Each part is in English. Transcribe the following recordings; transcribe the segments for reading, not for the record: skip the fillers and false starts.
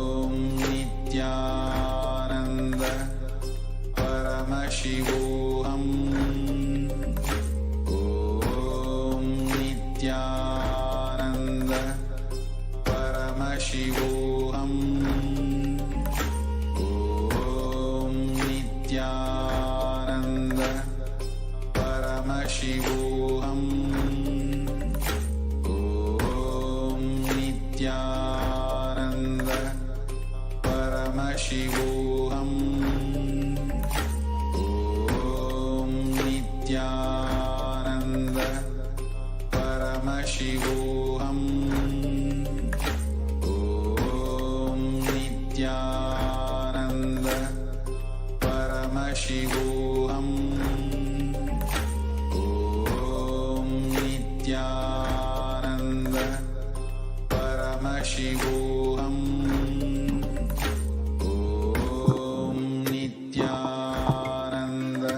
Om Nithyananda Paramashivoham. Om Nithyananda Paramashivoham. Om Nithyananda Paramashivoham. Om Nithyananda Paramashivoham. Om Nithyananda Paramashivoham. Om Nithyananda Paramashivoham. Om Nithyananda Paramashivoham. Om Nithyananda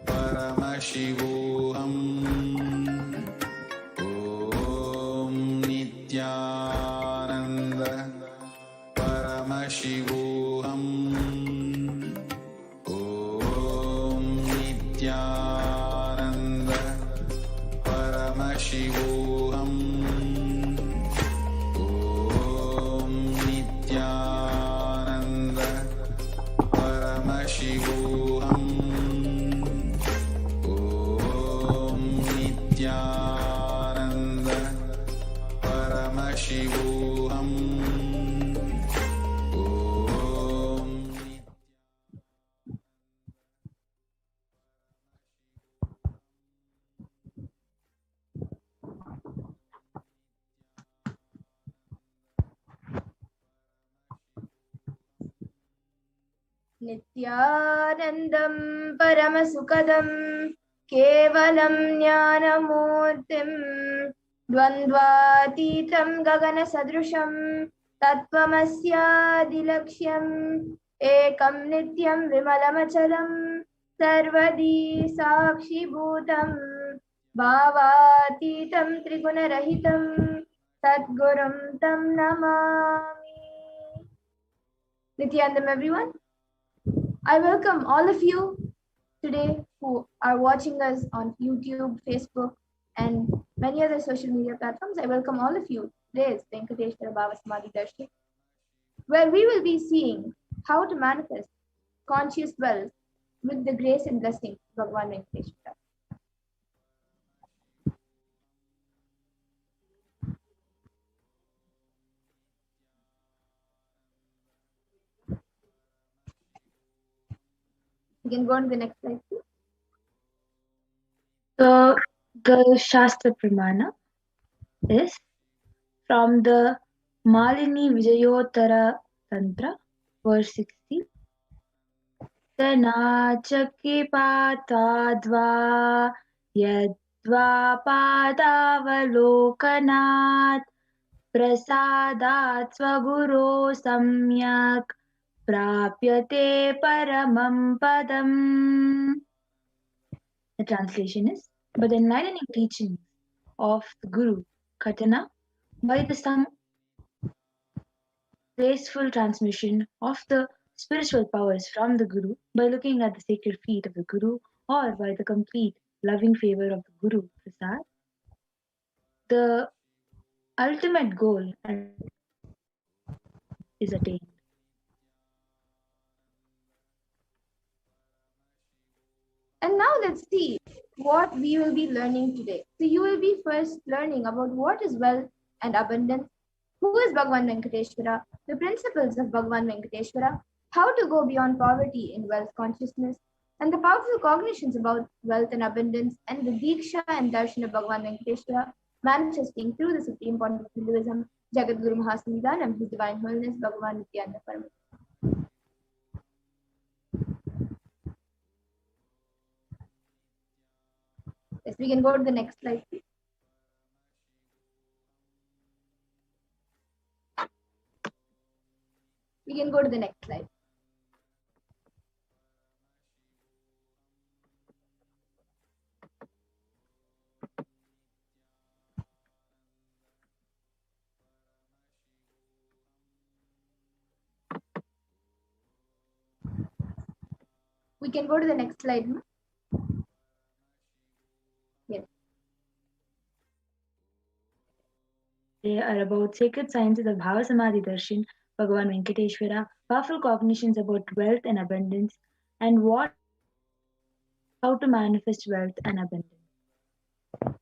Paramashivoham. Om Nithyananda Paramashivoham. Om Nithyananda Paramashivoham. Om Nithyananda Paramashivoham. Om Nithyananda Paramashivoham. Om नित्यानन्दं परमसुखदं केवलं ज्ञानमूर्तिं द्वन्द्वातीतं गगनसदृशं तत्त्वमस्यादिलक्ष्यम् एकं नित्यं विमलमचलं सर्वदी साक्षिभूतं भावातीतं त्रिगुणरहितं सद्गुरुं तं Namami. Nithyanandam, everyone. I welcome all of you today who are watching us on YouTube, Facebook, and many other social media platforms. I welcome all of you. Today is Venkateshwara Bhava Samadhi Darshan, where we will be seeing how to manifest conscious wealth with the grace and blessing of Bhagavan Venkateshwara. You can go on to the next slide, please. So the Shastra Pramana is from the Malini Vijayottara Tantra, verse 60. Tanachakipatadva yadva padavalokanat prasadat svaguro samyak prapyate paramam padam. The translation is, but the enlightening teachings of the Guru Khatana by the some graceful transmission of the spiritual powers from the Guru by looking at the sacred feet of the Guru or by the complete loving favor of the Guru Prasad, the ultimate goal is attained. And now let's see what we will be learning today. So you will be first learning about what is wealth and abundance, who is Bhagavan Venkateshwara, the principles of Bhagavan Venkateshwara, how to go beyond poverty in wealth consciousness, and the powerful cognitions about wealth and abundance, and the Diksha and Darshan of Bhagavan Venkateshwara manifesting through the Supreme Point of Hinduism, Jagat Guru Mahasamidhanam, His Divine Holiness, Bhagavan Nithyananda Paramashivam. Yes, we can go to the next slide, please. We can go to the next slide. We can go to the next slide. Yes. They are about sacred sciences of Bhava Samadhi Darshan, Bhagavan Venkateshwara, powerful cognitions about wealth and abundance, and how to manifest wealth and abundance.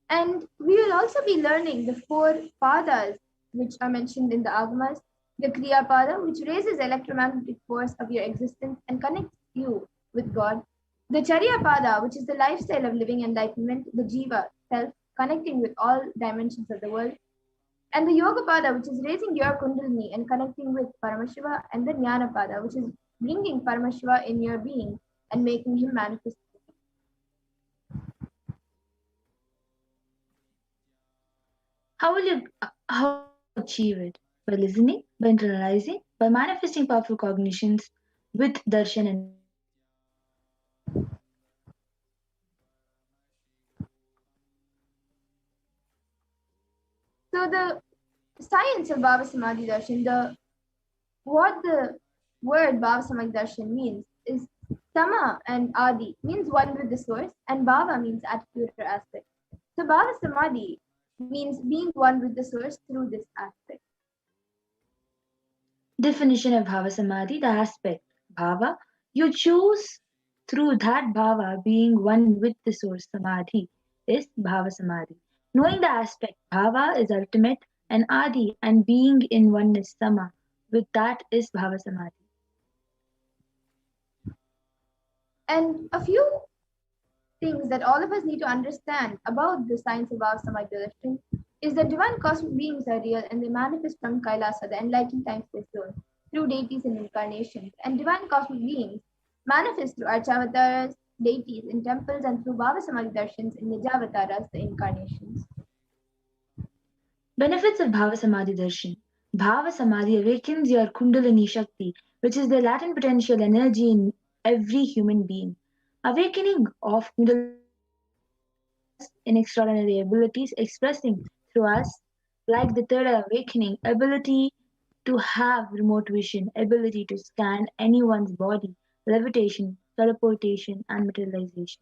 And we will also be learning the 4 padas which are mentioned in the Agamas, the Kriya Pada, which raises electromagnetic force of your existence and connects you with God, the Charya Pada, which is the lifestyle of living enlightenment, the Jiva, self, connecting with all dimensions of the world, and the Yoga Pada, which is raising your Kundalini and connecting with Paramashiva, and the Jnana Pada, which is bringing Paramashiva in your being and making him manifest. How will you achieve it? By listening, by internalizing, by manifesting powerful cognitions with darshan and So the science of Bhava Samadhi Darshan, what the word Bhava Samadhi Darshan means is Sama and Adi means one with the source, and Bhava means attitude or aspect. So Bhava Samadhi means being one with the source through this aspect. definition of Bhava Samadhi, the aspect Bhava, you choose through that Bhava being one with the source Samadhi is Bhava Samadhi. Knowing the aspect Bhava is ultimate and Adi and being in oneness Sama with that is Bhava Samadhi. And a few things that all of us need to understand about the science of Bhava Samadhi Darshan is that divine cosmic beings are real and they manifest from Kailasa, the enlightened time-space zone, through deities and incarnations. And divine cosmic beings manifest through Archavataras, deities in temples, and through Bhava Samadhi Darshans in Nijavataras, the incarnations. Benefits of Bhava Samadhi Darshan. Bhava Samadhi awakens your Kundalini Shakti, which is the latent potential energy in every human being. Awakening of Kundalini in extraordinary abilities expressing through us, like the third awakening, ability to have remote vision, ability to scan anyone's body, levitation, teleportation, and materialization.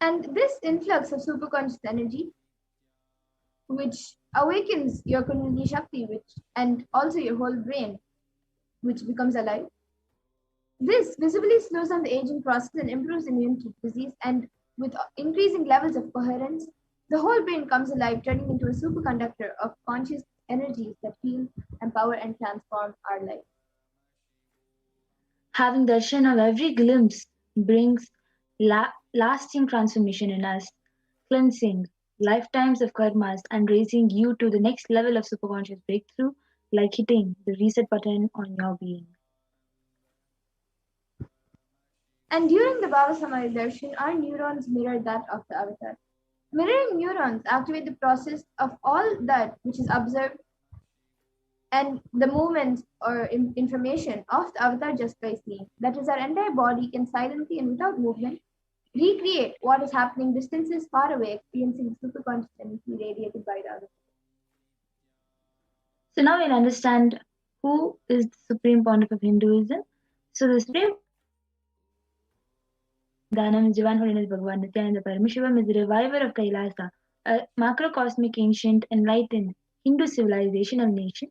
And this influx of superconscious energy, which awakens your Kundalini Shakti, and also your whole brain, which becomes alive. This visibly slows down the aging process and improves immunity to disease, and with increasing levels of coherence, the whole brain comes alive, turning into a superconductor of conscious energies that heal, empower, and transform our life. Having darshan of every glimpse brings lasting transformation in us, cleansing lifetimes of karmas and raising you to the next level of superconscious breakthrough, like hitting the reset button on your being. And during the Bhava Samadhi Darshan, our neurons mirror that of the avatar. Mirroring neurons activate the process of all that which is observed and the movements or information of the avatar just by seeing. That is, our entire body can silently and without movement recreate what is happening distances far away, experiencing superconscious energy radiated by the avatar. So now we'll understand who is the Supreme Pontiff of Hinduism. So the Supreme Dhanam is Divine Holiness Bhagavan Nithyananda Paramashivam is the reviver of Kailasa, a macrocosmic ancient enlightened Hindu civilizational nation.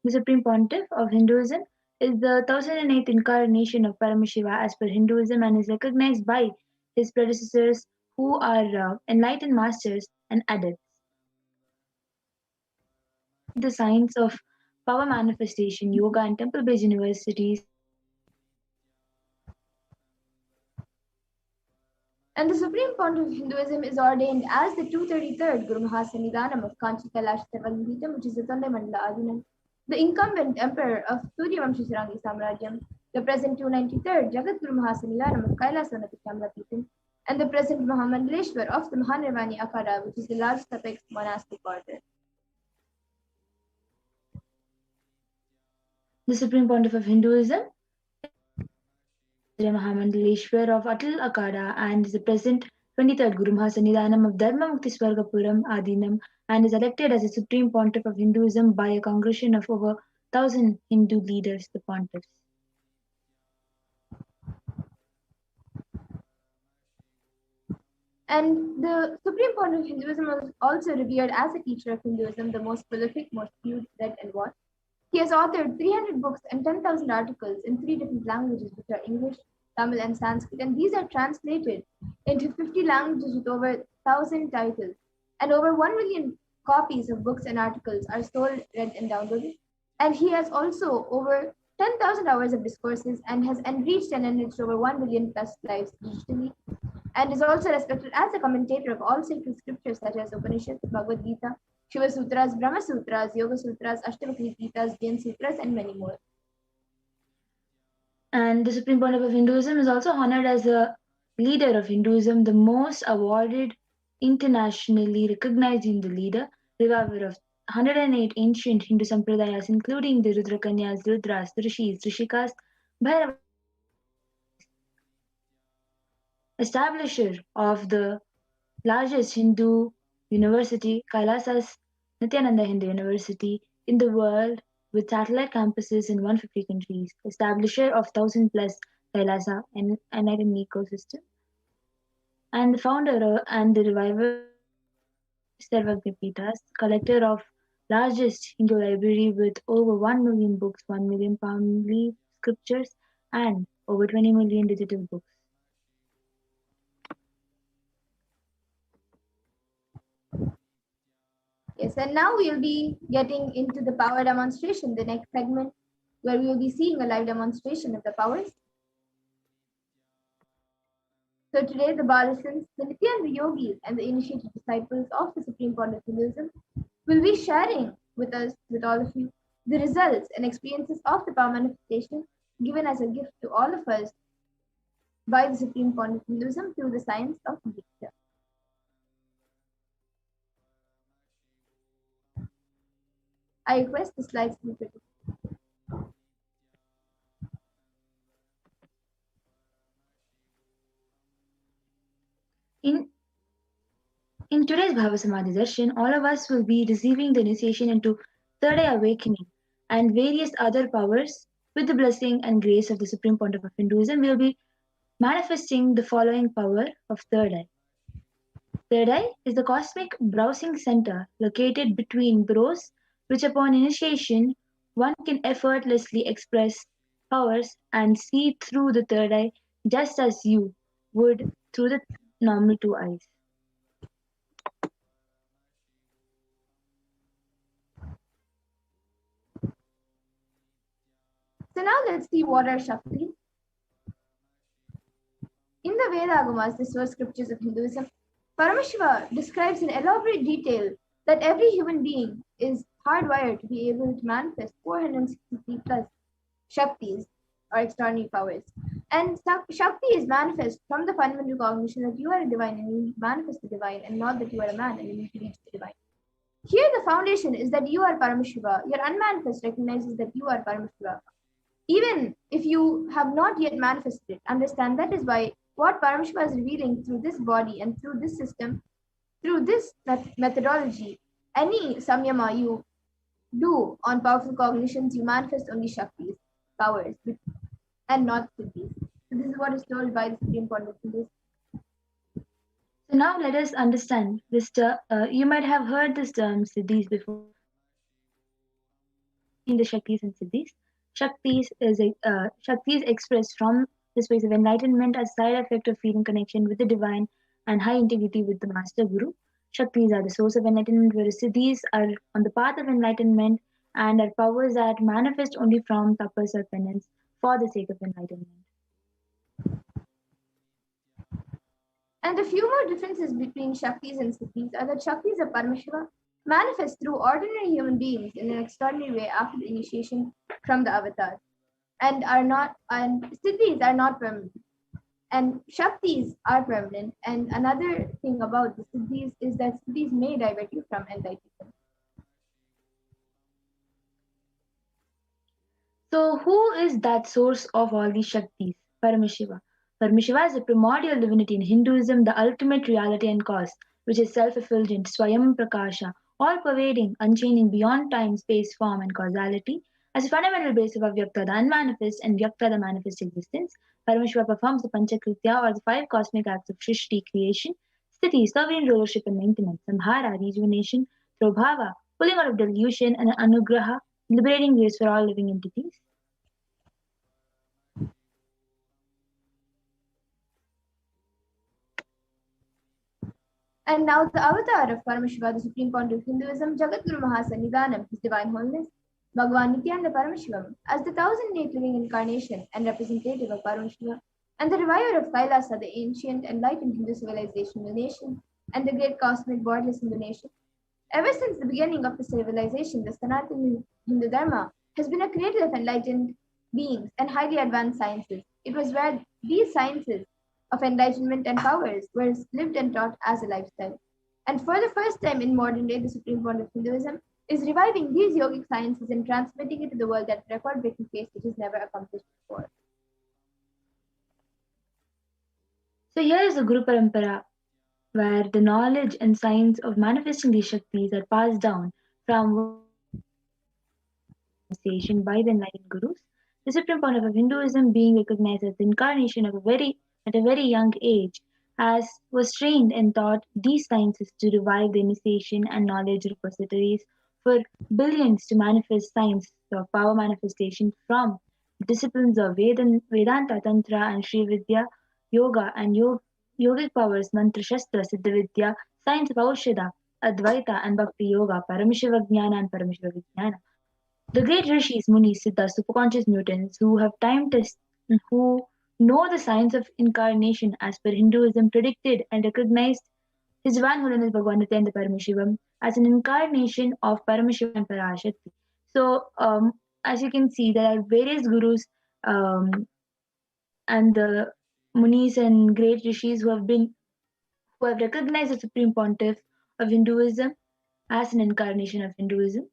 The Supreme Pontiff of Hinduism is the 1008th incarnation of Paramashiva as per Hinduism and is recognized by his predecessors who are enlightened masters and adepts. The science of power manifestation, yoga, and temple-based universities. And the Supreme Pontiff of Hinduism is ordained as the 233rd Guru Mahasannidhanam of Kanchi Kailasa which is the Tondai Mandala Adinam, the incumbent emperor of Suryavamshi Sarangi Samrajyam, the present 293rd Jagat Guru Mahasannidhanam of Kailasa Shamlapitam, and the present Mahamandaleshwar of the Mahanirvani Akhada, which is the largest apex monastic order. The Supreme Pontiff of Hinduism Mahamandaleshwar of Atal Akada and is the present 23rd Guru Mahasannidhanam of Dharma Mukti Swargapuram Adinam and is elected as the Supreme Pontiff of Hinduism by a congregation of over 1,000 Hindu leaders, the pontiffs. And the Supreme Pontiff of Hinduism was also revered as a teacher of Hinduism, the most prolific, most viewed, read, and watched. He has authored 300 books and 10,000 articles in three different languages, which are English, Tamil, and Sanskrit. And these are translated into 50 languages with over 1,000 titles. And over 1 million copies of books and articles are sold, read, and downloaded. And he has also over 10,000 hours of discourses and has enriched and enriched over 1 million plus lives digitally, and is also respected as a commentator of all sacred scriptures such as Upanishads, Bhagavad Gita, Shiva Sutras, Brahma Sutras, Yoga Sutras, Ashtavakri Gitas, Jain Sutras, and many more. And the Supreme Pontiff of Hinduism is also honored as a leader of Hinduism, the most awarded, internationally recognized Hindu leader, reviver of 108 ancient Hindu sampradayas, including the Rudrakanyas, Rudras, the Rishis, Rishikas, Bhairavas, establisher of the largest Hindu university, Kailasa's Nithyananda Hindu University, in the world with satellite campuses in 150 countries, establisher of 1,000 plus Kailasa and enlightenment ecosystem, and the founder and the reviver Sarvagnipitas, collector of largest Hindu library with over 1 million books, 1 million Pali scriptures, and over 20 million digital books. Yes, and now we'll be getting into the power demonstration, the next segment, where we will be seeing a live demonstration of the powers. So today, the Balasans, the Nityananda Yogis, and the initiated disciples of the Supreme Pontiff of Hinduism will be sharing with us, with all of you, the results and experiences of the power manifestation given as a gift to all of us by the Supreme Pontiff of Hinduism through the science of Diksha. I request the slides to be produced. In today's Bhava Samadhi Darshan, all of us will be receiving the initiation into third eye awakening and various other powers with the blessing and grace of the Supreme Pontiff of Hinduism. We will be manifesting the following power of third eye. Third eye is the cosmic browsing center located between brows, which upon initiation one can effortlessly express powers and see through the third eye just as you would through the normal two eyes. So now let's see what are Shaktis. In the Veda-agamas, the source scriptures of Hinduism, Paramashiva describes in elaborate detail that every human being is hardwired to be able to manifest 463 plus Shaktis or extraordinary powers. And Shakti is manifest from the fundamental cognition that you are a divine and you manifest the divine, and not that you are a man and you need to reach the divine. Here, the foundation is that you are Paramashiva. Your unmanifest recognizes that you are Paramashiva. Even if you have not yet manifested it, understand that is why what Paramashiva is revealing through this body and through this system, through this methodology, any samyama you do on powerful cognitions, you manifest only Shaktis, powers, and not Siddhis. So this is what is told by the Supreme Pontiff in this. So now let us understand this term. You might have heard this term Siddhis before. In the Shaktis and Siddhis, Shaktis expressed from the space of enlightenment as side effect of feeling connection with the divine and high integrity with the master guru. Shaktis are the source of enlightenment, whereas Siddhis are on the path of enlightenment and are powers that manifest only from tapas or penance for the sake of enlightenment. And a few more differences between Shaktis and Siddhis are that Shaktis of Paramashiva manifest through ordinary human beings in an extraordinary way after the initiation from the avatar, and Siddhis are not permanent. And Shaktis are permanent. And another thing about the Siddhis is that Siddhis may divert you from enlightenment. So, who is that source of all these Shaktis? Paramashiva. Paramashiva is the primordial divinity in Hinduism, the ultimate reality and cause, which is self-effulgent, Swayam Prakasha, all-pervading, unchanging beyond time, space, form, and causality. As a fundamental base of Avyakta, the unmanifest, and Vyakta, the manifest existence, Paramashiva performs the Panchakritya or the 5 cosmic acts of Shrishti, creation, Sthiti, sovereign rulership and maintenance, Samhara, rejuvenation, through Bhava, pulling out of delusion, and Anugraha, liberating grace for all living entities. And now the avatar of Paramashiva, the supreme point of Hinduism, Jagadguru Mahasannidhanam, His Divine Holiness, Bhagavan Nithyananda Paramashivam, as the 1008 living incarnation and representative of Paramashiva, and the reviver of Kailasa, the ancient enlightened Hindu civilization Hindu nation, and the great cosmic borderless Hindu nation. Ever since the beginning of the civilization, the Sanatana Hindu Dharma has been a cradle of enlightened beings and highly advanced sciences. It was where these sciences of enlightenment and powers were lived and taught as a lifestyle. And for the first time in modern day, the supreme point of Hinduism is reviving these yogic sciences and transmitting it to the world at a record-breaking pace which is never accomplished before. So here is the Guru Parampara, where the knowledge and science of manifesting these Shaktis are passed down from by the enlightened Gurus. The supreme point of Hinduism, being recognized as the incarnation of at a very young age, was trained and taught these sciences to revive the initiation and knowledge repositories for billions to manifest science of power manifestation from disciplines of Vedanta, Tantra, and Sri Vidya, Yoga, and yogic powers, Mantra, Shastra, Siddha Vidya, science of Aushadha, Advaita, and Bhakti Yoga, Paramashiva Jnana, and Paramashiva Vijnana. The great rishis, munis, siddhas, superconscious mutants who have who know the science of incarnation as per Hinduism, predicted and recognized His Divine Holiness Bhagavan Nithyananda Paramashivam as an incarnation of Paramashiva and Parashakti. So, as you can see, there are various gurus and the munis and great rishis who have recognized the supreme pontiff of Hinduism as an incarnation of Hinduism.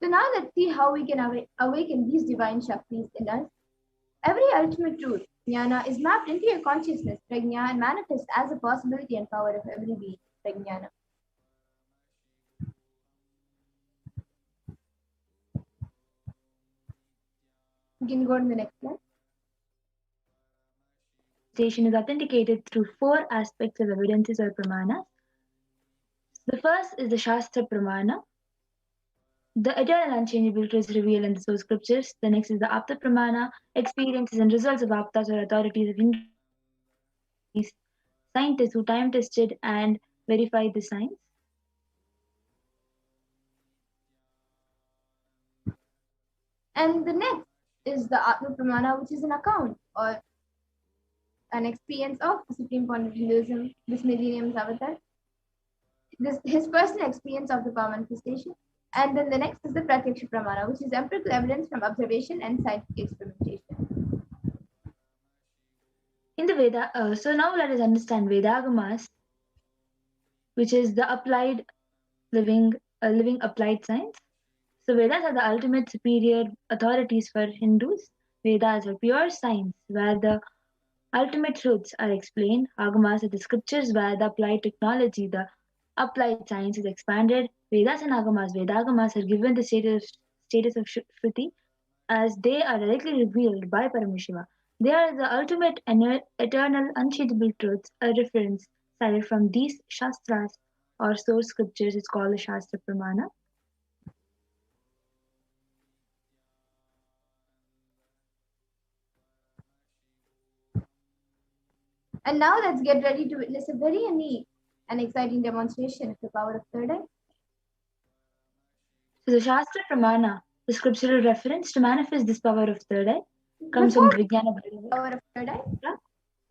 So now let's see how we can awaken these divine Shaktis in us. Every ultimate truth, jnana, is mapped into your consciousness, prajna, and manifests as a possibility and power of every being, prajnana. You can go to the next slide. Station is authenticated through 4 aspects of evidences or pramanas. The first is the Shastra Pramana, the eternal unchangeable truths revealed in the source scriptures. The next is the Apta Pramana, experiences and results of Aptas or authorities of Hindu scientists who time tested and verified the science. And the next is the Atma Pramana, which is an account or an experience of the supreme point of Hinduism, this millennium's avatar. His personal experience of the power manifestation. And then the next is the Pratyaksha Pramana, which is empirical evidence from observation and scientific experimentation. In the Veda, so now let us understand Vedagamas, which is the applied living applied science. So Vedas are the ultimate superior authorities for Hindus. Vedas are pure science where the ultimate truths are explained. Agamas are the scriptures where the applied technology, the applied science is expanded. Vedas and Vedagamas are given the status of Shruti as they are directly revealed by Paramashiva. They are the ultimate and eternal unchangeable truths. A reference cited from these Shastras or source scriptures is called the Shastra Pramana. And now let's get ready to witness a very unique and exciting demonstration of the power of third eye. So the Shastra Pramana, the scriptural reference to manifest this power of third eye, comes from Vijnana. Power of third eye? Yeah.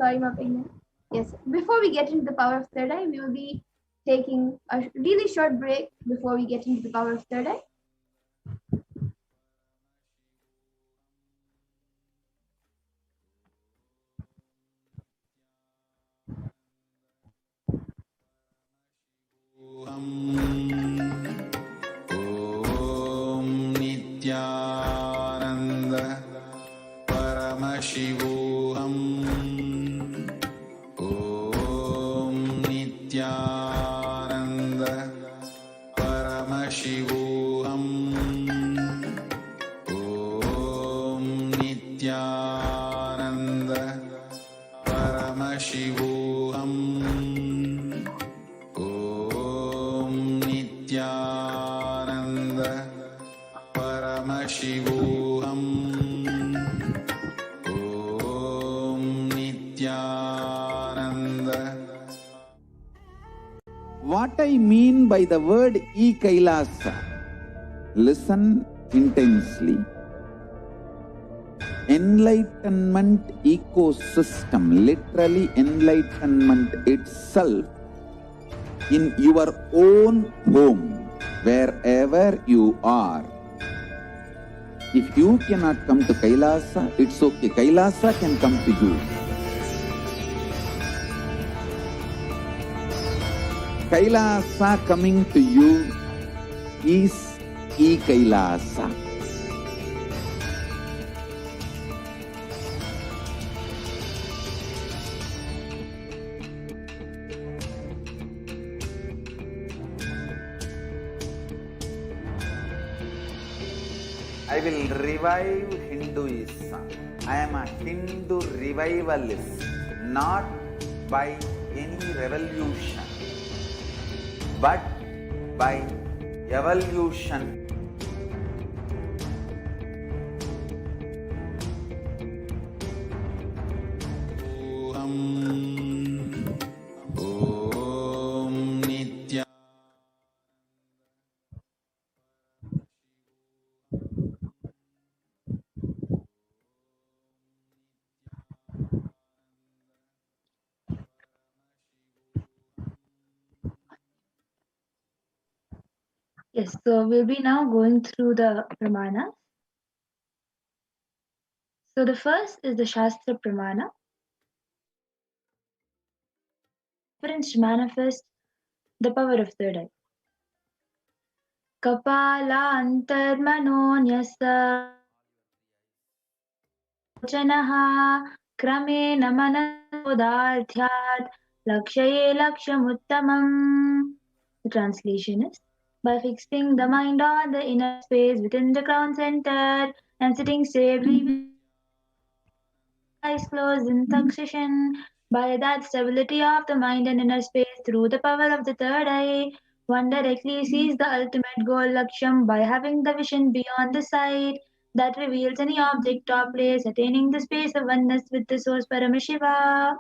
Sorry, Mapigna. Yes. Before we get into the power of third eye, we will be taking a really short break before we get into the power of third eye. Om Nithyananda Paramashivoham. Om Nithyananda Paramashivoham. Om Nithyananda Paramashivoham. Om Nithyananda. What I mean by the word Kailasa, listen intensely. Enlightenment ecosystem, literally enlightenment itself, in your own home, wherever you are. If you cannot come to Kailasa, it's okay. Kailasa can come to you. Kailasa coming to you is Kailasa. I will revive Hinduism. I am a Hindu revivalist, not by any revolution, but by evolution. Om Nithya. Yes, so we'll be now going through the Pramanas. So the first is the Shastra Pramana. Reference to manifest the power of third eye. Kapala antarmanonyasa Janaha Kramena Manasodharthyat Lakshaye Lakshamuttamam. The translation is, by fixing the mind on the inner space within the crown center and sitting stably with eyes closed in succession, by that stability of the mind and inner space through the power of the third eye, one directly sees the ultimate goal Laksham by having the vision beyond the sight that reveals any object or place, attaining the space of oneness with the source Paramashiva.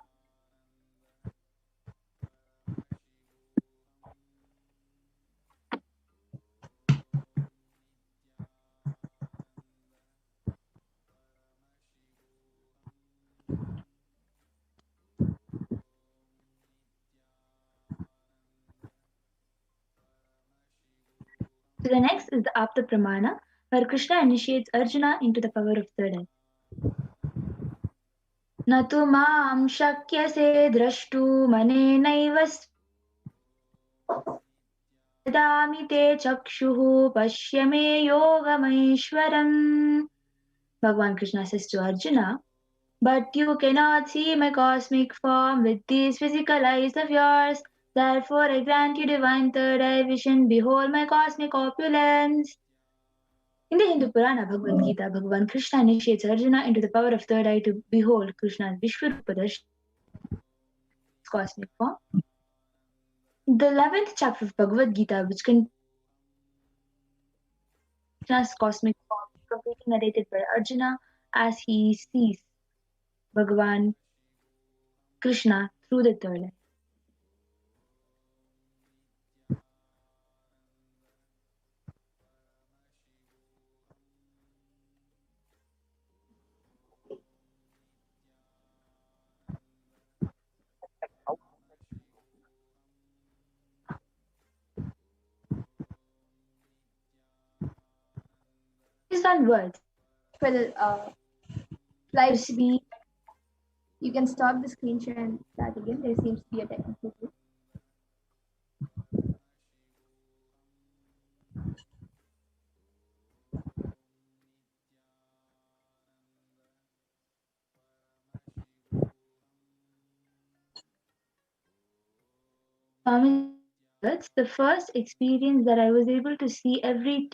So the next is the Apta Pramana, where Krishna initiates Arjuna into the power of third eye. Natu maam shakyase drashtu manenaiv dadami te chakshuhu pashyame yogameshwaram. Bhagavan Krishna says to Arjuna, but you cannot see my cosmic form with these physical eyes of yours. Therefore, I grant you divine third eye vision. Behold my cosmic opulence. In the Hindu Purana Bhagavad Gita, Bhagavan Krishna initiates Arjuna into the power of third eye to behold Krishna's Vishwarupa Darshan, cosmic form. The 11th chapter of Bhagavad Gita, which contains Krishna's cosmic form, completely narrated by Arjuna as he sees Bhagavan Krishna through the third eye. Based on words, Will live speed. You can stop the screen share and start again. There seems to be a technical issue. that's the first experience that I was able to see every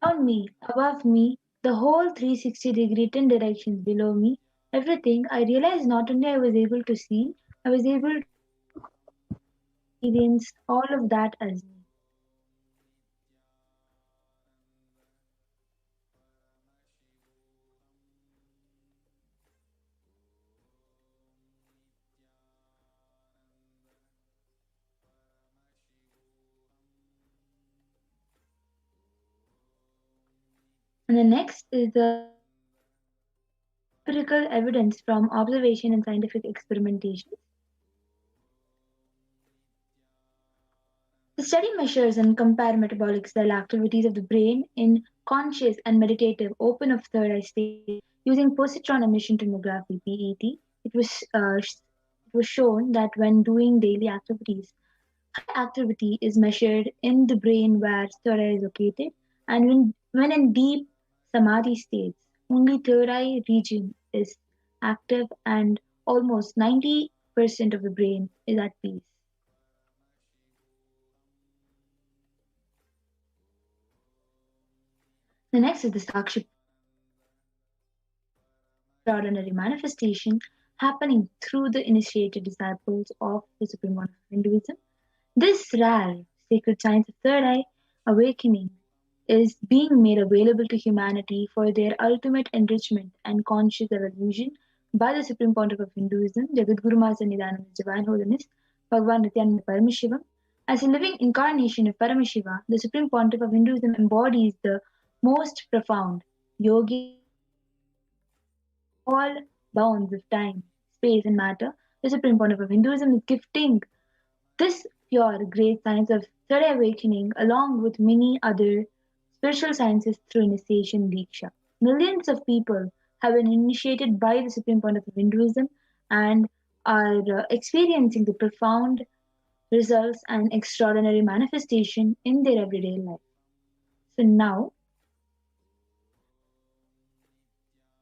around me, above me, the whole 360-degree 10 directions below me, everything, I realized not only I was able to see, I was able to experience all of that as me. And the next is the empirical evidence from observation and scientific experimentation. The study measures and compare metabolic cell activities of the brain in conscious and meditative open of third eye state using positron emission tomography (PET). It was shown that when doing daily activities, high activity is measured in the brain where third eye is located, and when in deep samadhi states, only third eye region is active and almost 90% of the brain is at peace. The next is the Sakshi extraordinary manifestation happening through the initiated disciples of the Supreme One of Hinduism. This rare sacred science of third eye awakening is being made available to humanity for their ultimate enrichment and conscious evolution by the Supreme Pontiff of Hinduism, Jagadguru Master Nidhananda's Divine Holiness, Bhagavan Nithyananda Paramashivam. As a living incarnation of Paramashiva, the Supreme Pontiff of Hinduism embodies the most profound yogic all bounds of time, space, and matter. The Supreme Pontiff of Hinduism is gifting this pure, great science of third eye awakening along with many other spiritual sciences through initiation Diksha. Millions of people have been initiated by the Supreme Pontiff of Hinduism and are experiencing the profound results and extraordinary manifestation in their everyday life. So now,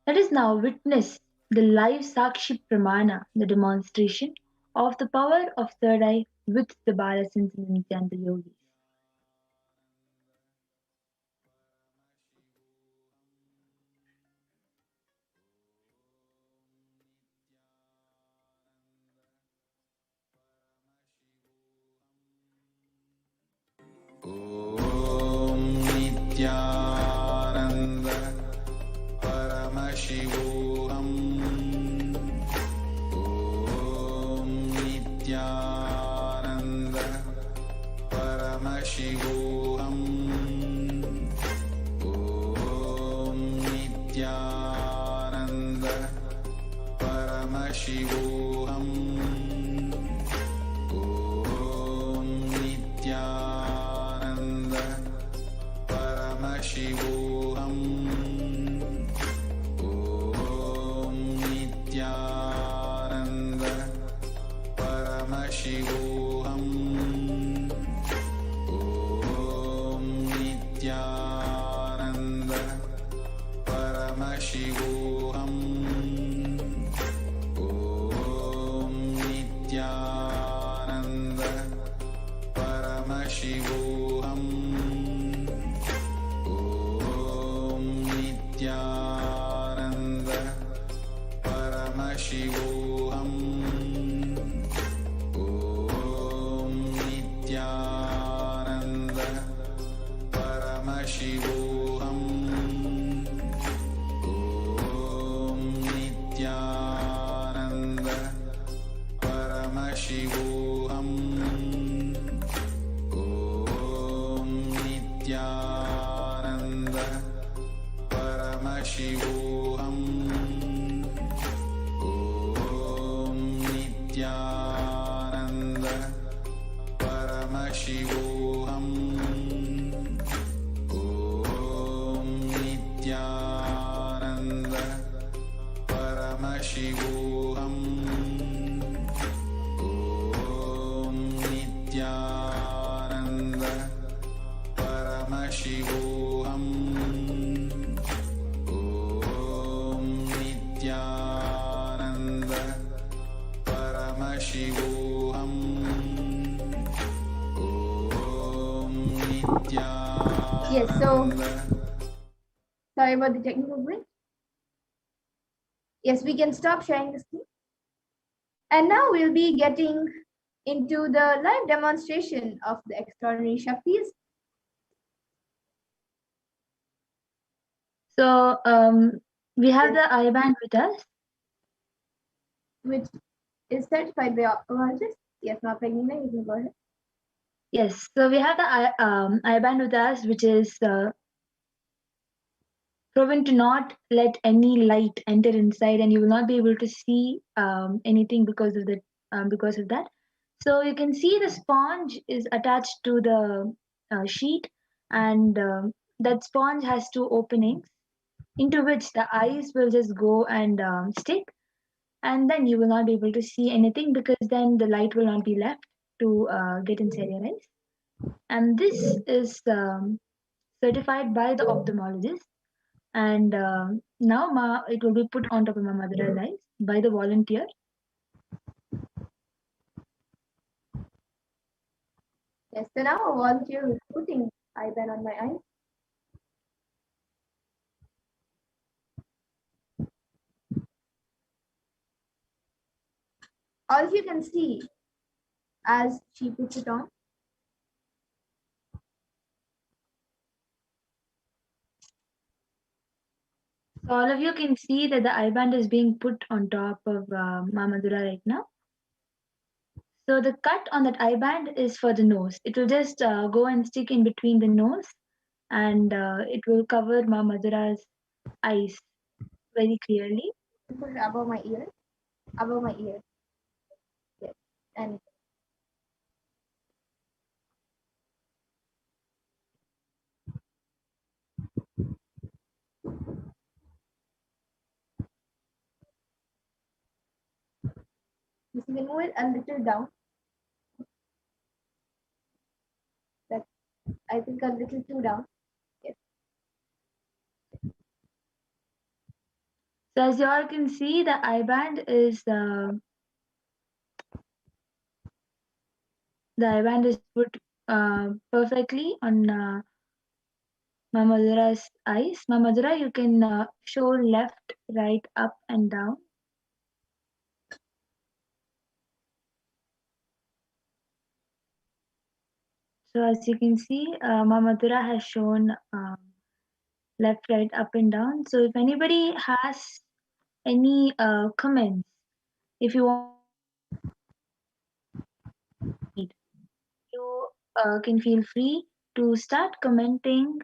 let us now witness the live Sakshi Pramana, the demonstration of the power of third eye with the Balasins and the Nityananda yogis. ॐ नित्यानन्द परमशिवोऽहम् ॐ नित्यानन्द परमशिवोऽहम् ॐ नित्यानन्द परमशिवोऽहम् ॐ नित्यानन्द परमशिवोऽहम् ॐ नित्यानन्द परमशिवोऽहम् ॐ नित्यानन्द परमशिवोऽहम् ॐ नित्यानन्द परमशिवोऽहम् ॐ नित्यानन्द परमशिवोऽहम् ॐ नित्यानन्द परमशिवोऽहम् ॐ नित्यानन्द परमशिवोऽहम् ॐ नित्यानन्द परमशिवोऽहम् ॐ नित्यानन्द परमशिवोऽहम् ॐ नित्यानन्द परमशिवोऽहम् ॐ नित्यानन्द परमशिवोऽहम् ॐ नित्यानन्द परमशिवोऽहम् ॐ Yes, so Nityanand sorry about the technical glitch. Yes, we can stop sharing the screen. And now we'll be getting into the live demonstration of the extraordinary Shaktis. So we have the I band with us. Which is certified by ophthalmologist. Yes, now Pregnina, you can go ahead. Yes, so we have the I band with us, which is proven to not let any light enter inside, and you will not be able to see anything because of that. Because of that, so you can see the sponge is attached to the sheet, and that sponge has two openings into which the eyes will just go and stick, and then you will not be able to see anything because then the light will not be left to get inside your eyes. And this is certified by the ophthalmologist. And now it will be put on top of my mother's eyes by the volunteer. Yes, so now a volunteer is putting IBAN on my eye. All of you can see as she puts it on. So all of you can see that the eye band is being put on top of Ma Madhura right now. So the cut on that eye band is for the nose. It will just go and stick in between the nose, and it will cover Ma Madhura's eyes very clearly. Put it above my ear. Above my ear. Yes. And you can move it a little down. That's, I think, a little too down. Yes. So as you all can see, the eye band is put perfectly on Ma Madhura's eyes. Ma Madhura, you can show left, right, up, and down. So as you can see, Ma Madhura has shown left, right, up, and down. So if anybody has any comments, if you want, you can feel free to start commenting.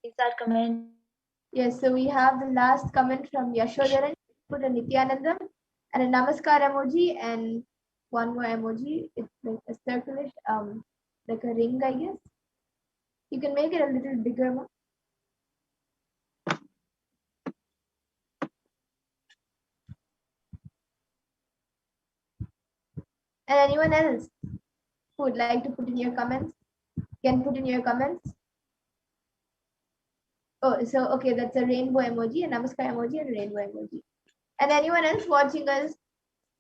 Is that comment? Yes, so we have the last comment from Yashodharan. Put a Nithyananda and a Namaskar emoji and one more emoji. It's like a circular, like a ring, I guess. You can make it a little bigger one. And anyone else who would like to put in your comments, can put in your comments. Oh, so okay, that's a rainbow emoji, a Namaskar emoji, and a rainbow emoji. And anyone else watching us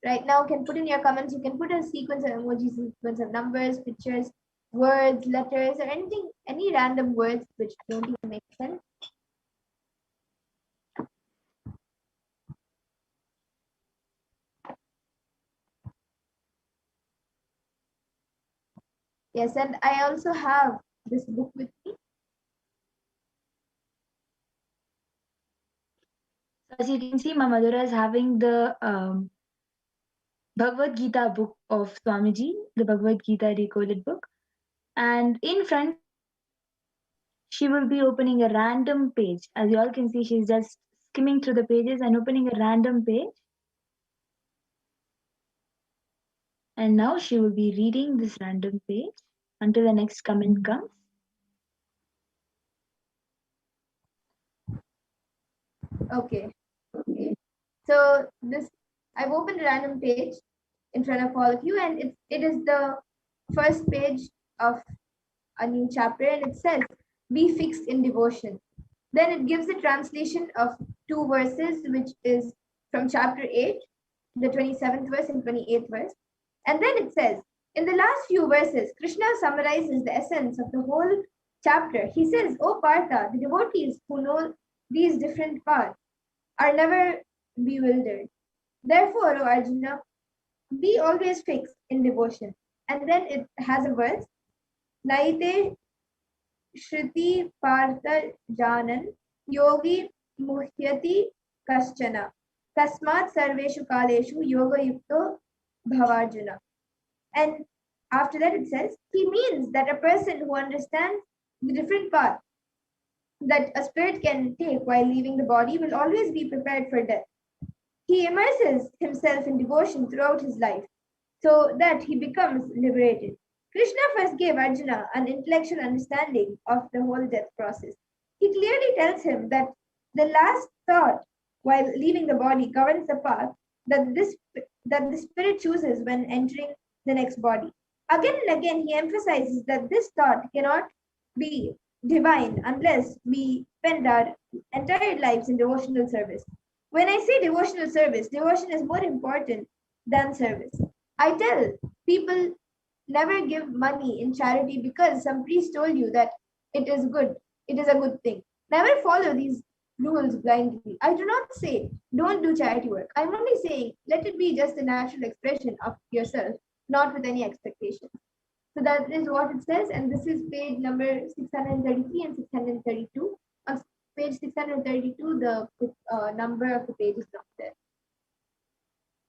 right now can put in your comments. You can put a sequence of emojis, sequence of numbers, pictures, words, letters, or anything, any random words which don't even make sense. Yes, and I also have this book with me. As you can see, Ma Madhura is having the Bhagavad Gita book of Swamiji, the Bhagavad Gita decoded book. And in front, she will be opening a random page. As you all can see, she's just skimming through the pages and opening a random page. And now she will be reading this random page until the next comment comes. Okay. So this, I've opened a random page in front of all of you, and it is the first page of a new chapter, and it says, "Be fixed in devotion." Then it gives a translation of two verses, which is from chapter 8, the 27th verse and 28th verse. And then it says, in the last few verses, Krishna summarizes the essence of the whole chapter. He says, "O Partha, the devotees who know these different paths are never bewildered. Therefore, O Arjuna, be always fixed in devotion. And then it has a verse, Naite Shruti Partha Janan Yogi Muhyati Kaschana Tasmat Sarveshu Kaleshu Yoga Yukto Bhavarjuna. And after that it says, he means that a person who understands the different paths that a spirit can take while leaving the body will always be prepared for death. He immerses himself in devotion throughout his life so that he becomes liberated. Krishna first gave Arjuna an intellectual understanding of the whole death process. He clearly tells him that the last thought while leaving the body governs the path that the spirit chooses when entering the next body. Again and again, he emphasizes that this thought cannot be divine unless we spend our entire lives in devotional service. When I say devotional service, devotion is more important than service. I tell people never give money in charity because some priest told you that it is good, it is a good thing. Never follow these rules blindly. I do not say don't do charity work. I'm only saying let it be just a natural expression of yourself, not with any expectation. So that is what it says, and this is page number 633 and 632. On page 632, the number of the page is not there.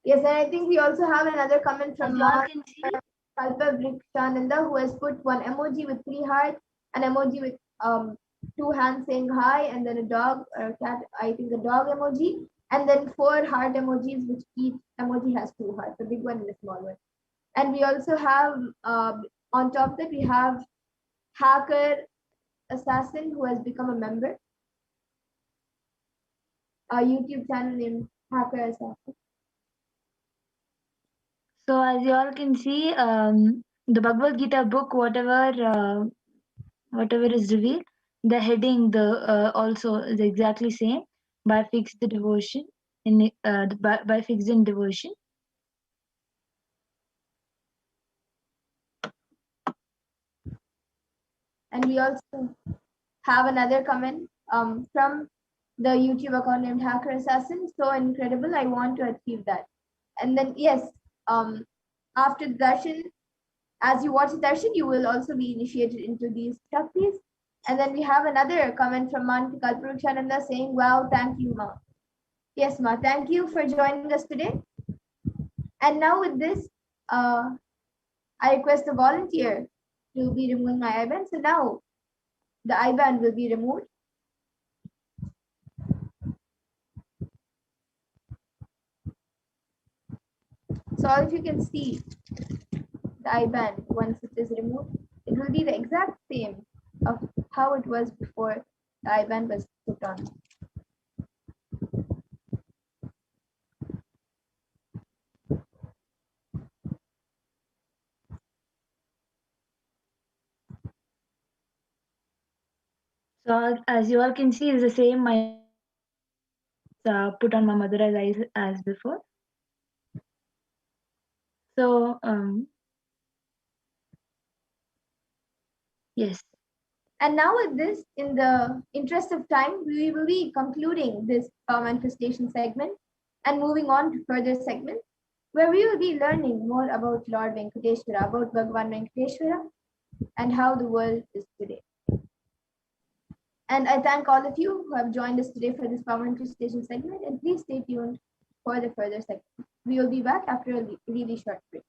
Yes, and I think we also have another comment from Kalpavrikshananda, who has put one emoji with 3 hearts, an emoji with 2 hands saying hi, and then a dog or a cat, I think a dog emoji, and then 4 heart emojis, which each emoji has 2 hearts, a big one and a small one. And we also have, on top of that, we have Hacker Assassin, who has become a member, a YouTube channel named Hacker Assassin. So as you all can see, the Bhagavad Gita book, whatever is revealed, the heading also is exactly same, by fixed devotion by fixed in devotion. And we also have another comment from the YouTube account named Hacker Assassin. So incredible! I want to achieve that. And then yes, after Darshan, as you watch Darshan, you will also be initiated into these shaktis. And then we have another comment from Manti Kalpurushananda saying, "Wow, thank you, Ma." Yes, Ma, thank you for joining us today. And now with this, I request a volunteer to be removing my IBAN. So now the IBAN will be removed. So all of you can see the IBAN once it is removed. It will be the exact same of how it was before the IBAN was put on. So as you all can see, is the same my put on my mother as before. So yes. And now with this, in the interest of time, we will be concluding this power manifestation segment and moving on to further segments where we will be learning more about Lord Venkateshwara, about Bhagavan Venkateshwara, and how the world is today. And I thank all of you who have joined us today for this power manifestation segment, and please stay tuned for the further segment. We will be back after a really short break.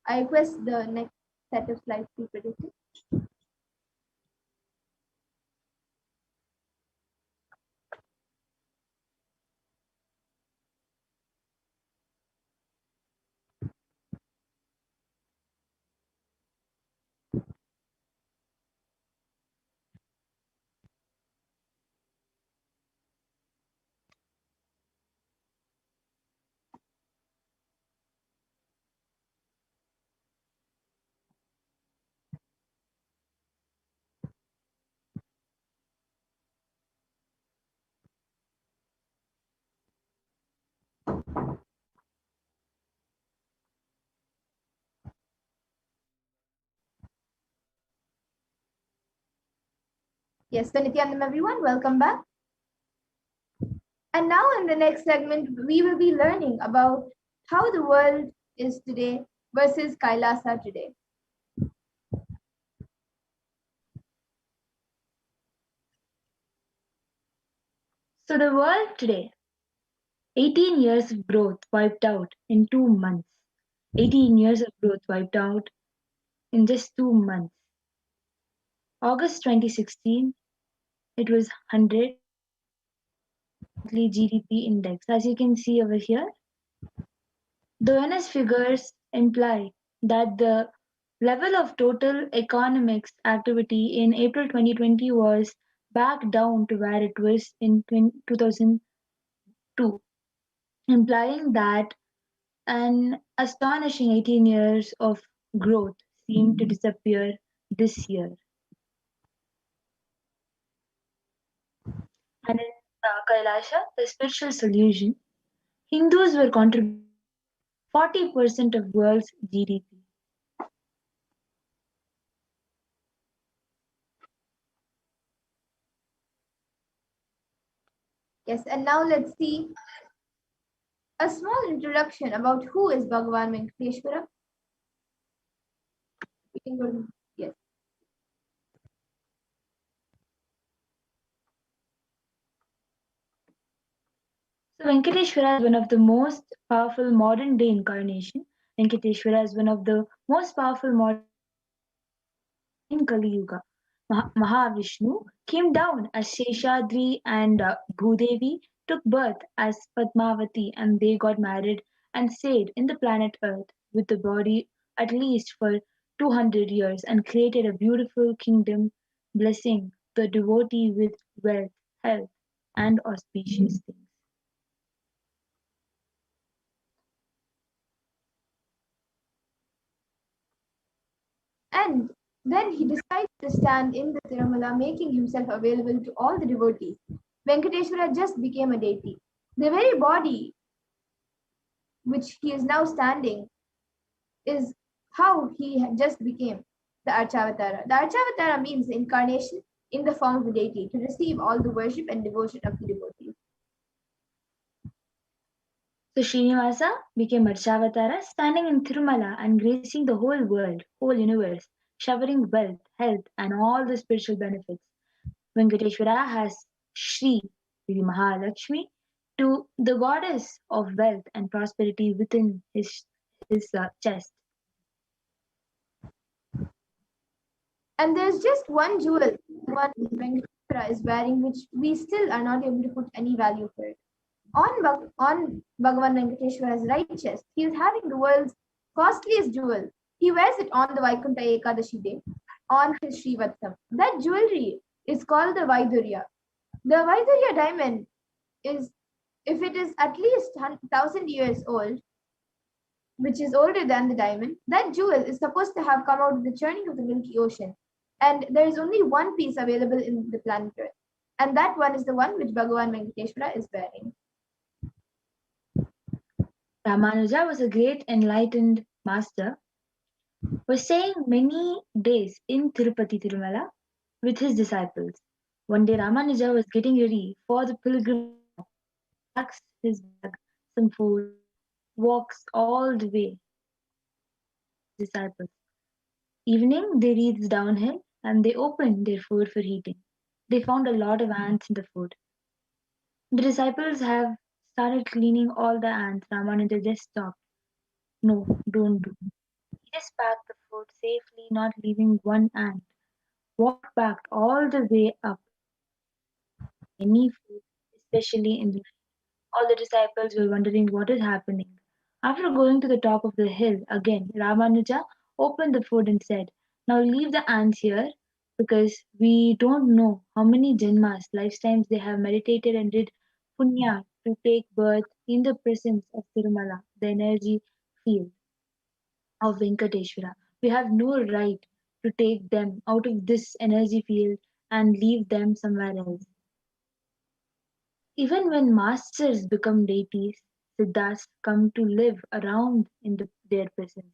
I request the next set of slides be predicted. Yes, so Nityanam everyone, welcome back. And now in the next segment, we will be learning about how the world is today versus Kailasa today. So the world today, 18 years of growth wiped out in 2 months. 18 years of growth wiped out in just 2 months. August 2016, it was 100 monthly GDP index. As you can see over here, the ONS figures imply that the level of total economics activity in April 2020 was back down to where it was in 2002, implying that an astonishing 18 years of growth seemed to disappear this year. And in Kailasa, the spiritual solution, Hindus were contributing 40% of world's GDP. Yes, and now let's see a small introduction about who is Bhagavan Venkateshwara. We can go to, yes. So Venkateshwara is one of the most powerful modern day incarnation. Venkateshwara is one of the most powerful modern in Kali Yuga. Mahavishnu came down as Sheshadri and Bhudevi took birth as Padmavati and they got married and stayed in the planet Earth with the body at least for 200 years and created a beautiful kingdom blessing the devotee with wealth, health and auspicious things. And then he decides to stand in the Tirumala, making himself available to all the devotees. Venkateshwara just became a deity. The very body which he is now standing is how he just became the Archavatara. The Archavatara means incarnation in the form of a deity to receive all the worship and devotion of the devotees. So Srinivasa became Arshavatara, standing in Tirumala and gracing the whole world, whole universe, showering wealth, health, and all the spiritual benefits. Venkateshwara has Shri, the Mahalakshmi, to the goddess of wealth and prosperity within his chest. And there's just one jewel, the one Venkateshwara is wearing, which we still are not able to put any value for it. On Bhagavan Venkateshwara's right chest, he is having the world's costliest jewel. He wears it on the Vaikuntha Ekadashi day, on his Srivatsam. That jewelry is called the Vaidurya. The Vaidurya diamond is, if it is at least 1,000 years old, which is older than the diamond, that jewel is supposed to have come out of the churning of the Milky Ocean. And there is only one piece available in the planet Earth. And that one is the one which Bhagavan Venkateshwara is wearing. Ramanuja was a great enlightened master, was staying many days in Tirupati Tirumala with his disciples. One day Ramanuja was getting ready for the pilgrim, packs his bag, some food, walks all the way with his disciples. Evening they reached downhill and they opened their food for eating. They found a lot of ants in the food. The disciples have started cleaning all the ants. Ramanuja just stopped. No, don't do. He just packed the food safely, not leaving one ant. Walked back all the way up. Any food, especially in the night. All the disciples were wondering what is happening. After going to the top of the hill again, Ramanuja opened the food and said, now leave the ants here because we don't know how many janmas, lifetimes they have meditated and did punya to take birth in the presence of Tirumala, the energy field of Venkateshwara. We have no right to take them out of this energy field and leave them somewhere else. Even when masters become deities, siddhas come to live around in their presence.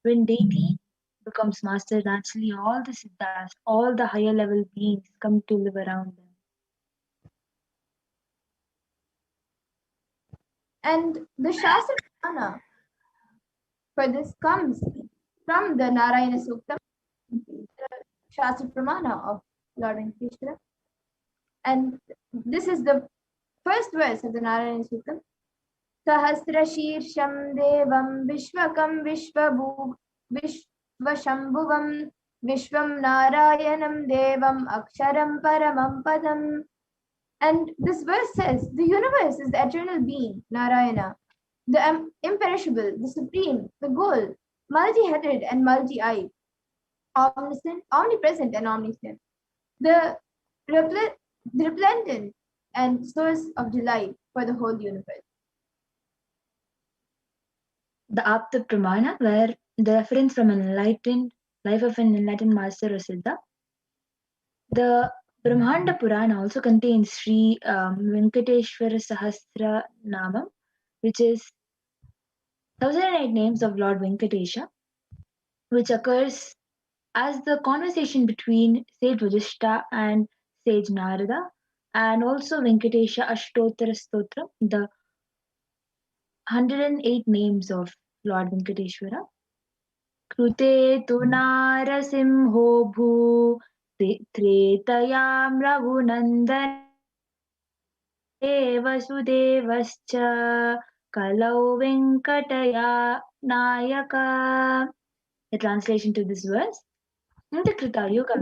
When deity becomes master, naturally all the siddhas, all the higher level beings come to live around them. And the Shastra Purana for this comes from the Narayana Sukta, the Shastra Pramana of Lord Venkateshwara. And this is the first verse of the Narayana Sukta. Sahasrashirsham Devam Vishwakam Vishvashambhuvam Vishwam Narayanam Devam Aksharam Paramam Padam. And this verse says, the universe is the eternal being, Narayana, the imperishable, the supreme, the goal, multi-headed and multi-eyed, omnipresent and omniscient, the resplendent and source of delight for the whole universe. The Apta Pramana, where the reference from an enlightened life of an enlightened master or siddha. The Brahmanda Purana also contains Sri Venkateshwara Sahasra Namam, which is 1008 names of Lord Venkatesha, which occurs as the conversation between sage Vajishta and sage Narada, and also Venkatesha Ashtottara Stotra, the 108 names of Lord Venkateshwara. Krute tu narasimho bhu tretayam raghunandan vasudevascha kalau venkataya nayaka. The translation to this verse: in the Krita Yuga,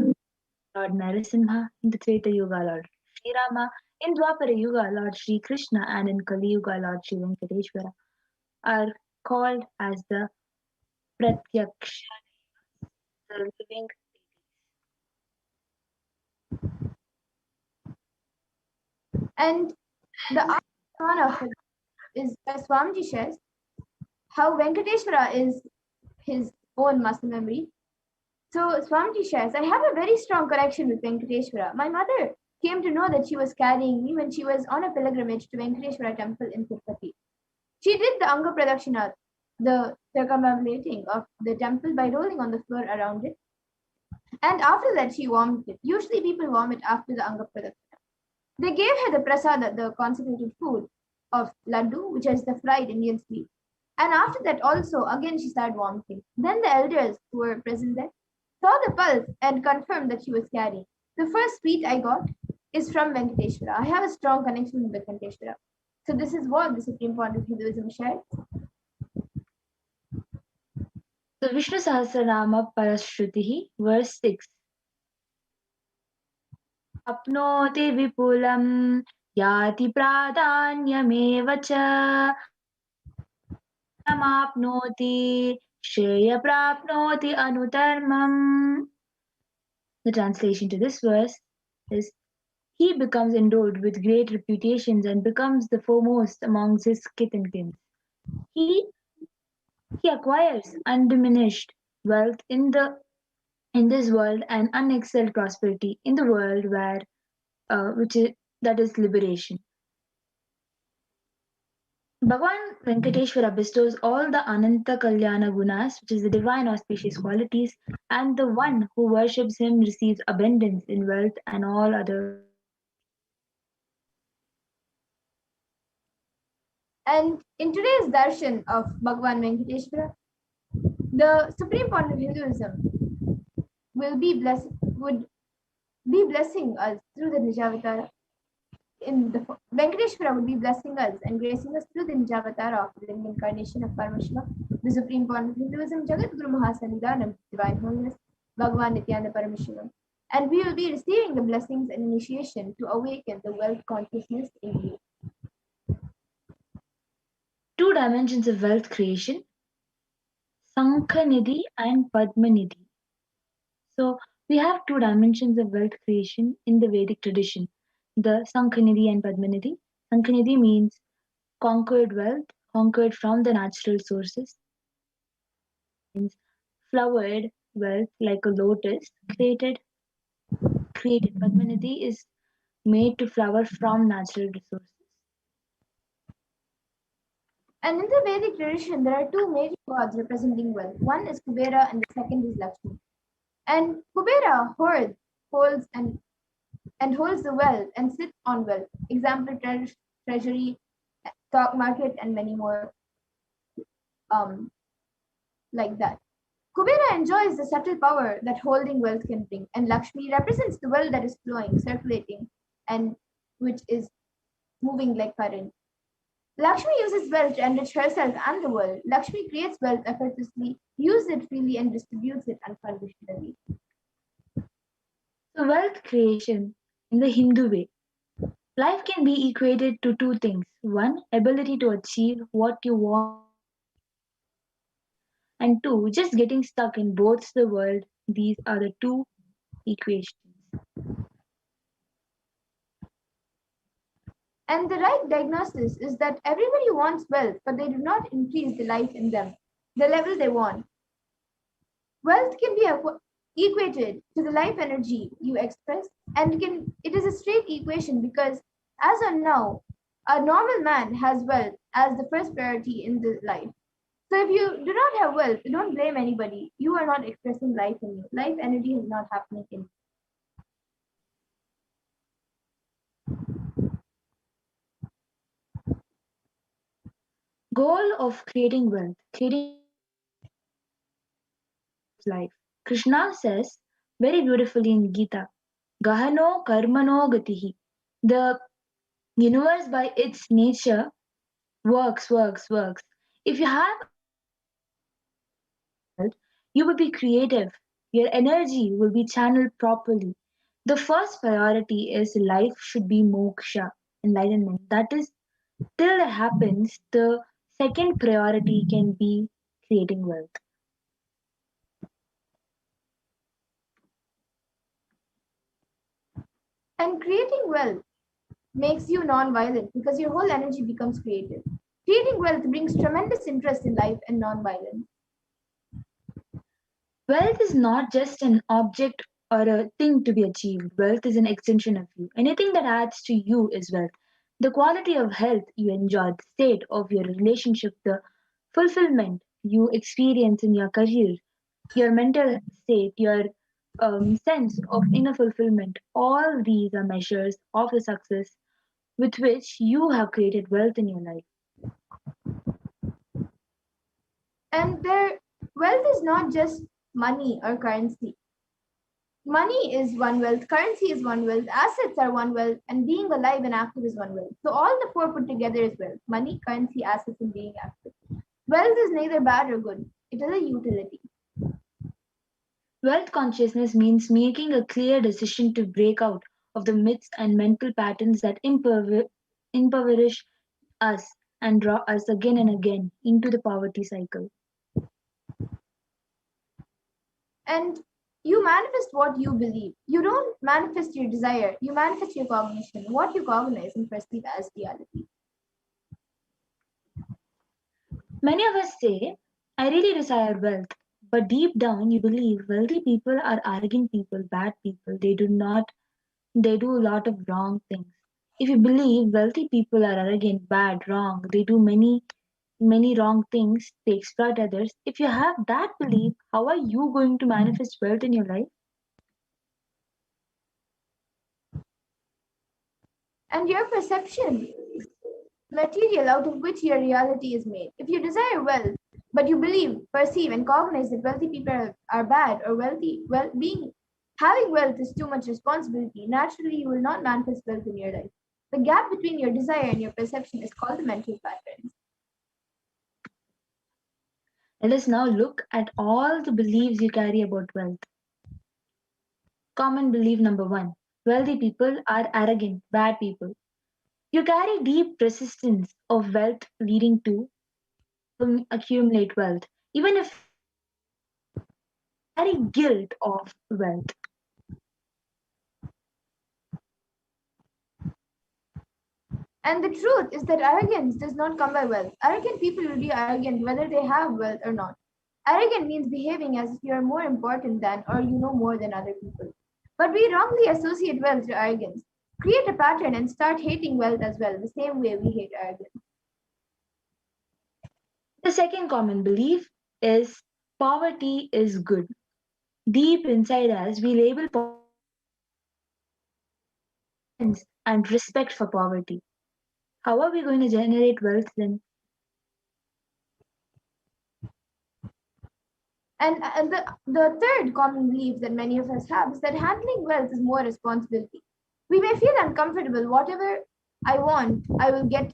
Lord Narasimha; in the Treta Yuga, Lord Sri Rama; in Dwapara Yuga, Lord Sri Krishna; and in Kali Yuga, Lord Sri Venkateshwara are called as the Pratyaksha, the living. And the Purana is, as Swamiji shares, how Venkateshwara is his own muscle memory. So Swamiji shares, I have a very strong connection with Venkateshwara. My mother came to know that she was carrying me when she was on a pilgrimage to Venkateshwara temple in Tirupati. She did the Anga Pradakshina, the circumambulating of the temple by rolling on the floor around it. And after that, she vomited. Usually people vomit after the Anga Pradakshina. They gave her the prasada, the consecrated food of laddu, which is the fried Indian sweet. And after that also, again she started vomiting. Then the elders who were present there saw the pulse and confirmed that she was carrying. The first sweet I got is from Venkateshwara. I have a strong connection with Venkateshwara. So this is what the Supreme Point of Hinduism shares. So Vishnu Sahasranama Parashrutihi, verse 6. Apnoti vipulam yati pradanyameva cha samapnoti shreya prapnoti anutarmam. The translation to this verse is: he becomes endowed with great reputations and becomes the foremost amongst his kith and kin. He acquires undiminished wealth in this world and unexcelled prosperity in the world where that is liberation. Bhagavan Venkateshwara bestows all the Ananta Kalyana Gunas, which is the divine auspicious qualities, and the one who worships him receives abundance in wealth and all other. And in today's darshan of Bhagavan Venkateshwara, the Supreme Point of Hinduism would be blessing us through the Nijavatara. Venkateshwara would be blessing us and gracing us through the Nijavatara of the living incarnation of Paramashiva, the Supreme Point of Hinduism, Jagat Guru Mahasannidhanam, Divine Holiness, Bhagavan Nithyananda Paramashivam. And we will be receiving the blessings and initiation to awaken the wealth consciousness in you. Two dimensions of wealth creation: Sankhanidhi and Padmanidhi. So we have two dimensions of wealth creation in the Vedic tradition: the Sankhanidhi and Padmanidhi. Sankhanidhi means conquered wealth, conquered from the natural sources. Means flowered wealth like a lotus, created. Padmanidhi is made to flower from natural resources. And in the Vedic tradition, there are two major gods representing wealth. One is Kubera and the second is Lakshmi. And Kubera holds and holds the wealth and sits on wealth. Example, treasury, stock market, and many more um, like that. Kubera enjoys the subtle power that holding wealth can bring, and Lakshmi represents the wealth that is flowing, circulating, and which is moving like current. Lakshmi uses wealth to enrich herself and the world. Lakshmi creates wealth effortlessly, uses it freely, and distributes it unconditionally. So, wealth creation in the Hindu way. Life can be equated to two things. One, ability to achieve what you want, and two, just getting stuck in both the world. These are the two equations. And the right diagnosis is that everybody wants wealth, but they do not increase the life in them, the level they want. Wealth can be equated to the life energy you express, and it is a straight equation because as of now, a normal man has wealth as the first priority in the life. So if you do not have wealth, don't blame anybody. You are not expressing life in you. Life energy is not happening in you. Goal of creating wealth, creating life. Krishna says very beautifully in Gita, Gahano karmano gatihi. The universe by its nature works. If you have wealth, you will be creative. Your energy will be channeled properly. The first priority is life should be moksha, enlightenment. That is, till that happens, the second priority can be creating wealth. And creating wealth makes you non-violent because your whole energy becomes creative. Creating wealth brings tremendous interest in life and non-violence. Wealth is not just an object or a thing to be achieved. Wealth is an extension of you. Anything that adds to you is wealth. The quality of health you enjoy, the state of your relationship, the fulfillment you experience in your career, your mental state, your sense of inner fulfillment, all these are measures of the success with which you have created wealth in your life. And their wealth is not just money or currency. Money is one wealth, currency is one wealth, assets are one wealth, and being alive and active is one wealth. So all the four put together is wealth: money, currency, assets, and being active. Wealth is neither bad or good. It is a utility. Wealth consciousness means making a clear decision to break out of the myths and mental patterns that impoverish us and draw us again and again into the poverty cycle. And you manifest what you believe. You don't manifest your desire, you manifest your cognition, what you cognize and perceive as reality. Many of us say, I really desire wealth, but deep down you believe wealthy people are arrogant people, bad people. They do a lot of wrong things. If you believe wealthy people are arrogant, bad, wrong, they do many wrong things, they exploit others. If you have that belief, how are you going to manifest wealth in your life? And your perception, material out of which your reality is made. If you desire wealth, but you believe, perceive, and cognize that wealthy people are bad or having wealth is too much responsibility, naturally you will not manifest wealth in your life. The gap between your desire and your perception is called the mental patterns. Let us now look at all the beliefs you carry about wealth. Common belief number one, wealthy people are arrogant, bad people. You carry deep resistance of wealth leading to accumulate wealth. Even if carry guilt of wealth. And the truth is that arrogance does not come by wealth. Arrogant people will be arrogant whether they have wealth or not. Arrogant means behaving as if you are more important than or you know more than other people. But we wrongly associate wealth to arrogance. Create a pattern and start hating wealth as well, the same way we hate arrogance. The second common belief is poverty is good. Deep inside us, we label ignorance and respect for poverty. How are we going to generate wealth then? And the third common belief that many of us have is that handling wealth is more responsibility. We may feel uncomfortable, whatever I want, I will get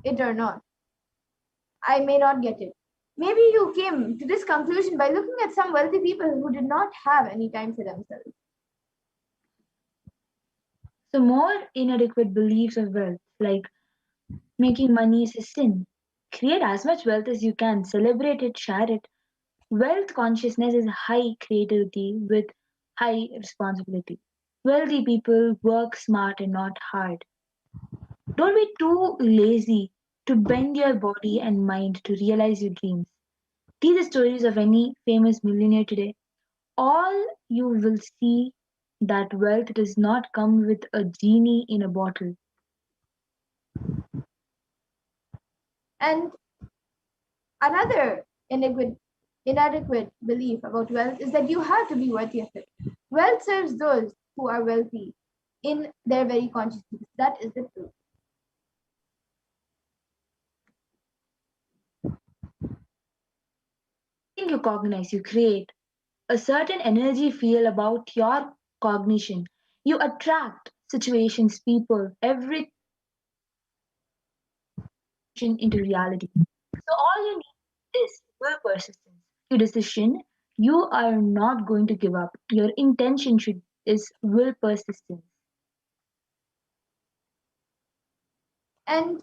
it or not. I may not get it. Maybe you came to this conclusion by looking at some wealthy people who did not have any time for themselves. So, more inadequate beliefs of wealth, like making money is a sin. Create as much wealth as you can, celebrate it, share it. Wealth consciousness is high creativity with high responsibility. Wealthy people work smart and not hard. Don't be too lazy to bend your body and mind to realize your dreams. See the stories of any famous millionaire today. All you will see that wealth does not come with a genie in a bottle. And another inadequate belief about wealth is that you have to be worthy of it. Wealth serves those who are wealthy in their very consciousness. That is the truth. Everything you cognize, you create. A certain energy feel about your cognition. You attract situations, people, everything into reality. So all you need is will persistence. Your decision, you are not going to give up. Your intention should is will persistence. And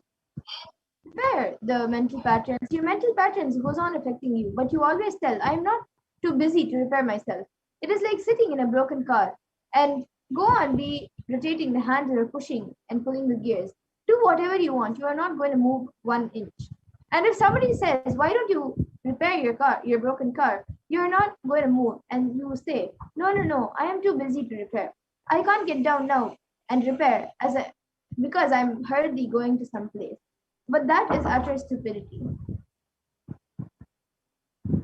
repair the mental patterns. Your mental patterns goes on affecting you, but you always tell, I'm not too busy to repair myself. It is like sitting in a broken car and go on be rotating the handle or pushing and pulling the gears. Do whatever you want. You are not going to move 1 inch. And if somebody says, why don't you repair your car, your broken car, you're not going to move. And you say, no, I am too busy to repair. I can't get down now and repair because I'm hurriedly going to some place. But that is utter stupidity.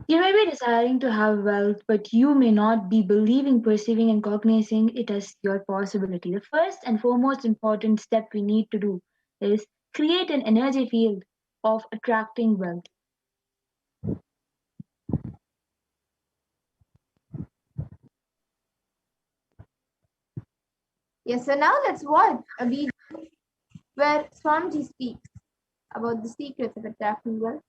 You may be desiring to have wealth, but you may not be believing, perceiving, and cognizing it as your possibility. The first and foremost important step we need to do is create an energy field of attracting wealth. Yes, so now let's watch a video where Swamiji speaks about the secrets of attracting wealth.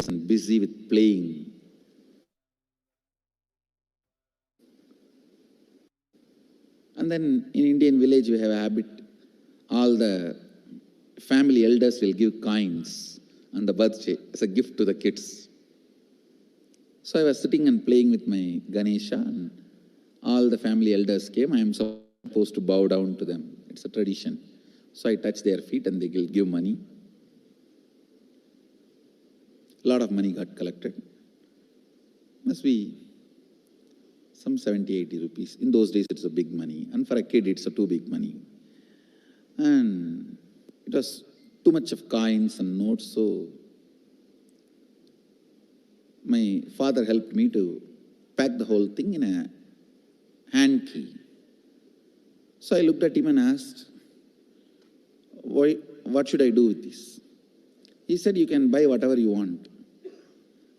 And busy with playing. And then in Indian village we have a habit, all the family elders will give coins on the birthday as a gift to the kids. So I was sitting and playing with my Ganesha and all the family elders came. I am supposed to bow down to them. It's a tradition. So I touch their feet and they will give money. A lot of money got collected. Must be some 70, 80 rupees. In those days, it's a big money. And for a kid, it's a too big money. And it was too much of coins and notes, so my father helped me to pack the whole thing in a hand key. So I looked at him and asked, what should I do with this? He said, you can buy whatever you want.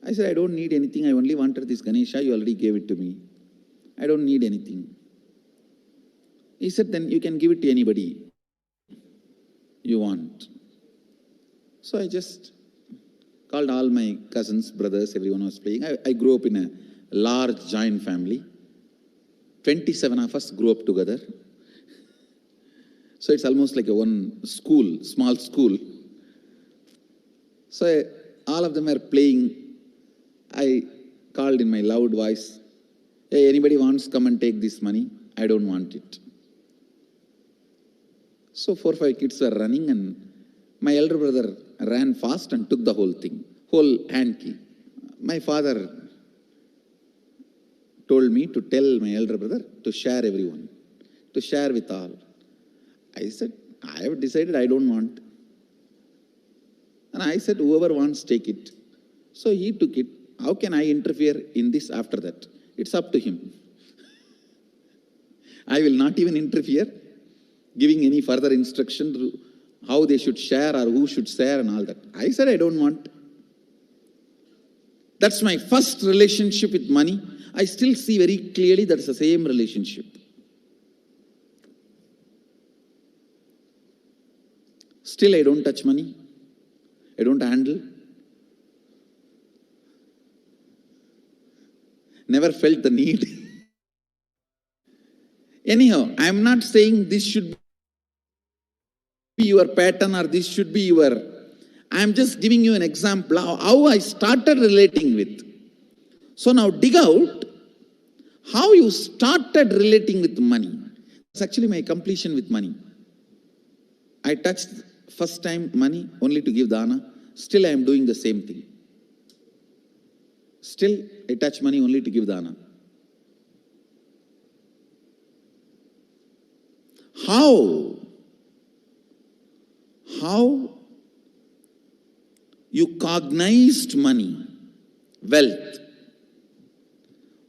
I said, I don't need anything. I only wanted this Ganesha. You already gave it to me. I don't need anything. He said, then you can give it to anybody you want. So I just called all my cousins, brothers, everyone was playing. I grew up in a large joint family. 27 of us grew up together. So it's almost like a one school, small school. So all of them are playing. I called in my loud voice, hey, anybody wants to come and take this money? I don't want it. So 4 or 5 kids were running and my elder brother ran fast and took the whole thing, whole hand key. My father told me to tell my elder brother to share everyone, to share with all. I said, I have decided I don't want. And I said, whoever wants, take it. So he took it. How can I interfere in this after that? It's up to him. I will not even interfere, giving any further instruction to how they should share or who should share and all that. I said, I don't want. That's my first relationship with money. I still see very clearly that's the same relationship. Still, I don't touch money. I don't handle. Never felt the need. Anyhow, I am not saying this should be your pattern or this should be your... I am just giving you an example of how I started relating with. So now dig out how you started relating with money. It's actually my completion with money. I touched first time money only to give dana. Still I am doing the same thing. Still I touch money only to give dana. How you cognized money, wealth,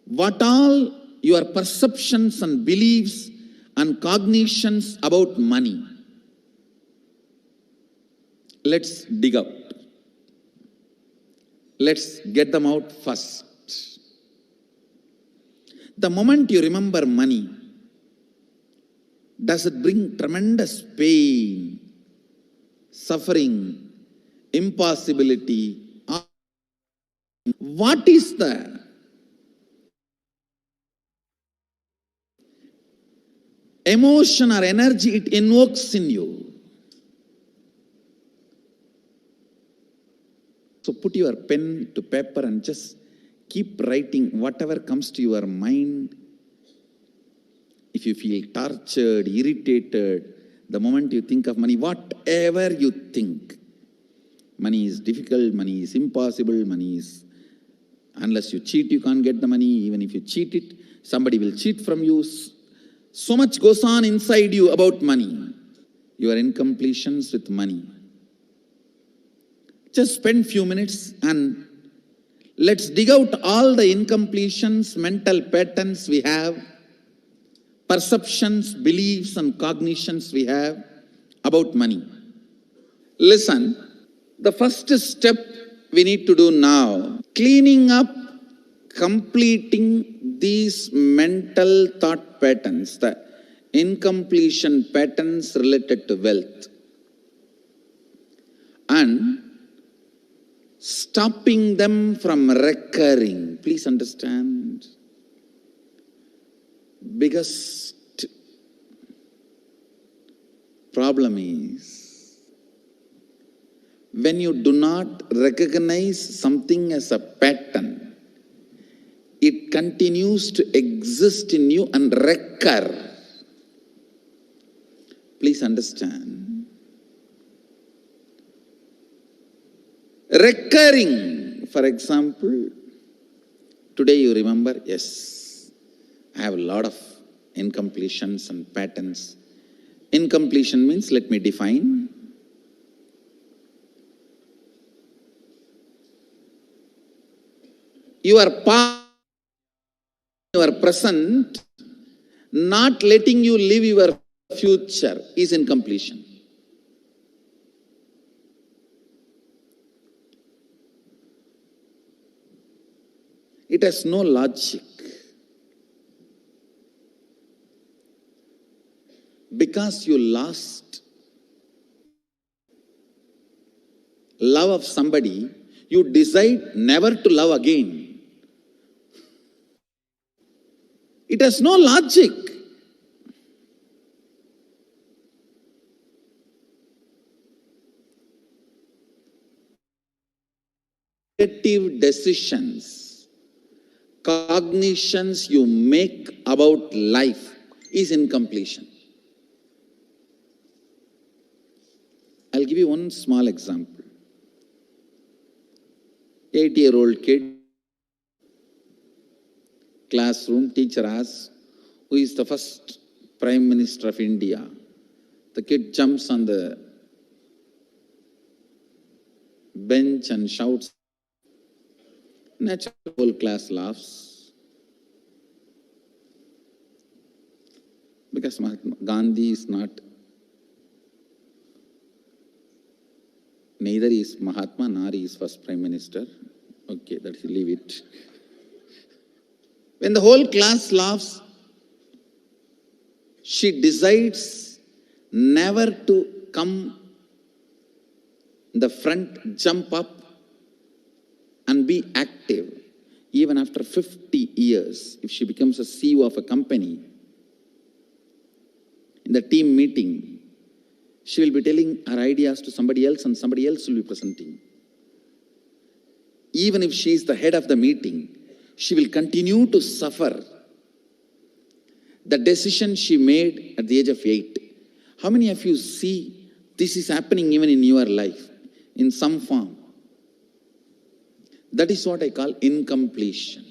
what all your perceptions and beliefs and cognitions about money. Let's dig out. Let's get them out first. The moment you remember money, does it bring tremendous pain, suffering, impossibility? What is the emotion or energy it invokes in you? So put your pen to paper and just keep writing whatever comes to your mind. If you feel tortured, irritated, the moment you think of money, whatever you think, money is difficult, money is impossible, money is, unless you cheat, you can't get the money. Even if you cheat it, somebody will cheat from you. So much goes on inside you about money. Your incompletions with money. Just spend few minutes and let's dig out all the incompletions, mental patterns we have, perceptions, beliefs and cognitions we have about money. Listen, the first step we need to do now, cleaning up, completing these mental thought patterns, the incompletion patterns related to wealth, and stopping them from recurring. Please understand. Biggest problem is when you do not recognize something as a pattern, it continues to exist in you and recur. Please understand. Recurring, for example, today you remember, yes, I have a lot of incompletions and patterns. Incompletion means, let me define. your past, your present, not letting you live your future is incompletion. It has no logic. Because you lost love of somebody, you decide never to love again. It has no logic. Creative decisions, cognitions you make about life is incompletion. I'll give you one small example. 8-year-old kid, classroom, teacher asks, who is the first Prime Minister of India? The kid jumps on the bench and shouts. Naturally, the whole class laughs. Because Mahatma Gandhi is not, neither is Mahatma nor is first Prime Minister. Okay, let's leave it. When the whole class laughs, she decides never to come in the front, jump up and be active. Even after 50 years, if she becomes a CEO of a company, in the team meeting, she will be telling her ideas to somebody else and somebody else will be presenting. Even if she is the head of the meeting, she will continue to suffer the decision she made at the age of 8. How many of you see this is happening even in your life in some form? That is what I call incompletion.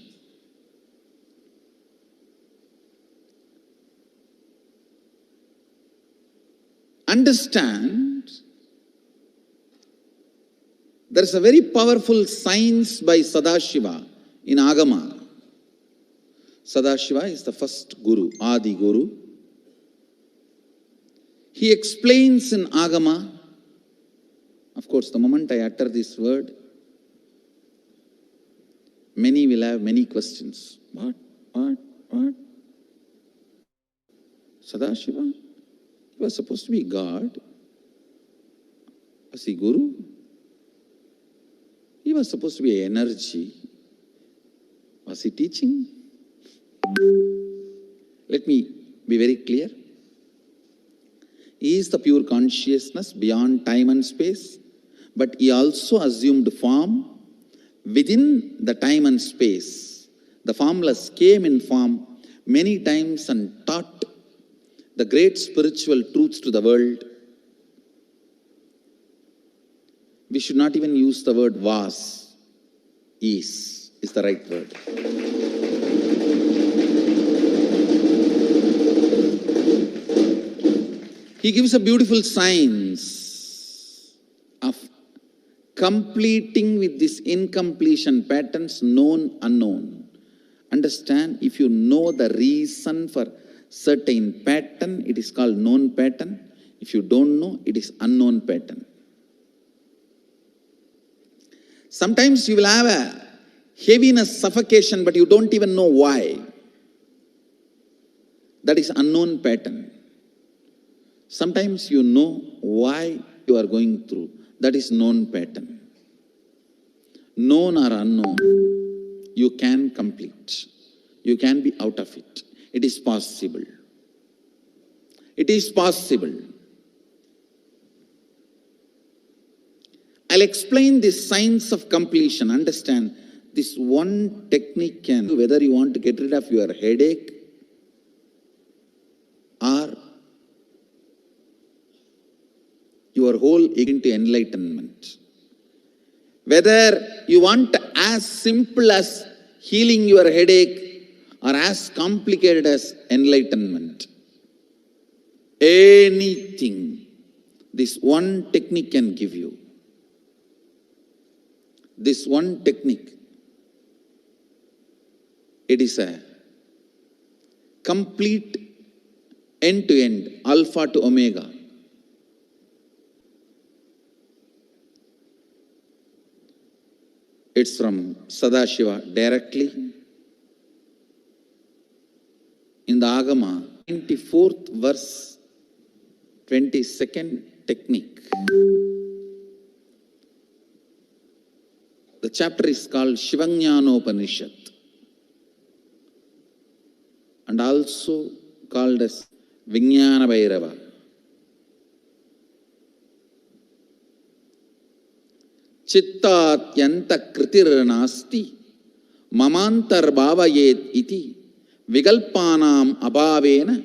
Understand, there is a very powerful science by Sadashiva in Agama. Sadashiva is the first Guru, Adi Guru. He explains in Agama, of course, the moment I utter this word, many will have many questions. What? Sadashiva? He was supposed to be God. Was he Guru? He was supposed to be energy. Was he teaching? Let me be very clear. He is the pure consciousness beyond time and space, but he also assumed form within the time and space. The formless came in form many times and taught the great spiritual truths to the world. We should not even use the word was. Is the right word. He gives a beautiful science of completing with this incompletion patterns, known, unknown. Understand, if you know the reason for certain pattern, it is called known pattern. If you don't know, it is unknown pattern. Sometimes you will have a heaviness, suffocation, but you don't even know why. That is unknown pattern. Sometimes you know why you are going through. That is known pattern. Known or unknown, you can complete. You can be out of it. It is possible. It is possible. I'll explain this science of completion. Understand, this one technique can, whether you want to get rid of your headache or your whole into enlightenment. Whether you want as simple as healing your headache or as complicated as enlightenment. Anything, this one technique can give you. This one technique. It is a complete end-to-end, alpha to omega. It's from Sadashiva directly. In the Agama, 94th verse, 22nd technique. The chapter is called Shivajnanopanishad and also called as Vijnana Bhairava. Chittatyanta kritir nasti mamantar bhavayet iti vigalpanam abhavena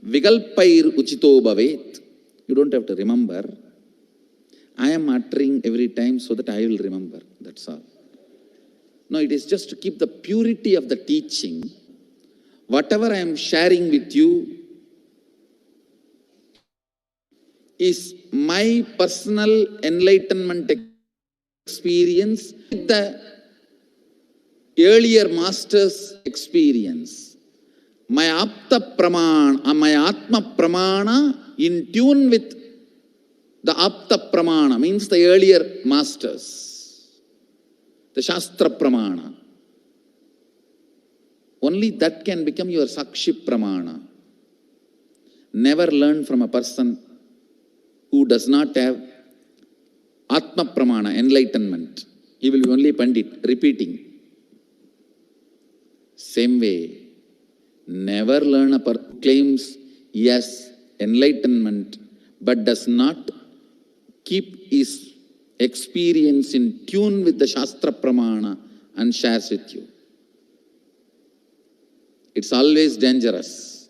vigalpair uchito bhavet. You don't have to remember. I am uttering every time so that I will remember. That's all. No, it is just to keep the purity of the teaching. Whatever I am sharing with you is my personal enlightenment experience, the earlier master's experience. My apta pramana, my atma pramana in tune with the apta pramana, means the earlier masters, the shastra pramana. Only that can become your sakshi pramana. Never learn from a person who does not have atma pramana, enlightenment. He will be only pandit, repeating. Same way, never learn a person who claims yes, enlightenment, but does not keep his experience in tune with the Shastra Pramana and shares with you. It's always dangerous.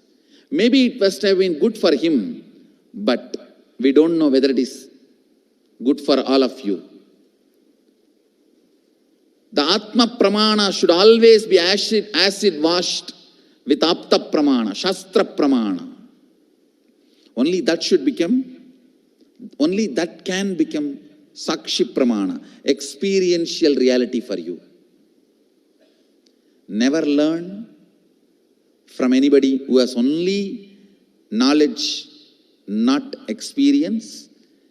Maybe it must have been good for him, but we don't know whether it is good for all of you. The Atma Pramana should always be acid washed with Apta Pramana, Shastra Pramana. Only that can become Sakshi Pramana, experiential reality for you. Never learn from anybody who has only knowledge, not experience.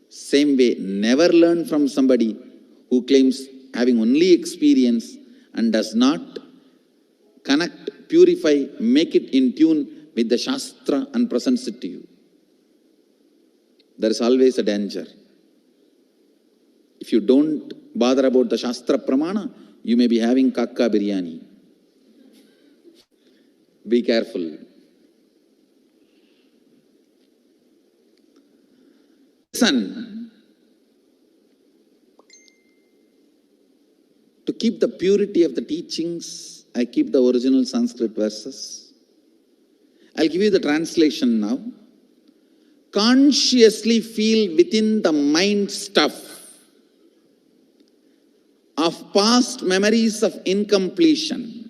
Same way, never learn from somebody who claims having only experience and does not connect, purify, make it in tune with the Shastra and presents it to you. There is always a danger. If you don't bother about the Shastra Pramana, you may be having kakka biryani. Be careful. Listen. To keep the purity of the teachings, I keep the original Sanskrit verses. I'll give you the translation now. Consciously feel within the mind stuff of past memories of incompletion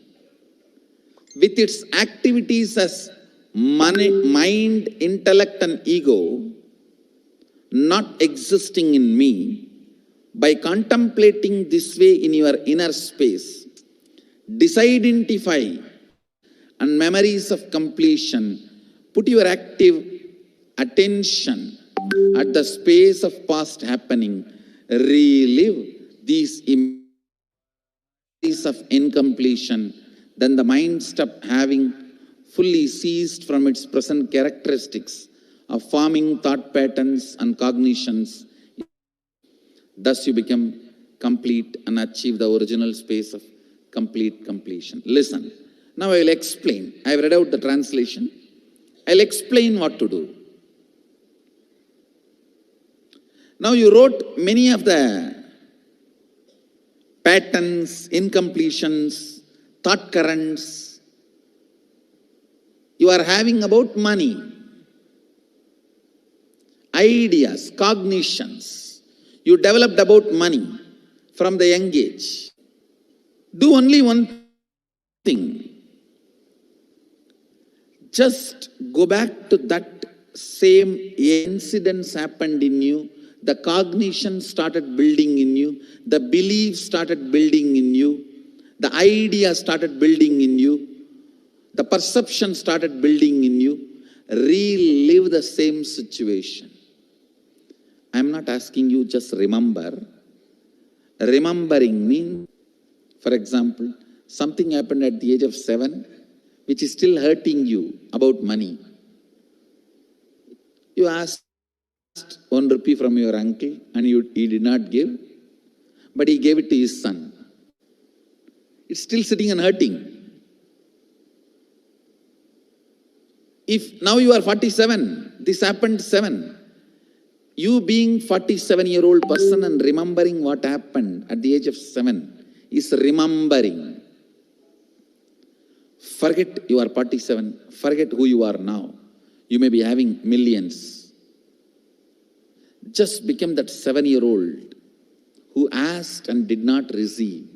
with its activities as mind, intellect and ego not existing in me. By contemplating this way in your inner space, disidentify and memories of completion, put your active attention at the space of past happening, relive these images of incompletion, then the mind stop having fully ceased from its present characteristics of forming thought patterns and cognitions. Thus you become complete and achieve the original space of complete completion. Listen, now I will explain. I have read out the translation. I'll explain what to do. Now you wrote many of the patterns, incompletions, thought currents you are having about money, ideas, cognitions. You developed about money from the young age. Do only one thing. Just go back to that same incidents happened in you. The cognition started building in you. The belief started building in you. The idea started building in you. The perception started building in you. Relive the same situation. I'm not asking you just remember. Remembering means, for example, something happened at the age of 7, which is still hurting you about money. You asked 1 rupee from your uncle and he did not give, but he gave it to his son. It's still sitting and hurting. If now you are 47, this happened 7. You being 47-year-old person and remembering what happened at the age of 7 is remembering. Forget you are 47. Forget who you are now. You may be having millions. Just become that 7-year-old who asked and did not receive.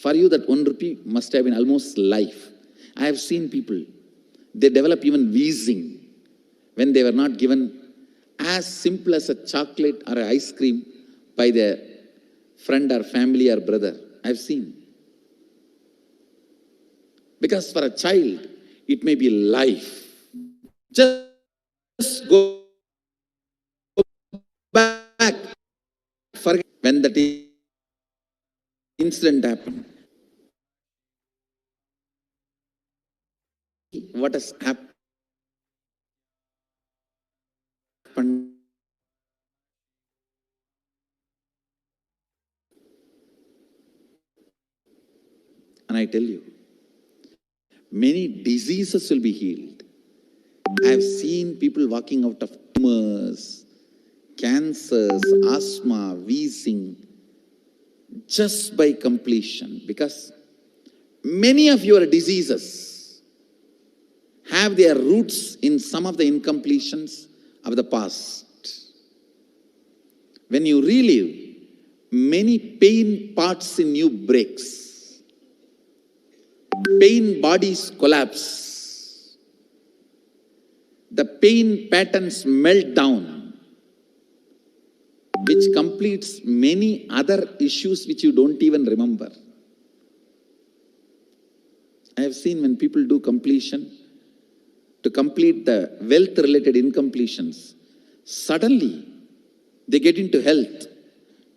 For you, that 1 rupee must have been almost life. I have seen people, they develop even wheezing when they were not given as simple as a chocolate or an ice cream by their friend or family or brother. I've seen. Because for a child, it may be life. Just go back. Forget when that incident happened. What has happened? And I tell you, many diseases will be healed. I have seen people walking out of tumors, cancers, asthma, wheezing, just by completion. Because many of your diseases have their roots in some of the incompletions of the past. When you relive, many pain parts in you breaks. Pain bodies collapse. The pain patterns melt down, which completes many other issues which you don't even remember. I have seen when people do completion, to complete the wealth-related incompletions, suddenly they get into health,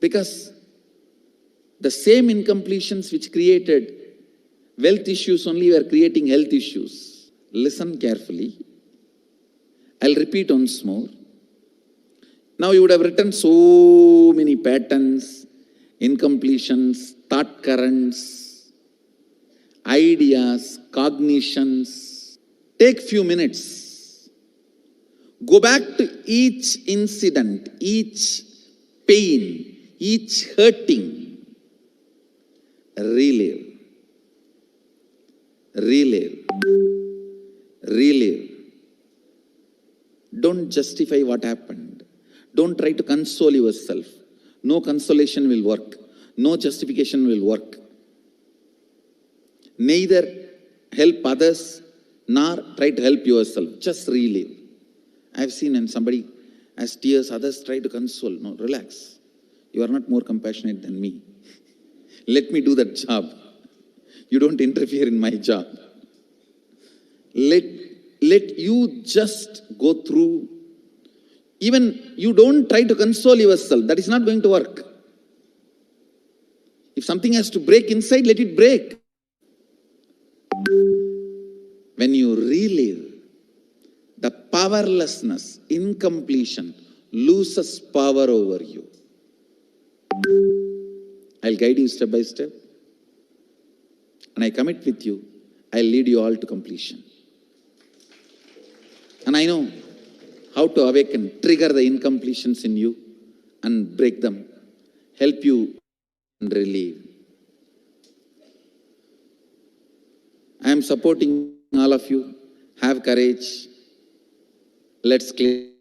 because the same incompletions which created wealth issues only were creating health issues. Listen carefully. I'll repeat once more. Now you would have written so many patterns, incompletions, thought currents, ideas, cognitions. Take few minutes. Go back to each incident, each pain, each hurting. Relive. Relive. Relive. Don't justify what happened. Don't try to console yourself. No consolation will work. No justification will work. Neither help others nor try to help yourself. Just relive. I've seen when somebody has tears, others try to console. No, relax. You are not more compassionate than me. Let me do that job. You don't interfere in my job. Let you just go through. Even you don't try to console yourself. That is not going to work. If something has to break inside, let it break. When you relive, the powerlessness, incompletion, loses power over you. I'll guide you step by step. And I commit with you, I'll lead you all to completion. And I know how to awaken, trigger the incompletions in you and break them, help you and relieve. I am supporting all of you. Have courage. Let's clear.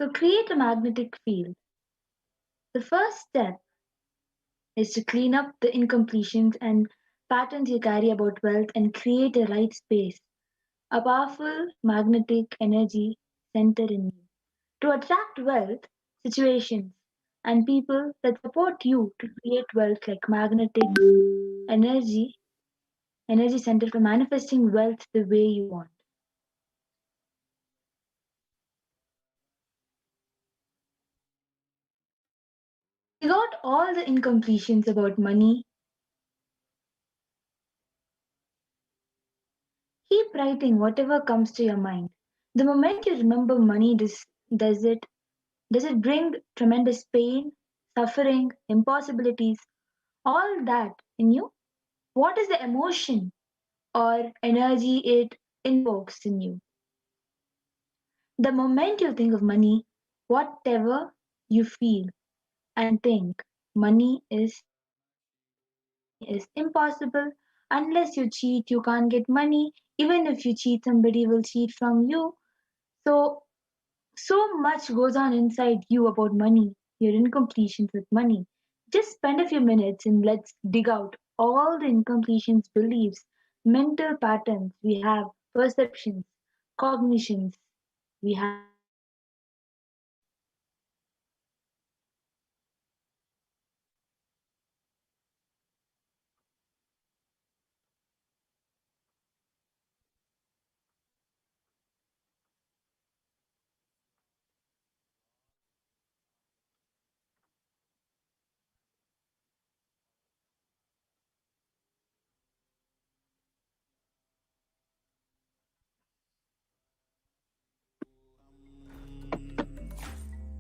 So create a magnetic field. The first step is to clean up the incompletions and patterns you carry about wealth and create a right space, a powerful magnetic energy center in you to attract wealth, situations, and people that support you to create wealth like magnetic energy energy center for manifesting wealth the way you want. You got all the incompletions about money. Keep writing whatever comes to your mind. The moment you remember money, does it does it bring tremendous pain, suffering, impossibilities, all that in you? What is the emotion or energy it invokes in you? The moment you think of money, whatever you feel and think, money is impossible. Unless you cheat, you can't get money. Even if you cheat, somebody will cheat from you. So so much goes on inside you about money, your incompletions with money. Just spend a few minutes and let's dig out all the incompletions, beliefs, mental patterns we have, perceptions, cognitions we have about money.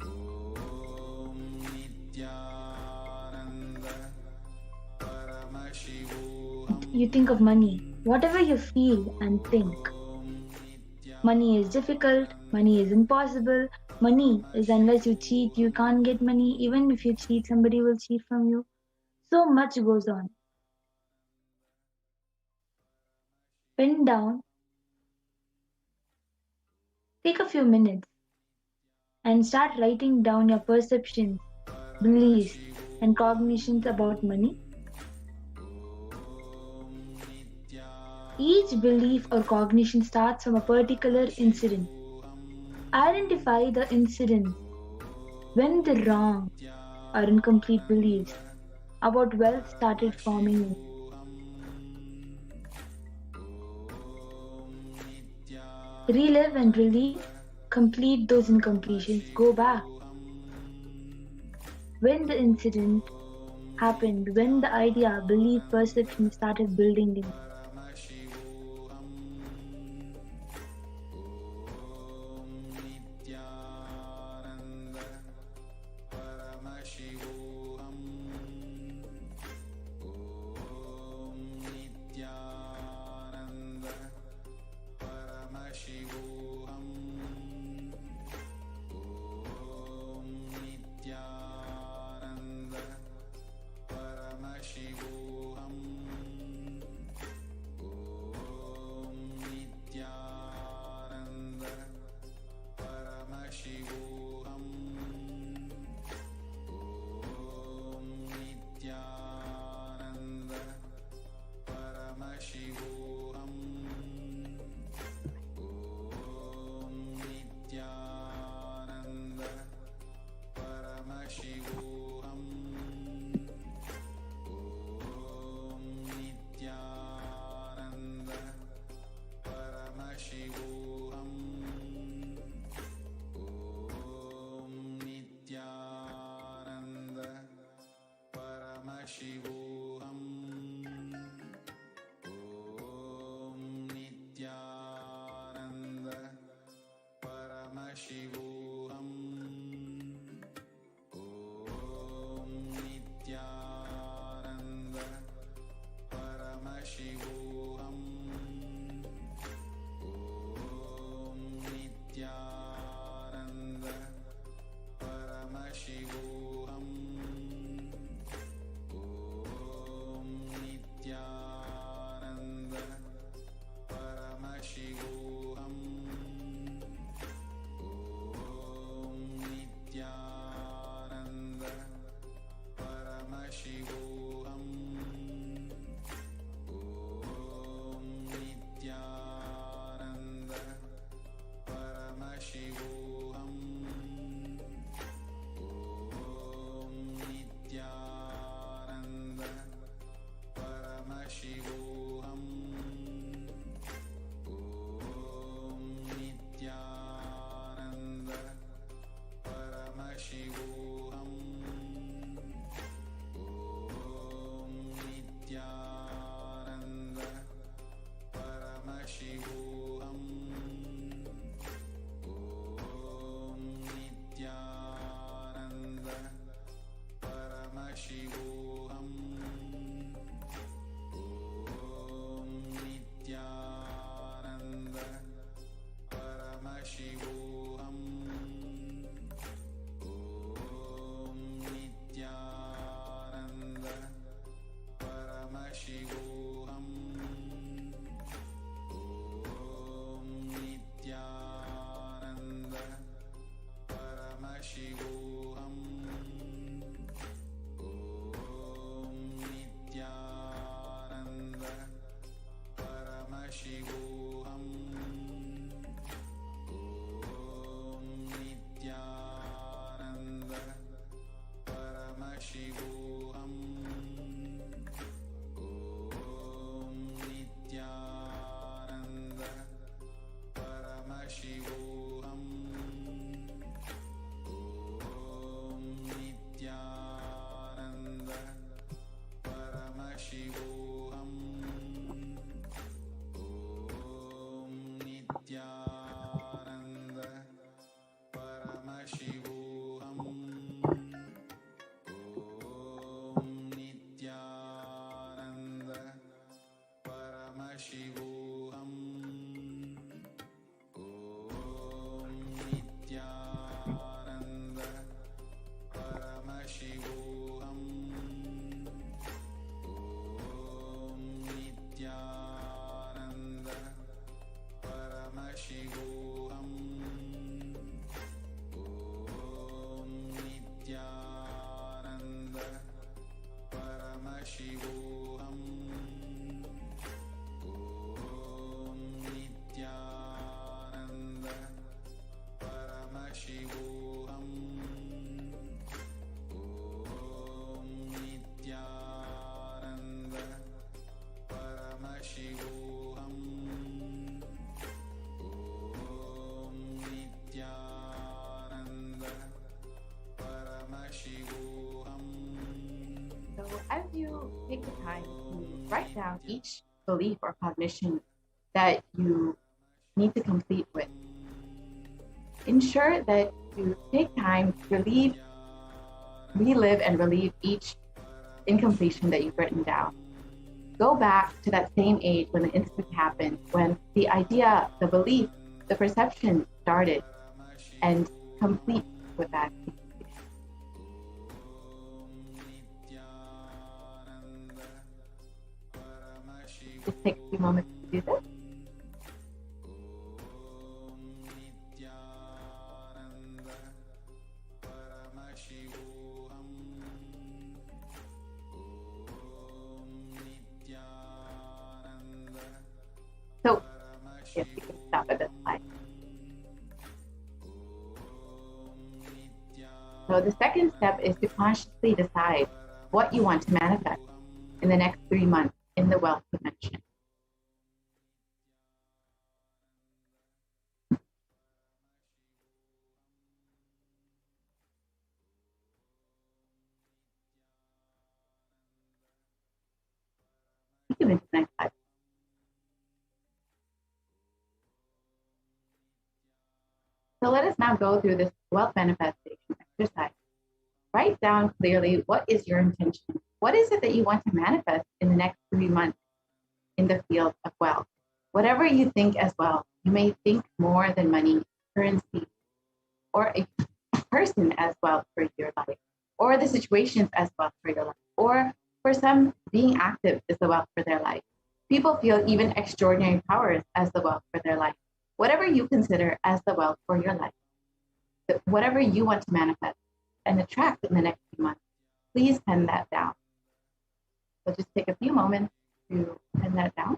Om Nithyananda Paramashivoham. You think of money, whatever you feel and think. Money is difficult, money is impossible, money is unless you cheat, you can't get money. Even if you cheat, somebody will cheat from you. So much goes on. Pen down, take a few minutes and start writing down your perceptions, beliefs, and cognitions about money. Each belief or cognition starts from a particular incident. Identify the incidents when the wrong or incomplete beliefs about wealth started forming in you. Relive and relieve, complete those incompletions, go back. When the incident happened, when the idea, belief, perception started building in you. Paramashivoham. Om Nithyananda Paramashivoham. Om Nithyananda Paramashivoham. Om Nithyananda Paramashivoham. Om Nithyananda Paramashivoham. Om Nithyananda Paramashivoham. Om Nithyananda Paramashivoham. Om Nithyananda Paramashivoham. Om Nithyananda Paramashivoham. Om Nithyananda Paramashivoham. Om Nithyananda Paramashivoham. Om Nithyananda Paramashivoham. Paramashivoham. Om Nithyananda Paramashivoham. Om Nithyananda Paramashivoham. Om Nithyananda Paramashivoham. Om Nithyananda Paramashivoham. Om Nithyananda Paramashivoham. Om Nithyananda Paramashivoham. Om Nithyananda Paramashivoham. Om Nithyananda Paramashivoham. Om Nithyananda Paramashivoham. Om Nithyananda Paramashivoham. Om Nithyananda Paramashivoham. Om Nithyananda Paramashivoham. Om Nithyananda Paramashivoham. Om Nithyananda Paramashivoham. Om Nithyananda Paramashivoham. Om Nithyananda Paramashivoham. Om Nithyananda Paramashivoham. Om Nithyananda Paramashivoham. Om Nithyananda Paramashivoham. So as you take the time to write down each belief or cognition that you need to complete with, ensure that you take time to relive and relieve each incompletion that you've written down. Go back to that same age when the incident happened, when the idea, the belief, the perception started, and complete with that. Just take a few moments to do this. So, yes, you can stop at this slide. So the second step is to consciously decide what you want to manifest in the next 3 months in the wealth dimension. You can move to the next slide. So let us now go through this wealth manifestation exercise. Write down clearly what is your intention. What is it that you want to manifest in the next 3 months in the field of wealth? Whatever you think as well. You may think more than money, currency, or a person as well for your life, or the situations as well for your life, or for some, being active is the wealth for their life. People feel even extraordinary powers as the wealth for their life. Whatever you consider as the wealth for your life, whatever you want to manifest and attract in the next few months, please pen that down. So just take a few moments to pen that down.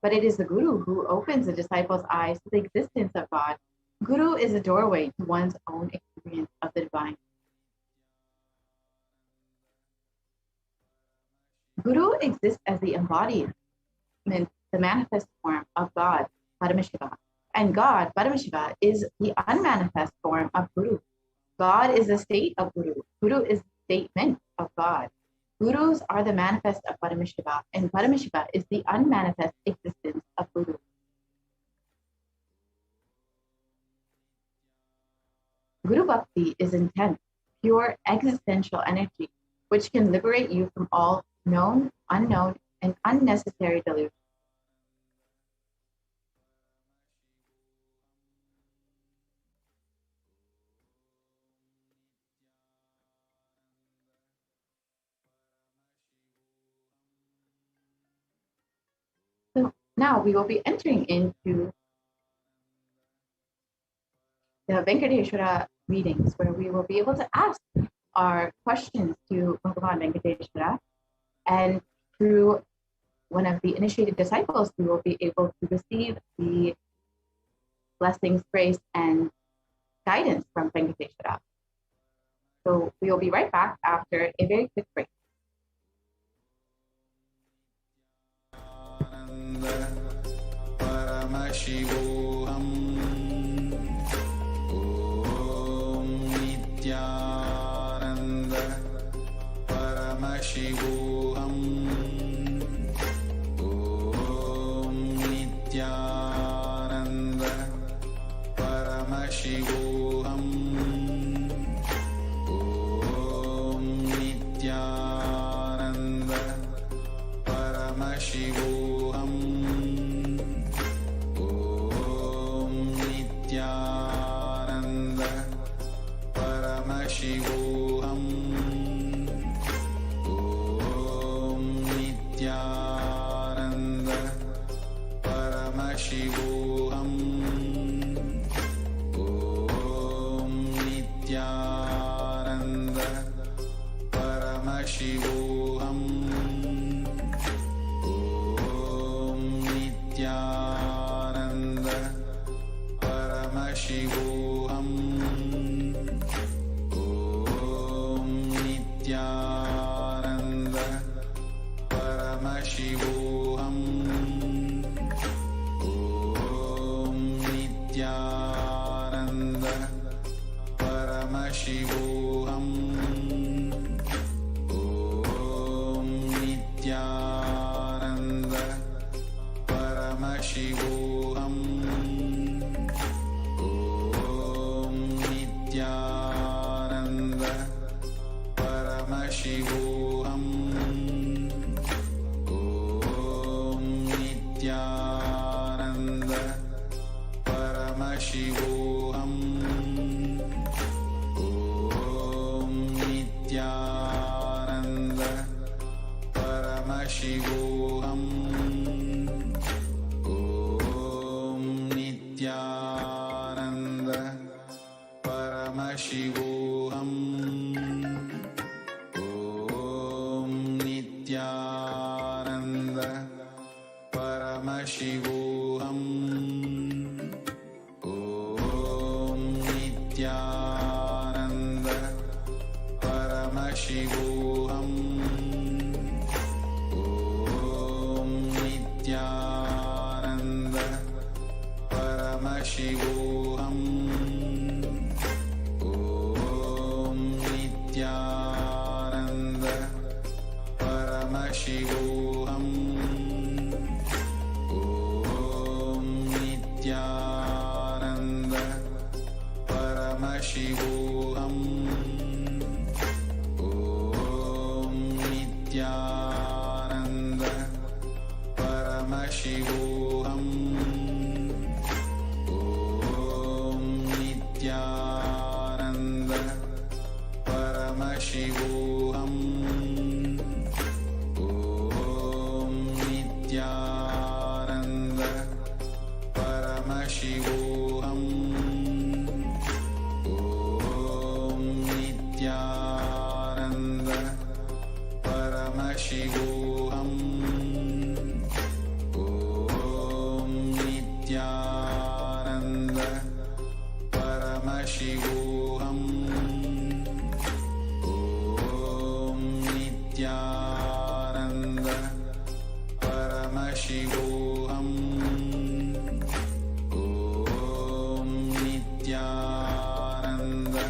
but it is the Guru who opens the disciple's eyes to the existence of God. Guru is a doorway to one's own experience of the divine. Guru exists as the embodiment, the manifest form of God, Paramashiva. And God, Paramashiva, is the unmanifest form of Guru. God is the state of Guru. Guru is the statement of God. Gurus are the manifest of Paramashiva, and Paramashiva is the unmanifest existence of Guru. Guru Bhakti is intense, pure existential energy, which can liberate you from all known, unknown, and unnecessary delusions. So now we will be entering into the Venkateshwara readings, where we will be able to ask our questions to Bhagavan Venkateshwara, and through one of the initiated disciples, we will be able to receive the blessings, grace, and guidance from Venkateshwara. So we will be right back after a very quick break. Paramashivoham. Om Nithyananda Paramashivoham. Om Nithyananda Paramashivoham. Om Nithyananda Paramashivoham. Paramashivoham. Om Nithyananda Paramashivoham. Om Nithyananda Paramashivoham. Om Nithyananda Paramashivoham. Nithyananda Paramashivoham. Om Nithyananda Paramashivoham. Om Nithyananda Paramashivoham. Om Nithyananda Paramashivoham. Om Nithyananda Paramashivoham. Om Nithyananda Paramashivoham. Om Nithyananda Paramashivoham. Nithyananda Paramashivoham. Om Nithyananda Paramashivoham. Om Nithyananda Paramashivoham. Om Nithyananda Paramashivoham. Om Nithyananda Paramashivoham. Om Nithyananda Paramashivoham. Om Nithyananda Paramashivoham. Om Nithyananda Paramashivoham. Om Nithyananda Paramashivoham. Om Paramashivoham. Om Nithyananda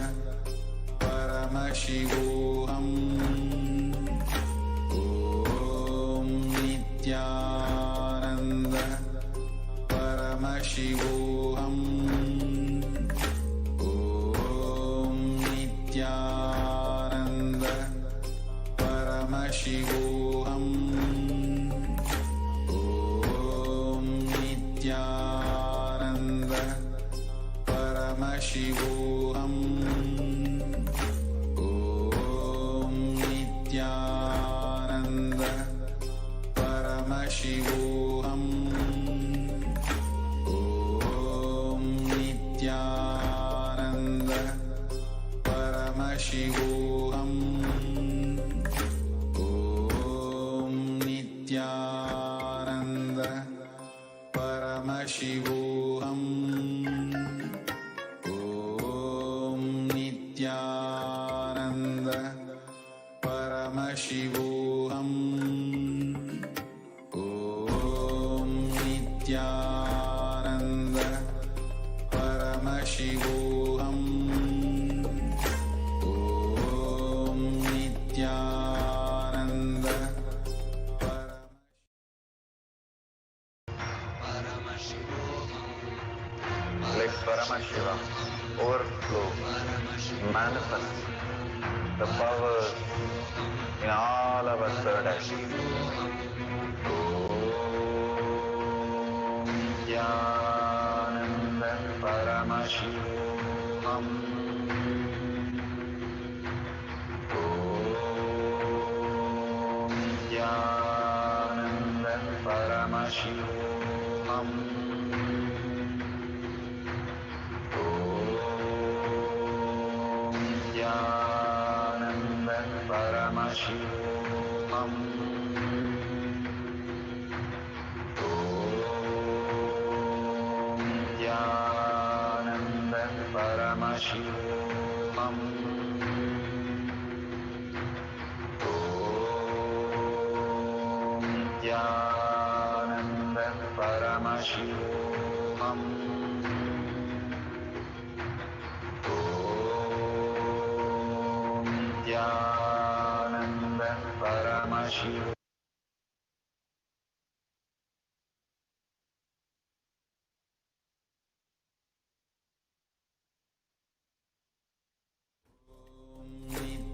Paramashivoham. Om Nithyananda Paramashivoham. Om Nithyananda Paramashivoham. Om Nithyananda Paramashivoham. Om Nithyananda Paramashivoham. Om Nithyananda Paramashivoham. Om Nithyananda Paramashivoham. Om Nithyananda Paramashivoham. Om Nithyananda Paramashivoham. Om Nithyananda Let Paramashivam overflow, manifest the power in all our third eye. Om Nithyananda Paramashivoham. Om Nithyananda Paramashivoham. Om Nithyananda Paramashivoham. Om Nithyananda Paramashivoham. Om Nithyananda Paramashivoham. Om Nithyananda Paramashivoham.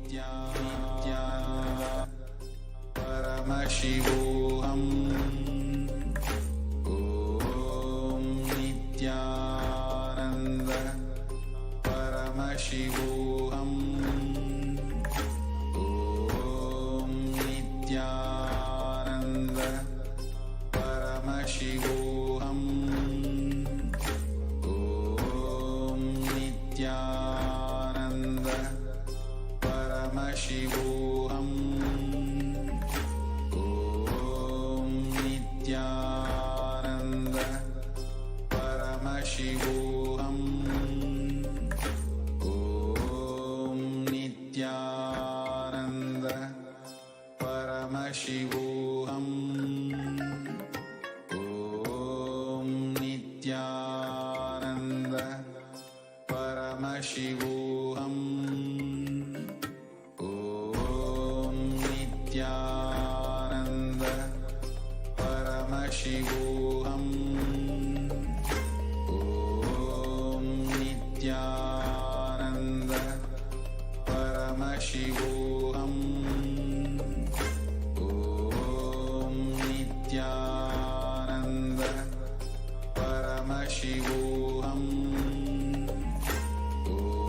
Nithyananda Paramashivoham. Om Nithyananda Paramashivoham. Om Nithyananda Paramashivoham. Om Nithyananda Paramashivoham. Om Nithyananda Paramashivoham. Om Nithyananda Paramashivoham. Om Nithyananda Paramashivoham. Om Nithyananda Paramashivoham. Om Nithyananda Paramashivoham. Om Nithyananda Paramashivoham.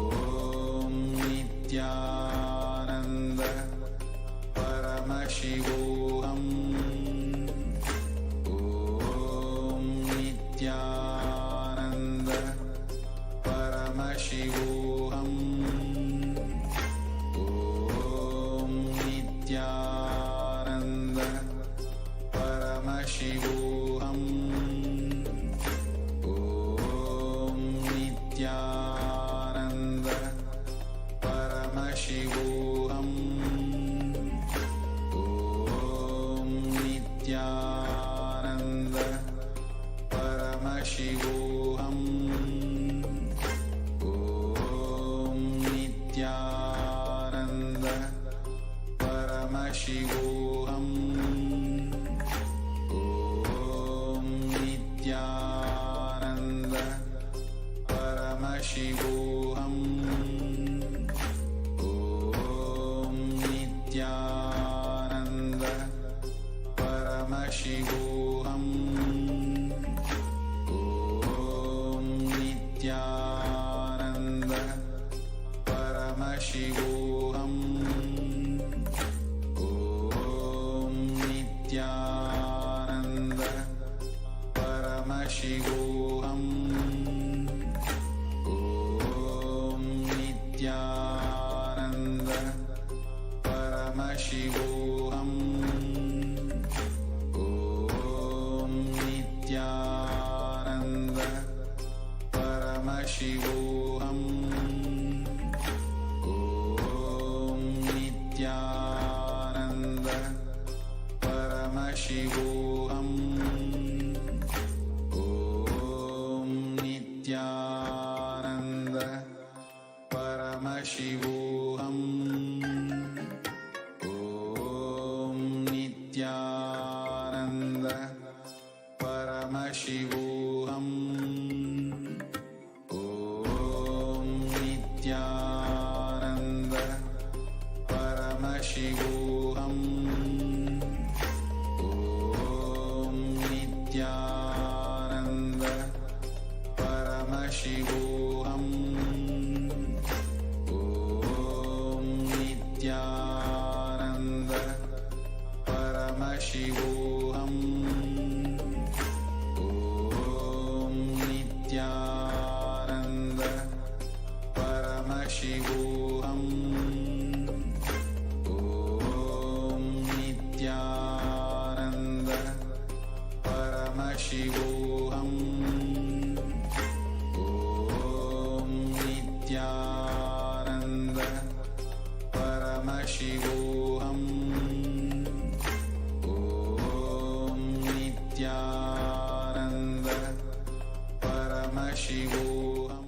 Om Nithyananda Paramashivoham. Om Nithyananda Paramashivoham. Om Nithyananda Paramashivoham. Om Nithyananda Paramashivoham. Om Nithyananda Paramashivoham. Om Nithyananda Paramashivoham. Om Nithyananda Paramashivoham. Om Nithyananda Paramashivoham. Om Nithyananda Paramashivoham. Om Nithyananda Paramashivoham. Om Nithyananda Paramashivoham. Om Nithyananda Paramashivoham. Om Nithyananda Paramashivoham. Om Nithyananda Paramashivoham. Om Nithyananda Paramashivoham. Om Nithyananda Paramashivoham. Om Nithyananda Paramashivoham.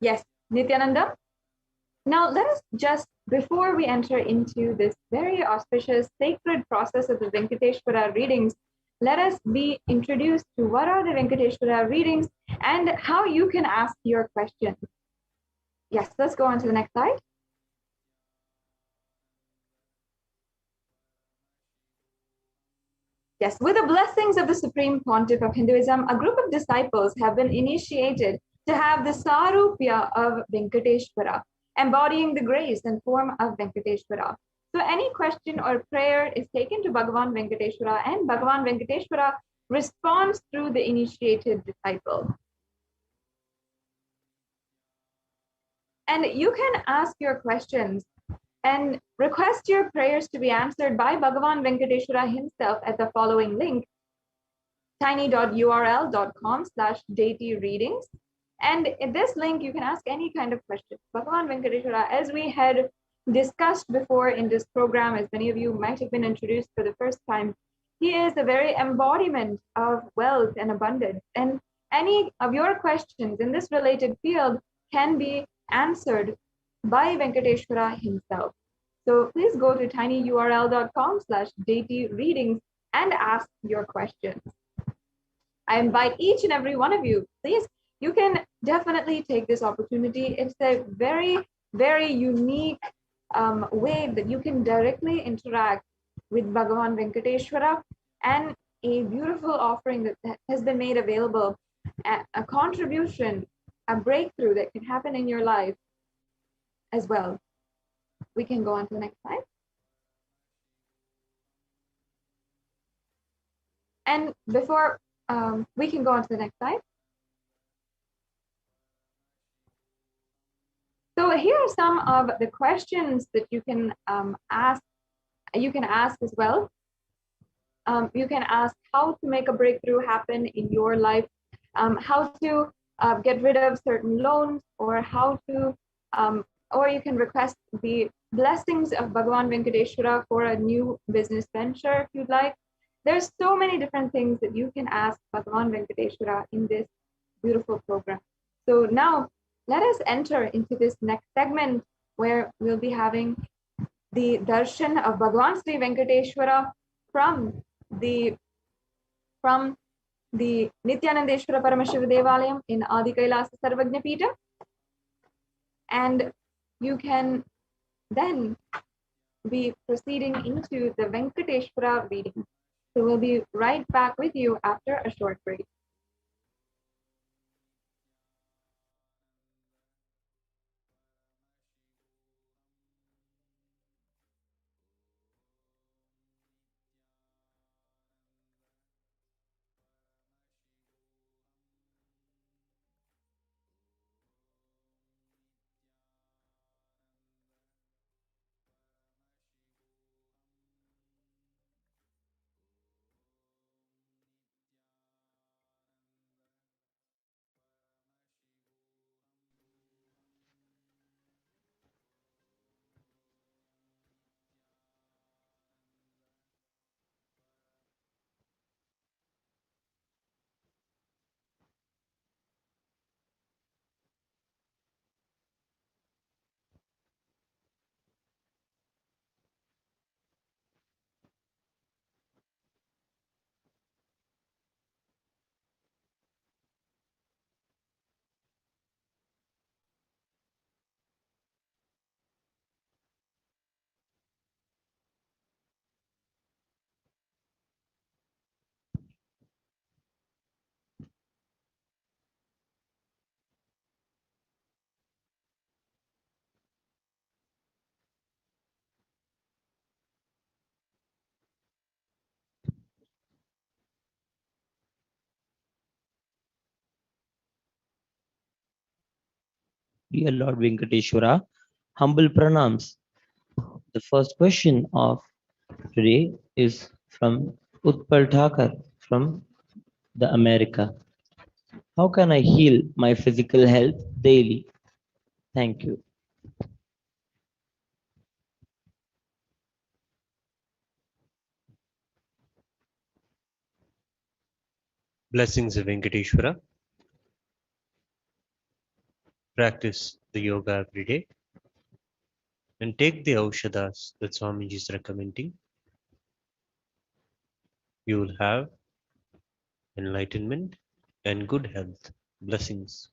Yes, Nityananda. Now, let us just, before we enter into this very auspicious, sacred process of the Venkateshwara readings, let us be introduced to what are the Venkateshwara readings and how you can ask your questions. Yes, let's go on to the next slide. Yes, with the blessings of the Supreme Pontiff of Hinduism, a group of disciples have been initiated to have the Sarupya of Venkateshwara, embodying the grace and form of Venkateshwara. So any question or prayer is taken to Bhagavan Venkateshwara, and Bhagavan Venkateshwara responds through the initiated disciple. And you can ask your questions and request your prayers to be answered by Bhagavan Venkateshwara himself at the following link, tiny.url.com/deityreadings. And in this link, you can ask any kind of question. Bhagavan Venkateshwara, as we had discussed before in this program, as many of you might have been introduced for the first time, he is the very embodiment of wealth and abundance. And any of your questions in this related field can be answered by Venkateshwara himself. So please go to tinyurl.com/deityreadings and ask your questions. I invite each and every one of you, please, you can definitely take this opportunity. It's a very, very unique way that you can directly interact with Bhagavan Venkateshwara, and a beautiful offering that has been made available, a contribution, a breakthrough that can happen in your life as well. We can go on to the next slide. And before we can go on to the next slide. So here are some of the questions that you can ask. You can ask as well. You can ask how to make a breakthrough happen in your life, how to get rid of certain loans, or how to, or you can request the blessings of Bhagavan Venkateshwara for a new business venture if you'd like. There's so many different things that you can ask Bhagavan Venkateshwara in this beautiful program. So now let us enter into this next segment where we'll be having the darshan of Bhagwan Sri Venkateshwara from the Nithyanandeshwara Paramashiva Devalayam in Adi Kailasa Sarvagna Pita. And you can then be proceeding into the Venkateshwara reading. So we'll be right back with you after a short break. Dear Lord Venkateshwara, humble pranams. The first question of today is from Utpal Thakur from the America. How can I heal my physical health daily? Thank you. Blessings of Venkateshwara. Practice the yoga every day and take the aushadas that Swamiji is recommending. You will have enlightenment and good health. Blessings.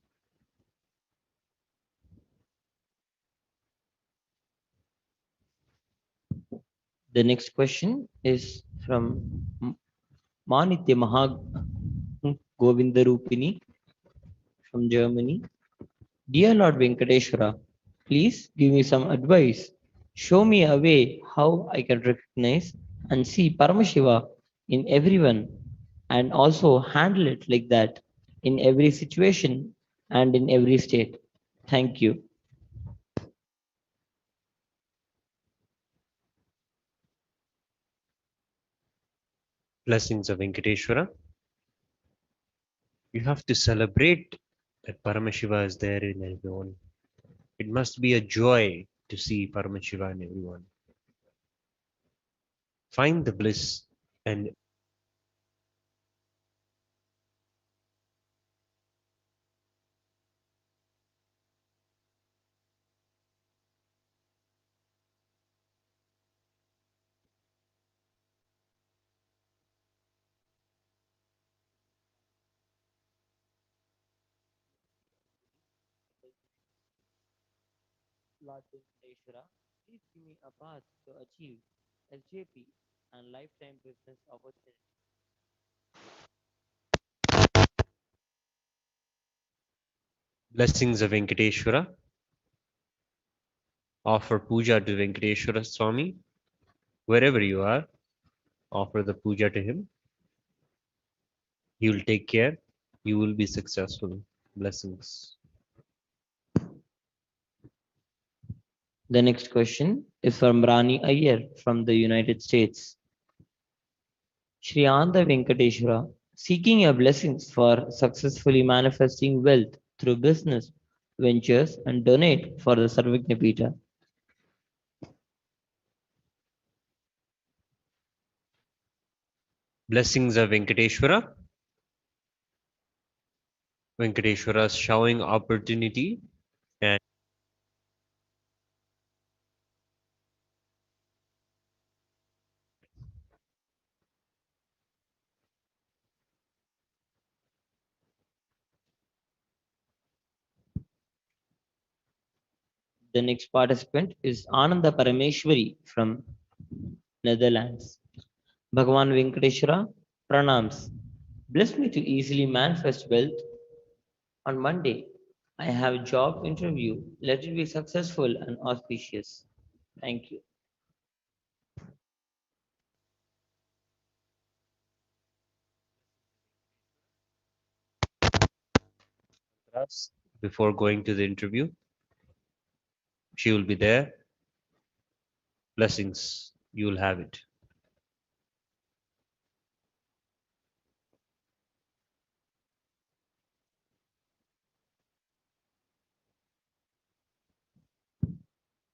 The next question is from Manitya Govindarupini from Germany. Dear Lord Venkateshwara, please give me some advice. Show me a way how I can recognize and see Paramashiva in everyone and also handle it like that in every situation and in every state. Thank you. Blessings of Venkateshwara. You have to celebrate that Paramashiva is there in everyone. It must be a joy to see Paramashiva in everyone. Find the bliss and Lord Venkateshwara, please give me a path to achieve SJP and lifetime business opportunity. blessings of Venkateshwara. Offer puja to Venkateshwara Swami. Wherever you are, offer the puja to him. He will take care. You will be successful. Blessings. The next question is from Rani Iyer from the United States. Shri Anda Venkateshwara, seeking your blessings for successfully manifesting wealth through business ventures and donate for the Sarvagna Pita. Blessings of Venkateshwara. Venkateshwara is showing opportunity and The next participant is Ananda Parameshwari from Netherlands. Bhagavan Venkateshwara, pranams. Bless me to easily manifest wealth. On Monday, I have a job interview. Let it be successful and auspicious. Thank you. Us before going to the interview. She will be there. Blessings. You will have it.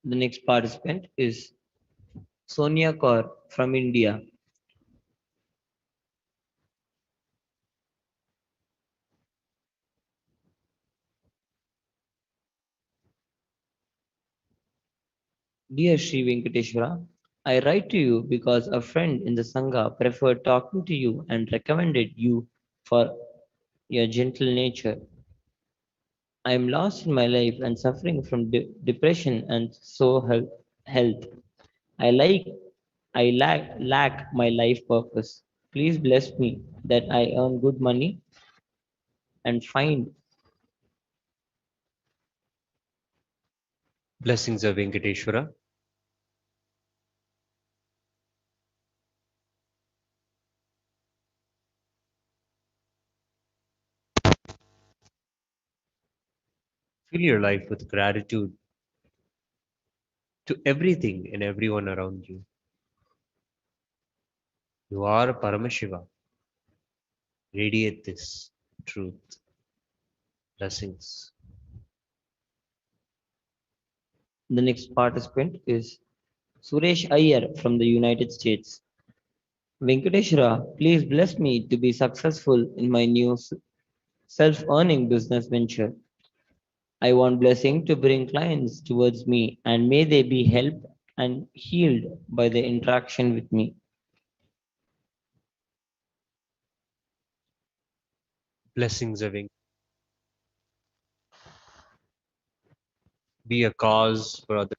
The next participant is Sonia Kaur from India. Dear Sri Venkateshwara, I write to you because a friend in the Sangha preferred talking to you and recommended you for your gentle nature. I am lost in my life and suffering from depression and so health. I like I lack my life purpose. Please bless me that I earn good money and Blessings of Venkateshwara. Fill your life with gratitude to everything and everyone around you. You are Paramashiva. Radiate this truth. Blessings. The next participant is Suresh Iyer from the United States. Venkateshwara, please bless me to be successful in my new self-earning business venture. I want blessing to bring clients towards me and may they be helped and healed by the interaction with me. Blessings of Venkateshwara. Be a cause for others.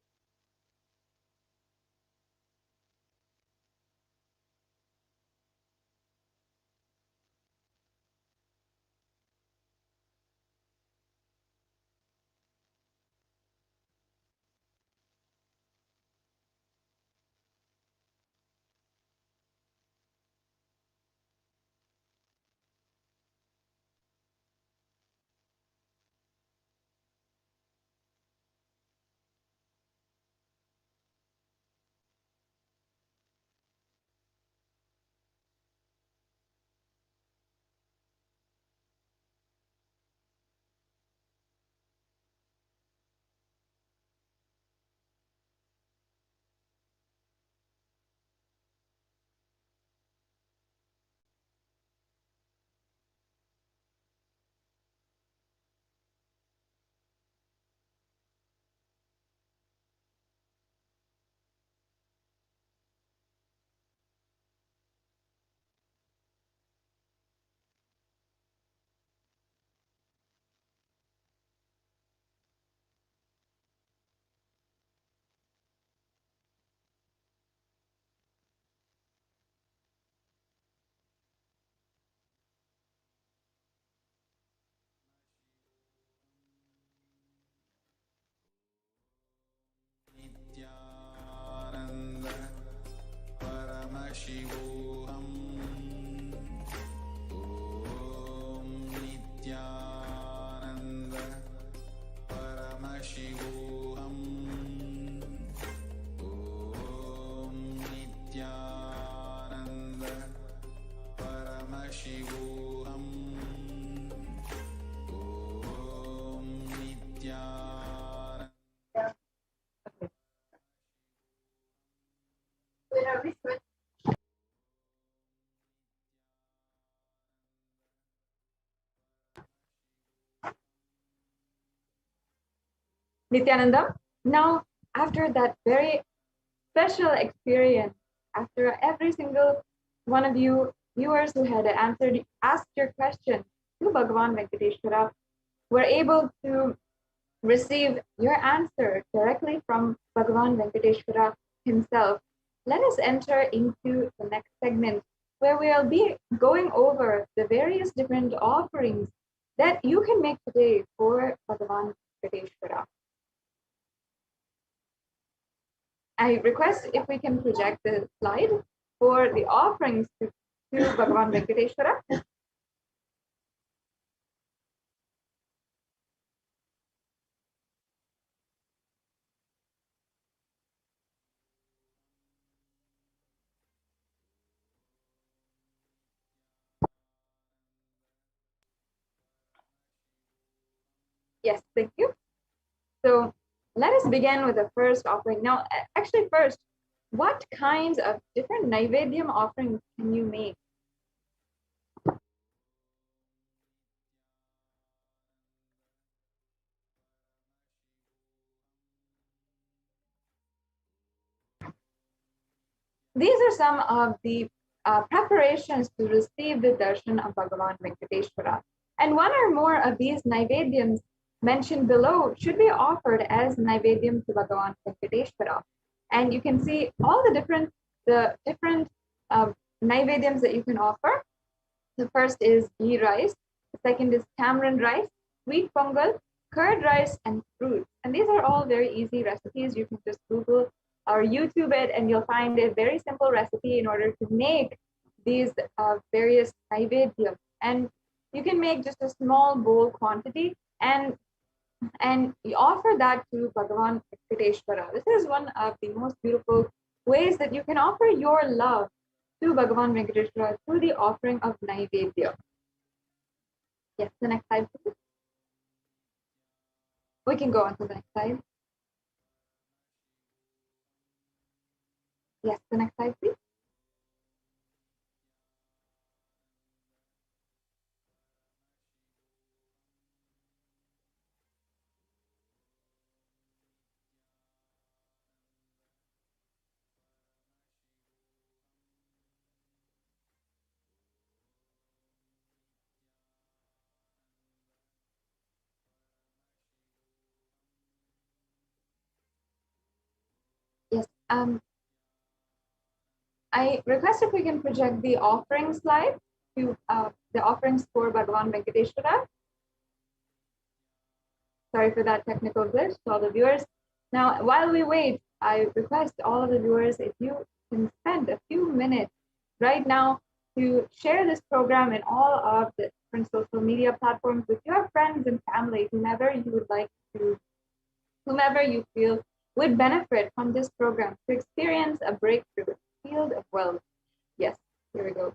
Nithyananda Paramashivoham. Om Nithyananda Paramashivoham. Om Nithyananda Paramashivoham. Om Nithyananda. Nithyananda, now after that very special experience, after every single one of you viewers who had asked your question to Bhagavan Venkateshwara were able to receive your answer directly Venkateshwara himself, let us enter into the next segment where we'll be going over the various different offerings that you can make today for Bhagavan Venkateshwara. I request if we can project the slide for the offerings to Bhagavan Venkateshwara. Yes, thank you. So let us begin with the first offering. Now, actually, first, what kinds of different Naivedyam offerings can you make? These are some of the preparations to receive the darshan of Bhagavan Venkateshwara. And one or more of these Naivedyams mentioned below should be offered as Naivedyam to Bhagavan Venkateshwara. And you can see all the different Naivedyams that you can offer. The first is ghee rice, the second is tamarind rice, sweet pongal, curd rice, and fruits. And these are all very easy recipes. You can just Google or YouTube it, and you'll find a very simple recipe in order to make these various naivedyam. And you can make just a small bowl quantity and you offer that to Bhagavan Venkateshwara. This is one of the most beautiful ways that you can offer your love to Bhagavan Venkateshwara through the offering of Naivedya. Yes, the next slide, please. We can go on to the next slide. Yes, the next slide, please. Yes, I request if we can project the offering slide to the offerings for Bhagavan Venkateshwara. Sorry for that technical glitch to all the viewers. Now, while we wait, I request all of the viewers, if you can spend a few minutes right now to share this program in all of the different social media platforms with your friends and family, whomever you would like to, whomever you feel would benefit from this program to experience a breakthrough in the field of wealth. Yes, here we go.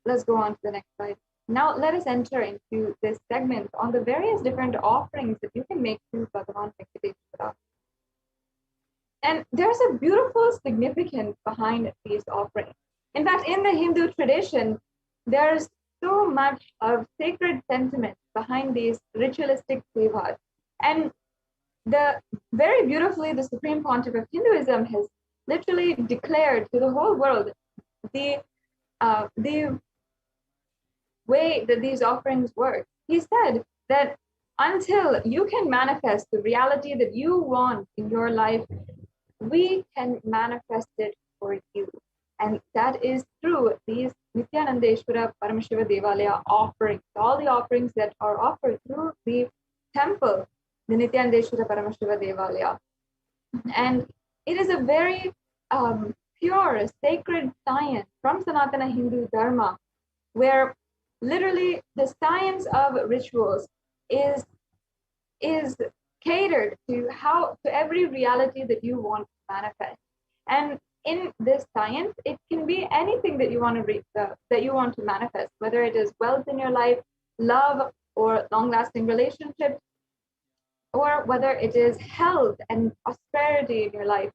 Let's go on to the next slide. Now let us enter into this segment on the various different offerings that you can make to Bhagavan Venkateshwara. And there's a beautiful significance behind these offerings. In fact, in the Hindu tradition, there's so much of sacred sentiment behind these ritualistic sevas. And very beautifully, the Supreme Pontiff of Hinduism has literally declared to the whole world the way that these offerings work. He said that until you can manifest the reality that you want in your life, we can manifest it for you. And that is through these Nithyanandeshwara Paramashiva Devalaya offerings, all the offerings that are offered through the temple, the Nithyanandeshwara Paramashiva Devalaya. And it is a very pure, sacred science from Sanatana Hindu Dharma, where literally the science of rituals is catered to every reality that you want to manifest. And in this science, it can be anything that you want to manifest, whether it is wealth in your life, love, or long-lasting relationships, or whether it is health and prosperity in your life.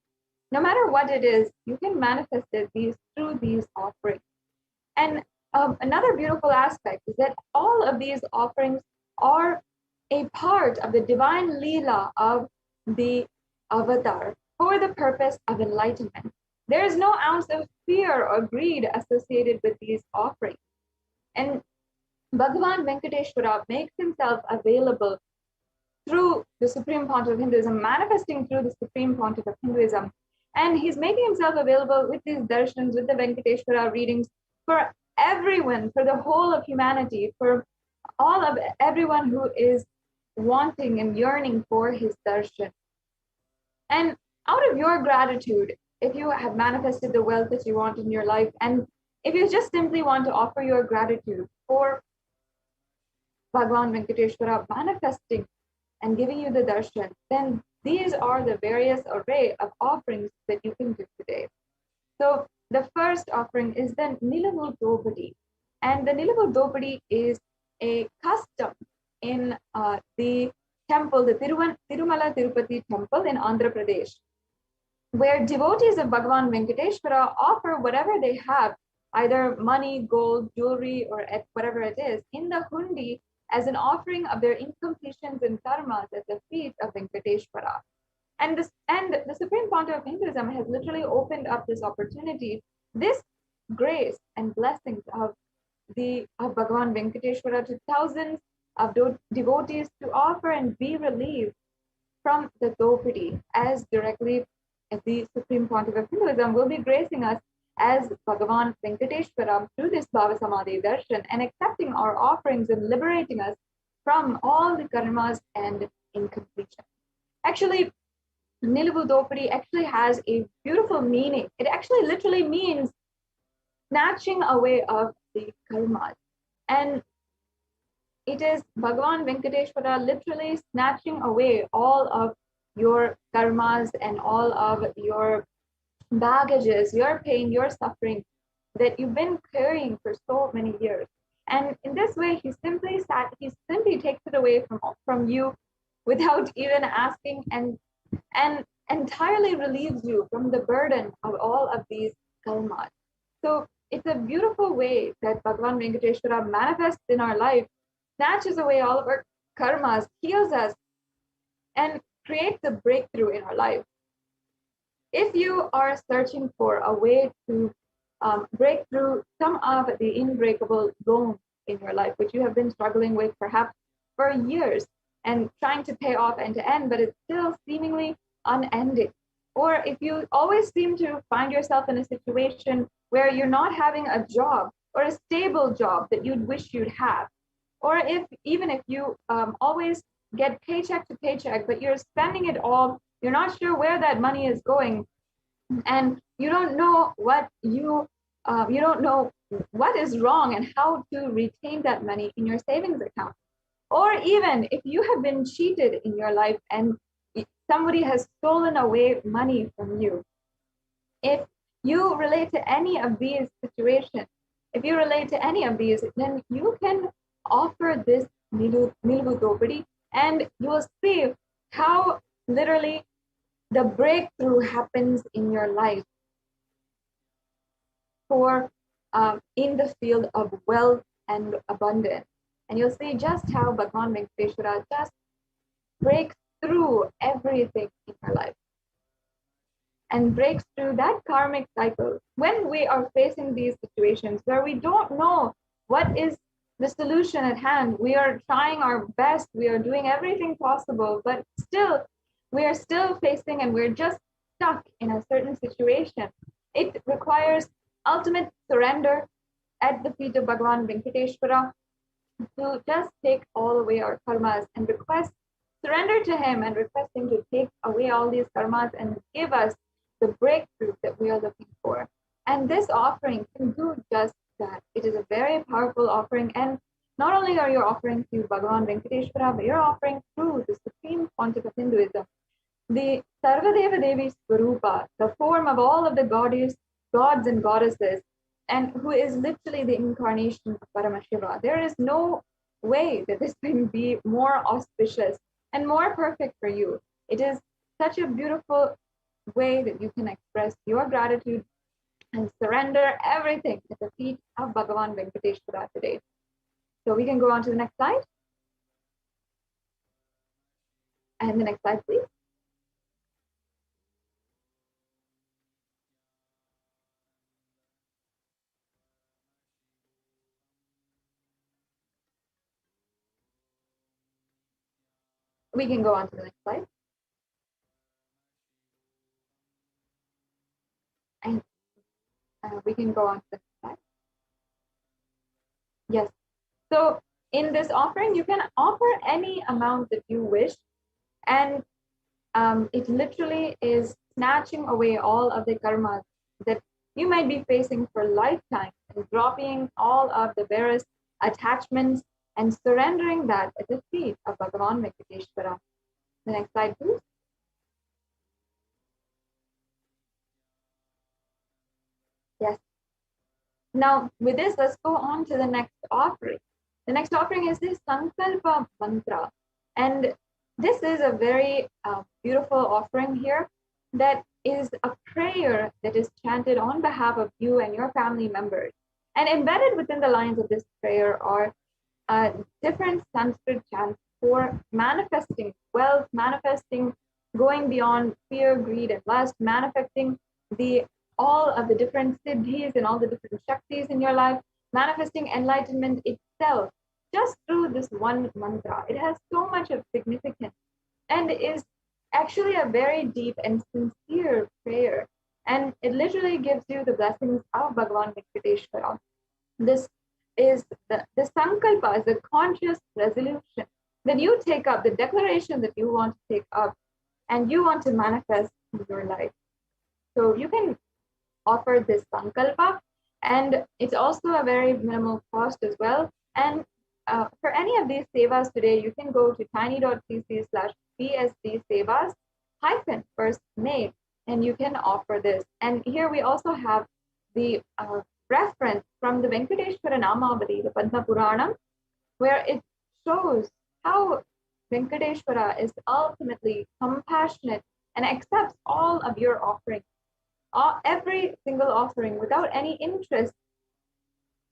No matter what it is, you can manifest it through these offerings. And another beautiful aspect is that all of these offerings are a part of the divine Leela of the avatar for the purpose of enlightenment. There is no ounce of fear or greed associated with these offerings. And Bhagavan Venkateshwara makes himself available through the Supreme Pontiff of Hinduism, manifesting through the Supreme Pontiff of Hinduism. And he's making himself available with these darshans, with the Venkateshwara readings for everyone, for the whole of humanity, for all of everyone who is wanting and yearning for his darshan. And out of your gratitude, if you have manifested the wealth that you want in your life, and if you just simply want to offer your gratitude for Bhagavan Venkateshwara manifesting and giving you the darshan, then these are the various array of offerings that you can do today. So the first offering is the Nilavu Dopadi. And the Nilavu Dopadi is a custom in the temple, the Tirumala Tirupati temple in Andhra Pradesh, where devotees of Bhagavan Venkateshwara offer whatever they have, either money, gold, jewelry, or whatever it is, in the hundi as an offering of their incompletions and karmas at the feet of Venkateshwara. And the Supreme Pontiff of Hinduism has literally opened up this opportunity, this grace and blessings of Bhagavan Venkateshwara to thousands of devotees to offer and be relieved from the Dopadi, as directly as the Supreme Pontiff of Hinduism will be gracing us as Bhagavan Venkateshwara through this Bhava Samadhi Darshan and accepting our offerings and liberating us from all the karmas and incompletion. Actually, Nilavu Dopadi actually has a beautiful meaning. It actually literally means snatching away of the karmas. And it is Bhagavan Venkateshwara literally snatching away all of your karmas and all of your baggages, your pain, your suffering that you've been carrying for so many years. And in this way, he simply takes it away from you without even asking, and entirely relieves you from the burden of all of these karmas. So it's a beautiful way that Bhagavan Venkateshwara manifests in our life, snatches away all of our karmas, heals us, and creates a breakthrough in our life. If you are searching for a way to break through some of the unbreakable loans in your life, which you have been struggling with perhaps for years and trying to pay off end to end, but it's still seemingly unending. Or if you always seem to find yourself in a situation where you're not having a job or a stable job that you'd wish you'd have, or even if you always get paycheck to paycheck, but you're spending it all, you're not sure where that money is going, and you don't know what you don't know what is wrong and how to retain that money in your savings account. Or even if you have been cheated in your life and somebody has stolen away money from you, if you relate to any of these situations, then you can offer this Nilavu Dopadi, and you will see how literally the breakthrough happens in your life for in the field of wealth and abundance. And you'll see just how Bhagavan Venkateshwara just breaks through everything in our life and breaks through that karmic cycle. When we are facing these situations where we don't know what is the solution at hand, we are trying our best, we are doing everything possible, but still, we are still facing and we're just stuck in a certain situation. It requires ultimate surrender at the feet of Bhagavan Venkateshwara to just take all away our karmas and surrender to him and request him to take away all these karmas and give us the breakthrough that we are looking for. And this offering can do just that. It is a very powerful offering. And not only are you offering to Bhagavan Venkateshwara, but you're offering through the Supreme Pontiff of Hinduism, the Sarvadeva Devi Swarupa, the form of all of the gods and goddesses, and who is literally the incarnation of Paramashiva. There is no way that this can be more auspicious and more perfect for you. It is such a beautiful way that you can express your gratitude and surrender everything at the feet of Bhagavan Venkateshwara today. So we can go on to the next slide. And the next slide, please. we can go on to the next slide. And we can go on to the next slide. Yes. So in this offering, you can offer any amount that you wish. And it literally is snatching away all of the karmas that you might be facing for lifetime and dropping all of the various attachments and surrendering that at the feet of Bhagavan Venkateshwara. The next slide, please. Yes. Now, with this, let's go on to the next offering. The next offering is this Sankalpa Mantra. And this is a very beautiful offering here that is a prayer that is chanted on behalf of you and your family members. And embedded within the lines of this prayer are different Sanskrit chants for manifesting wealth, manifesting going beyond fear, greed, and lust, manifesting all of the different siddhis and all the different shaktis in your life, manifesting enlightenment itself just through this one mantra. It has so much of significance and is actually a very deep and sincere prayer. And it literally gives you the blessings of Bhagavan Venkateshwara. This is the sankalpa is the conscious resolution that you take up, the declaration that you want to take up and you want to manifest in your life. So you can offer this sankalpa, and it's also a very minimal cost as well. And for any of these sevas today, you can go to tiny.cc/BSD sevas -first May, and you can offer this. And here we also have the reference from the Venkateshwara Namavali, the Padma Puranam, where it shows how Venkateshwara is ultimately compassionate and accepts all of your offerings, every single offering without any interest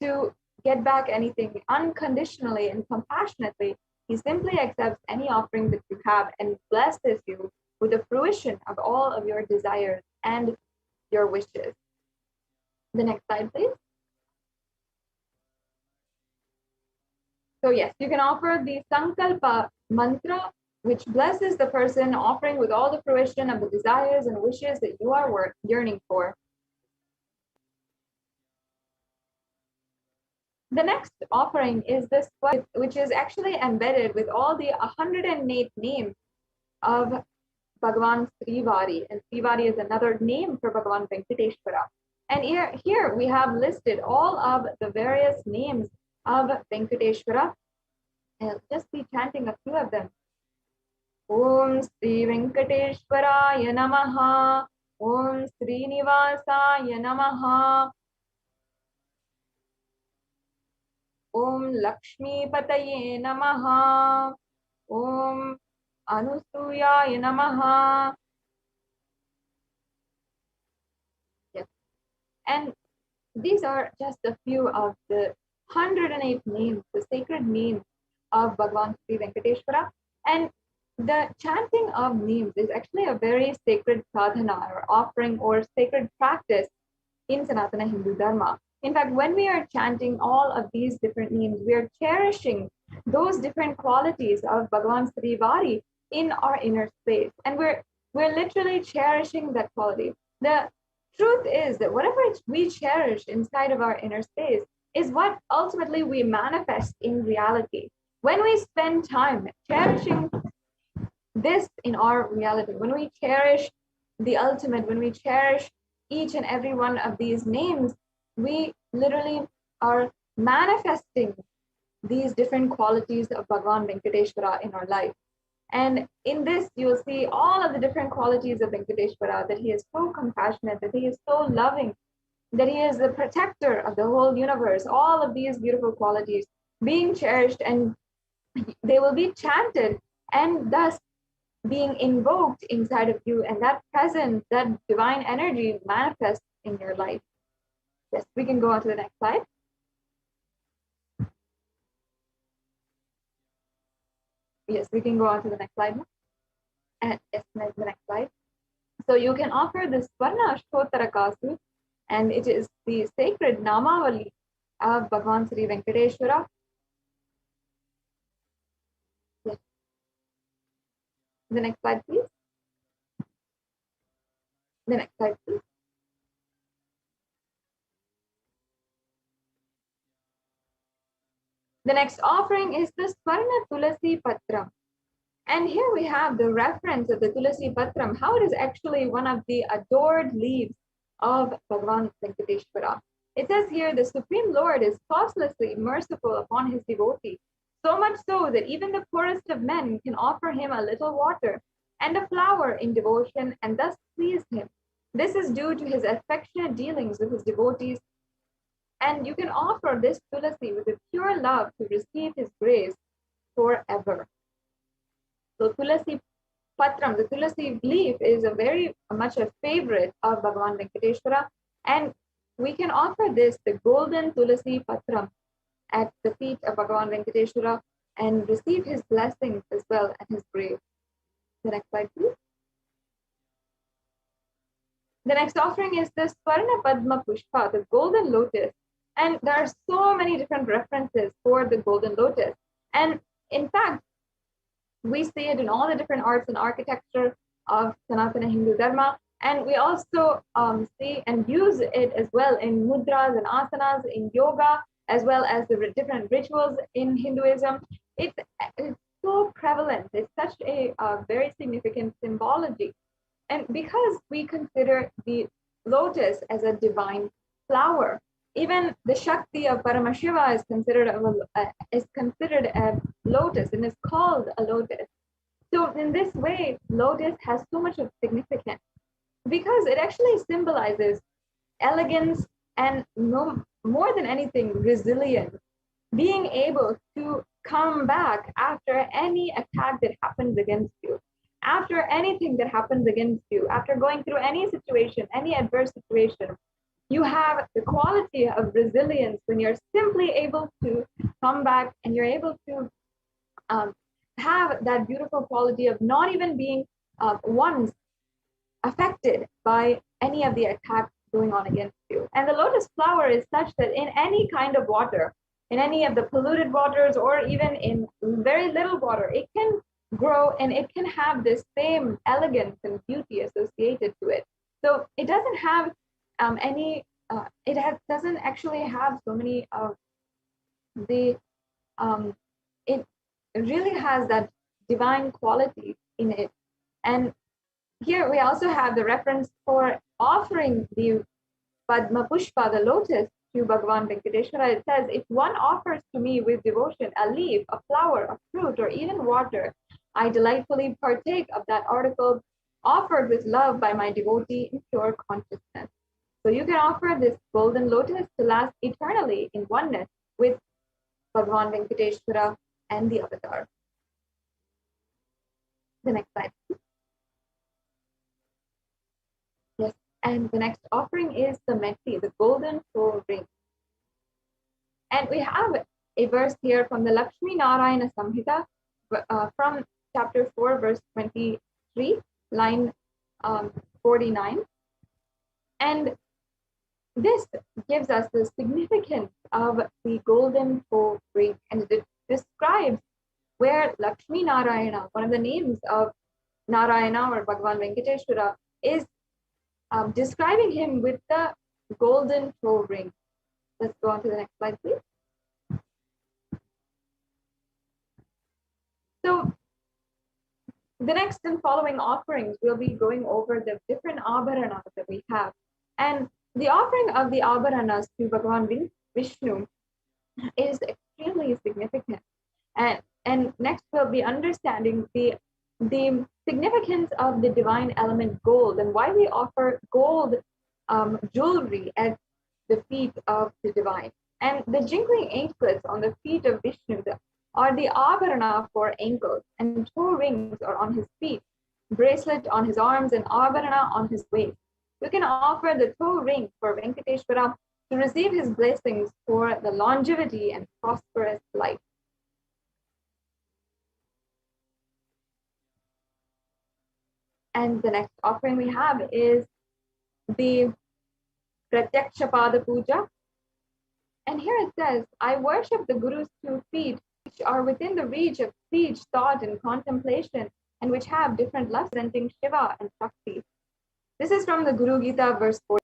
to get back anything, unconditionally and compassionately. He simply accepts any offering that you have and blesses you with the fruition of all of your desires and your wishes. The next slide, please. So yes, you can offer the Sankalpa mantra, which blesses the person offering with all the fruition of the desires and wishes that you are yearning for. The next offering is this one, which is actually embedded with all the 108 names of Bhagavan Srivari. And Srivari is another name for Bhagavan Venkateshwara. And here we have listed all of the various names of Venkateshwara. And I'll just be chanting a few of them. Om Sri Venkateshwaraya Namaha. Om Srinivasaya Namaha. Om Lakshmi Pataye Namaha. Om Anusuyaya Namaha. Yes. And these are just a few of the 108 names, the sacred names of Bhagavan Sri Venkateshwara. And the chanting of names is actually a very sacred sadhana or offering or sacred practice in Sanatana Hindu Dharma. In fact, when we are chanting all of these different names, we are cherishing those different qualities of Bhagavan Srivari in our inner space. And we're literally cherishing that quality. The truth is that whatever we cherish inside of our inner space is what ultimately we manifest in reality. When we spend time cherishing this in our reality, when we cherish the ultimate, when we cherish each and every one of these names, we literally are manifesting these different qualities of Bhagavan Venkateshwara in our life. And in this, you'll see all of the different qualities of Venkateshwara, that he is so compassionate, that he is so loving, that he is the protector of the whole universe, all of these beautiful qualities being cherished, and they will be chanted and thus being invoked inside of you, and that presence, that divine energy manifests in your life. Yes, we can go on to the next slide. Yes, we can go on to the next slide. And yes, the next slide. So you can offer this Swarna Ashtottara Kasu, and it is the sacred Namavali of Bhagavan Sri Venkateshwara. Yes. The next slide, please. The next slide, please. The next offering is the Swarna Tulasi Patram. And here we have the reference of the Tulasi Patram, how it is actually one of the adored leaves of Bhagavan Venkateshwara. It says here, the Supreme Lord is causelessly merciful upon his devotee, so much so that even the poorest of men can offer him a little water and a flower in devotion and thus please him. This is due to his affectionate dealings with his devotees, and you can offer this Tulasi with a pure love to receive his grace forever. So Tulasi Patram, the Tulasi leaf, is a very much a favorite of Bhagavan Venkateshwara, and we can offer this, the golden Tulasi Patram, at the feet of Bhagavan Venkateshwara and receive his blessings as well and his grace. The next slide, please. The next offering is the Swarna Padma Pushpa, the golden lotus. And there are so many different references for the golden lotus. And in fact, we see it in all the different arts and architecture of Sanatana Hindu Dharma. And we also see and use it as well in mudras and asanas, in yoga, as well as the different rituals in Hinduism. It's so prevalent. It's such a very significant symbology. And because we consider the lotus as a divine flower, even the Shakti of Paramashiva is considered a lotus and is called a lotus. So in this way, lotus has so much of significance because it actually symbolizes elegance and more than anything, resilience, being able to come back after any attack that happens against you, after anything that happens against you, after going through any situation, any adverse situation. You have the quality of resilience when you're simply able to come back and you're able to have that beautiful quality of not even being once affected by any of the attacks going on against you. And the lotus flower is such that in any kind of water, in any of the polluted waters or even in very little water, it can grow and it can have this same elegance and beauty associated to it. So it doesn't have doesn't actually have so many of the it really has that divine quality in it. And here we also have the reference for offering the Padma Pushpa, the lotus, to Bhagavan Venkateshwara. It says, if one offers to me with devotion a leaf, a flower, a fruit, or even water, I delightfully partake of that article offered with love by my devotee in pure consciousness. So you can offer this golden lotus to last eternally in oneness with Bhagavan Venkateshwara and the avatar. The next slide. Yes, and the next offering is the Meti, the golden soul ring. And we have a verse here from the Lakshmi Narayana Samhita from chapter 4, verse 23, line 49. And this gives us the significance of the golden soul ring, and it describes where Lakshmi Narayana, one of the names of Narayana or Bhagavan Venkateshwara, is describing him with the golden toe ring. Let's go on to the next slide, please. So the next and following offerings, we'll be going over the different abharanas that we have. And the offering of the abharanas to Bhagavan Vishnu is extremely significant. And next we'll be understanding the significance of the divine element gold and why we offer gold jewelry at the feet of the divine. And the jingling anklets on the feet of Vishnu are the abharana for ankles, and toe rings are on his feet, bracelet on his arms, and abharana on his waist. You can offer the toe ring for Venkateshwara to receive his blessings for the longevity and prosperous life. And the next offering we have is the Pratyaksha Pada Puja. And here it says, I worship the Guru's 2 feet, which are within the reach of speech, thought, and contemplation, and which have different loves representing Shiva and Shakti. This is from the Guru Gita, verse 4.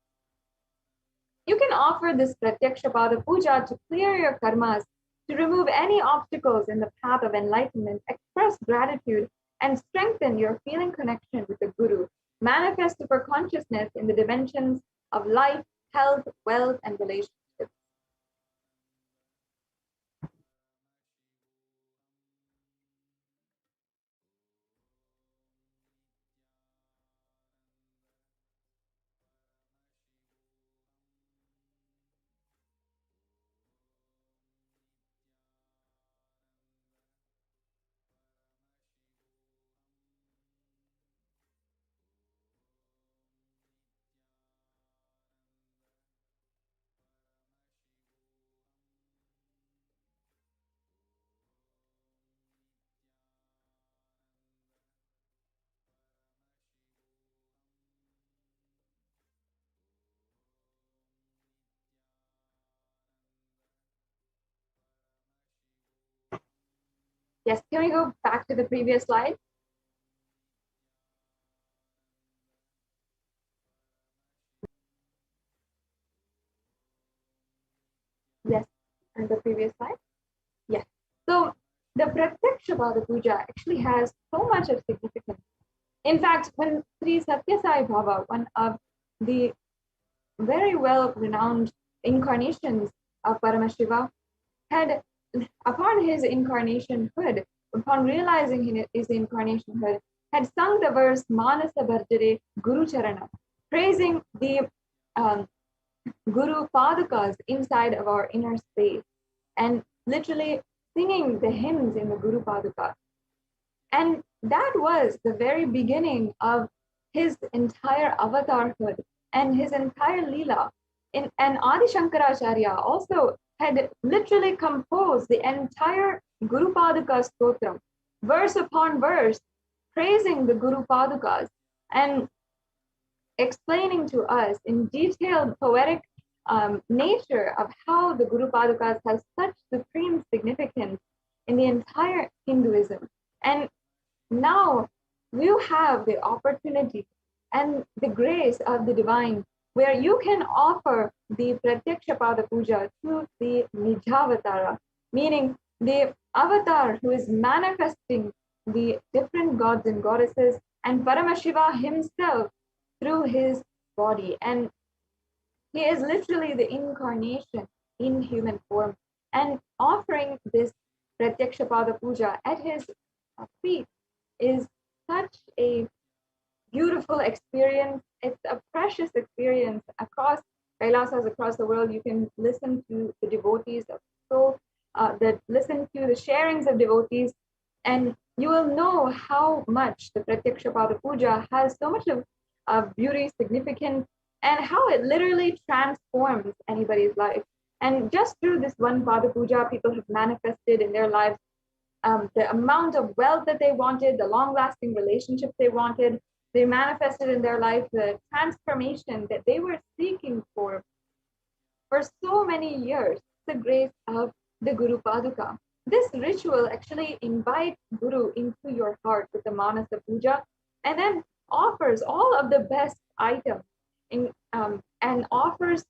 You can offer this Pratyakshapada Puja to clear your karmas, to remove any obstacles in the path of enlightenment, express gratitude, and strengthen your feeling connection with the Guru. Manifest super consciousness in the dimensions of life, health, wealth, and relationships. Yes, can we go back to the previous slide? Yes, and the previous slide? Yes. So the Pratyakshapada Puja actually has so much of significance. In fact, when Sri Satya Sai Baba, one of the very well renowned incarnations of Paramashiva, had, upon his incarnationhood, upon realizing his incarnationhood, had sung the verse Manasa Bharjare Guru Charana, praising the Guru Padukas inside of our inner space, and literally singing the hymns in the Guru Paduka. And that was the very beginning of his entire avatarhood and his entire Leela. And Adi Shankaracharya also had literally composed the entire Guru Paduka Stotram, verse upon verse, praising the Guru Padukas and explaining to us in detailed poetic nature of how the Guru Padukas has such supreme significance in the entire Hinduism. And now you have the opportunity and the grace of the divine, where you can offer the Pratyakshapada Puja to the Nijavatara, meaning the avatar who is manifesting the different gods and goddesses, and Paramashiva himself through his body. And he is literally the incarnation in human form. And offering this Pratyakshapada Puja at his feet is such a beautiful experience. It's a precious experience across Kailasas, across the world. You can listen to the devotees that listen to the sharings of devotees, and you will know how much the Pratyakshapada Puja has so much of beauty, significance, and how it literally transforms anybody's life. And just through this one Pada Puja, people have manifested in their lives the amount of wealth that they wanted, the long-lasting relationships they wanted. They manifested in their life the transformation that they were seeking for so many years, the grace of the Guru Paduka. This ritual actually invites Guru into your heart with the Manasa Puja, and then offers all of the best items and offers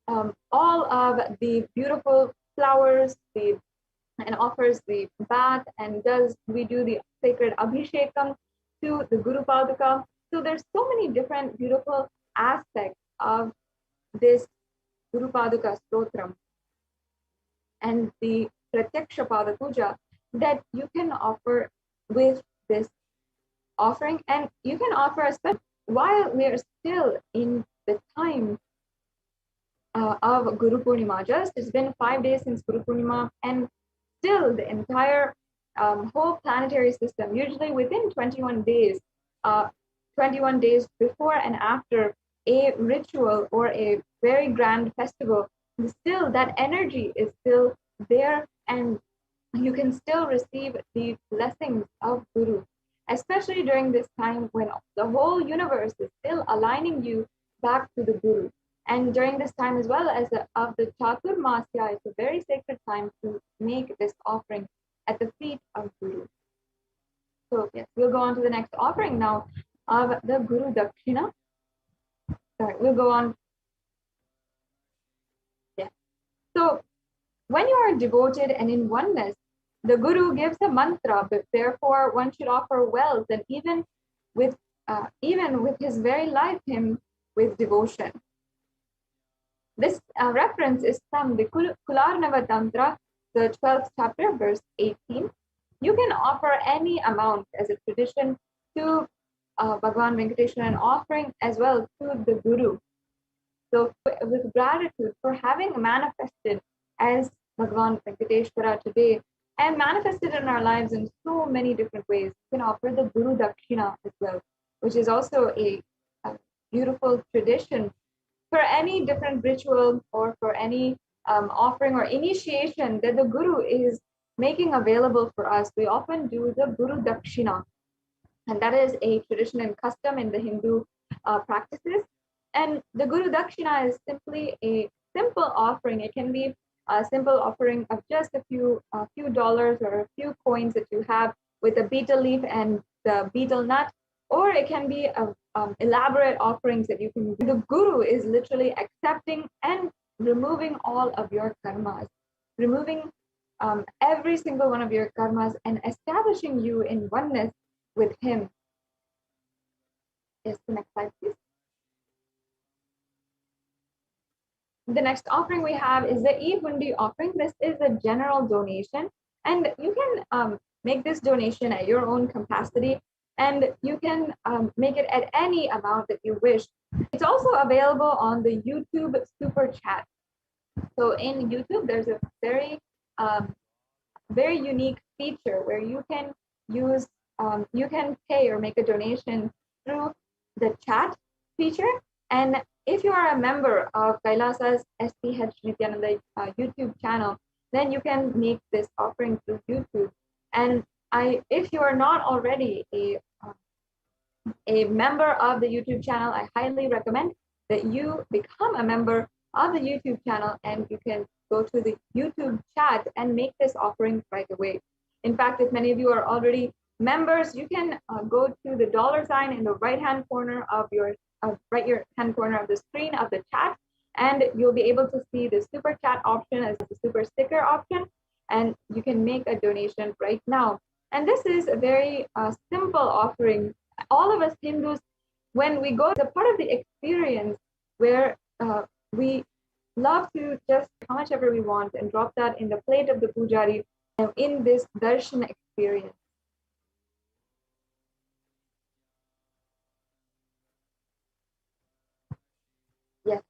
all of the beautiful flowers, and offers the bath, and we do the sacred Abhishekam to the Guru Paduka. So there's so many different beautiful aspects of this Guru Paduka Stotram and the Pratyakshapada Puja that you can offer with this offering. And you can offer, especially while we are still in the time of Guru Purnima. Just it's been 5 days since Guru Purnima, and still the entire whole planetary system, usually within 21 days, 21 days before and after a ritual or a very grand festival, still that energy is still there, and you can still receive the blessings of Guru, especially during this time when the whole universe is still aligning you back to the Guru. And during this time as well as of the Chatur Masya, it's a very sacred time to make this offering at the feet of Guru. So yes, we'll go on to the next offering now of the Guru Dakshina. Sorry, we'll go on. Yeah. So when you are devoted and in oneness, the Guru gives a mantra, but therefore one should offer wealth and even with his very life hymn with devotion. This reference is from the Kularnava Tantra, the 12th chapter, verse 18. You can offer any amount as a tradition to Bhagavan Venkateshwara, an offering as well to the Guru. So with gratitude for having manifested as Bhagavan Venkateshwara today and manifested in our lives in so many different ways, you can offer the Guru Dakshina as well, which is also a beautiful tradition for any different ritual or for any offering or initiation that the Guru is making available for us. We often do the Guru Dakshina, and that is a tradition and custom in the Hindu practices. And the Guru Dakshina is simply a simple offering. It can be a simple offering of just a few dollars or a few coins that you have with a betel leaf and the betel nut, or it can be elaborate offerings that you can do. The Guru is literally accepting and removing all of your karmas, removing every single one of your karmas and establishing you in oneness with him. Yes, the next slide, please. The next offering we have is the e-hundi offering. This is a general donation, and you can make this donation at your own capacity, and you can make it at any amount that you wish. It's also available on the YouTube Super Chat. So in YouTube, there's a very unique feature where you can use, you can pay or make a donation through the chat feature. And if you are a member of Kailasa's HDH Nithyananda YouTube channel, then you can make this offering through YouTube. And if you are not already a member of the YouTube channel, I highly recommend that you become a member of the YouTube channel, and you can go to the YouTube chat and make this offering right away. In fact, if many of you are already members, you can go to the $ in the right-hand corner of your right-hand corner of the screen of the chat, and you'll be able to see the super chat option as the super sticker option, and you can make a donation right now. And this is a very simple offering. All of us Hindus, when we go, the part of the experience where we love to just how much ever we want and drop that in the plate of the pujari in this darshan experience. Yes.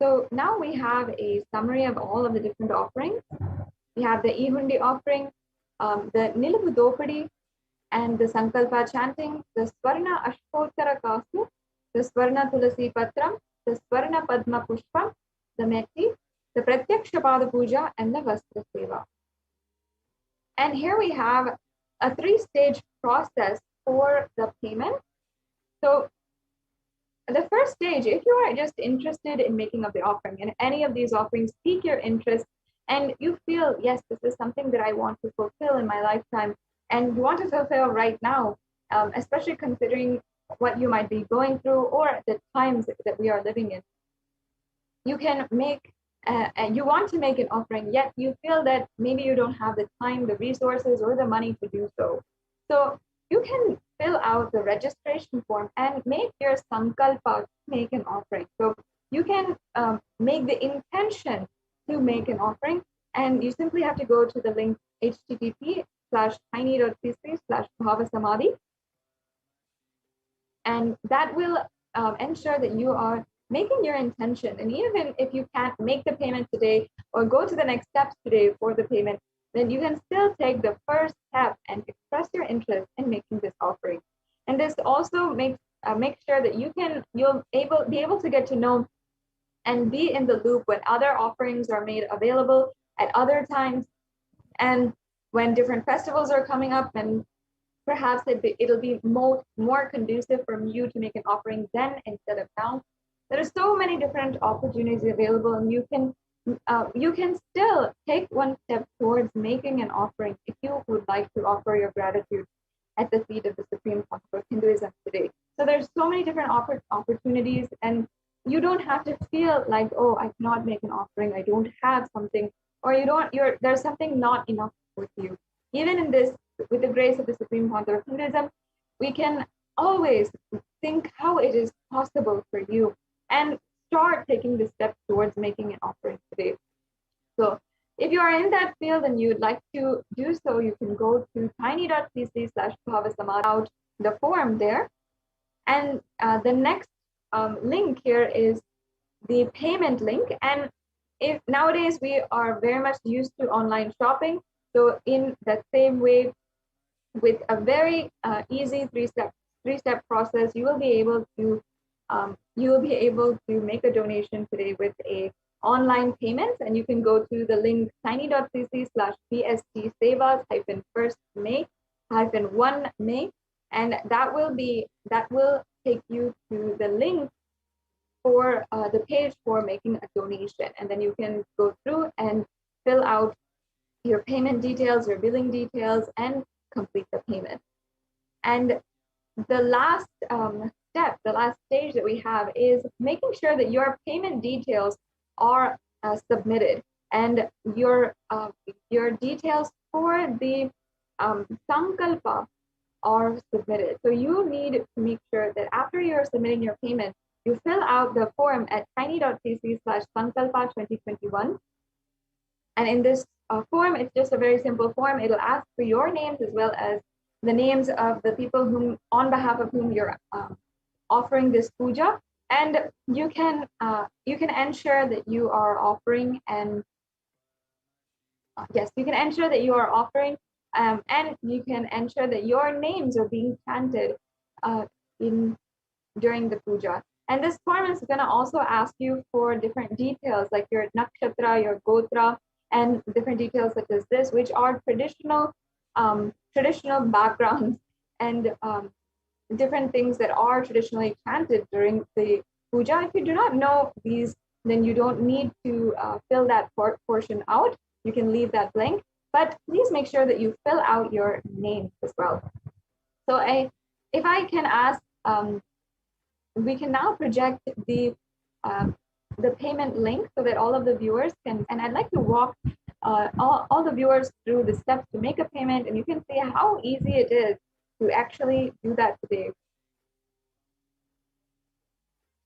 So now we have a summary of all of the different offerings. We have the e-hundi offering, the Nilabu Dopadi, and the Sankalpa chanting, the Swarna Ashkottara Kasu, the Swarna Tulasi Patram, the Swarna Padma Pushpam, the Meti, the Pratyaksha Pada Puja, and the Vastra Seva. And here we have a 3-stage process for the payment. So the first stage, if you are just interested in making up the offering, and any of these offerings pique your interest, and you feel, yes, this is something that I want to fulfill in my lifetime, and you want to fulfill right now, especially considering what you might be going through or the times that we are living in. You can make, and you want to make an offering, yet you feel that maybe you don't have the time, the resources, or the money to do so. So you can fill out the registration form and make your sankalpa to make an offering. So you can make the intention to make an offering, and you simply have to go to the link http://tiny.cc/BHAVA Samadhi, and that will ensure that you are making your intention. And even if you can't make the payment today or go to the next steps today for the payment, then you can still take the first step and express your interest in making this offering. And this also makes sure that you'll be able to get to know and be in the loop when other offerings are made available at other times, and when different festivals are coming up, and perhaps it'll be more conducive for you to make an offering then instead of now. There are so many different opportunities available, and you can still take one step towards making an offering if you would like to offer your gratitude. at the feet of the Supreme Pontiff of Hinduism today. So there's so many different opportunities, and you don't have to feel like, oh, I cannot make an offering, I don't have something, or there's something not enough with you. Even in this, with the grace of the Supreme Pontiff of Hinduism, we can always think how it is possible for you and start taking the steps towards making an offering today. So if you are in that field and you'd like to do so, you can go to tiny.cc/BHAVA out the form there. And the next link here is the payment link. And if nowadays we are very much used to online shopping, so in that same way, with a very easy three-step process, you will be able to make a donation today with a online payments, and you can go to the link tiny.cc/bst-savas-1may-1may, and that will take you to the link for the page for making a donation, and then you can go through and fill out your payment details, your billing details, and complete the payment. And the last step, the last stage that we have is making sure that your payment details are submitted, and your details for the sankalpa are submitted. So you need to make sure that after you're submitting your payment, you fill out the form at tiny.cc/sankalpa2021. And in this form, it's just a very simple form. It'll ask for your names as well as the names of the people on behalf of whom you're offering this puja. And you can ensure that you are offering, and yes, you can ensure that you are offering, and you can ensure that your names are being chanted during the puja. And this form is going to also ask you for different details like your nakshatra, your gotra, and different details such as this, which are traditional backgrounds and different things that are traditionally chanted during the puja. If you do not know these, then you don't need to fill that portion out. You can leave that blank, but please make sure that you fill out your name as well. So if I can ask, we can now project the payment link so that all of the viewers can, and I'd like to walk all the viewers through the steps to make a payment, and you can see how easy it is to actually do that today.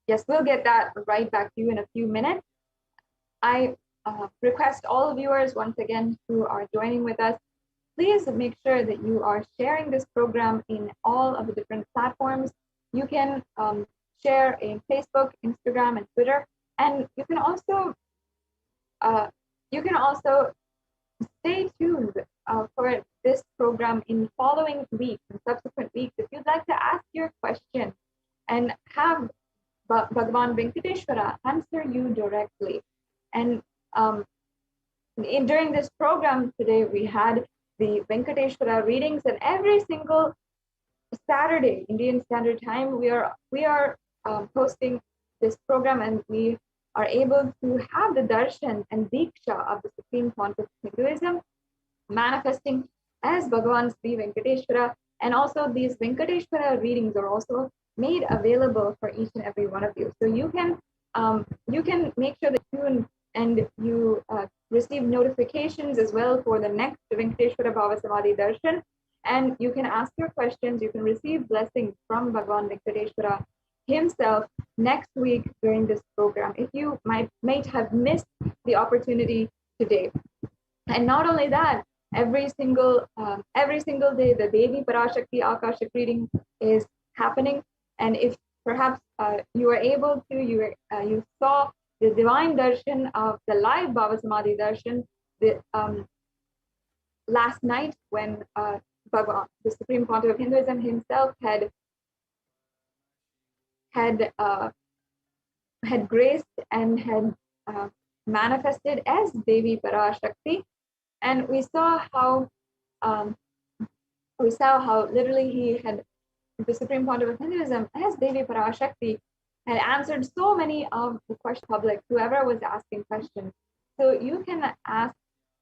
Yes, we'll get that right back to you in a few minutes. I request all viewers once again who are joining with us, please make sure that you are sharing this program in all of the different platforms. You can share in Facebook, Instagram, and Twitter, and you can also stay tuned for this program in following weeks and subsequent weeks. If you'd like to ask your question and have Bhagavan Venkateshwara answer you directly. And during this program today, we had the Venkateshwara readings, and every single Saturday, Indian Standard Time, we are hosting this program, and we are able to have the darshan and diksha of the Supreme Pontiff of Hinduism manifesting as Bhagavan Sri Venkateshwara. And also these Venkateshwara readings are also made available for each and every one of you. So you can make sure that you receive notifications as well for the next Venkateshwara Bhava Samadhi Darshan, and you can ask your questions. You can receive blessings from Bhagavan Venkateshwara himself next week during this program if you might have missed the opportunity today. And not only that, every single day the Devi Parashakti Akashik reading is happening, and if perhaps you are able to, you saw the divine darshan of the live Bhava Samadhi darshan last night when Bhagavan, the Supreme Pontiff of Hinduism himself had graced and had manifested as Devi Parashakti, and we saw how literally the Supreme Pontiff of Hinduism as Devi Parashakti had answered so many of the question public, whoever was asking questions. So you can ask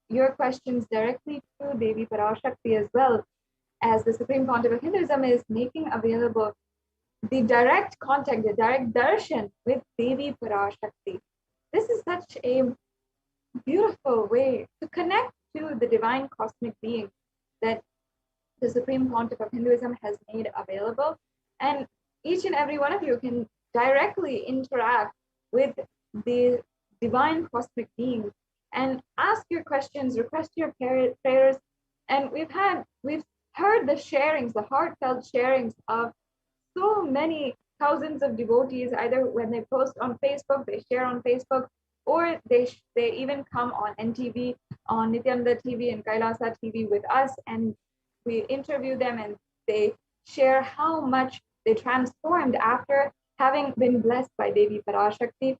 your questions directly to Devi Parashakti as well. as the Supreme Pontiff of Hinduism is making available the direct contact, the direct darshan with Devi Parashakti. This is such a beautiful way to connect to the divine cosmic being that the Supreme Pontiff of Hinduism has made available. And each and every one of you can directly interact with the divine cosmic beings and ask your questions, request your prayers. And we've heard the sharings, the heartfelt sharings of so many thousands of devotees, either when they post on Facebook, they share on Facebook, or they even come on NTV, on Nithyananda TV and Kailasa TV with us, and we interview them and they share how much they transformed after having been blessed by Devi Parashakti.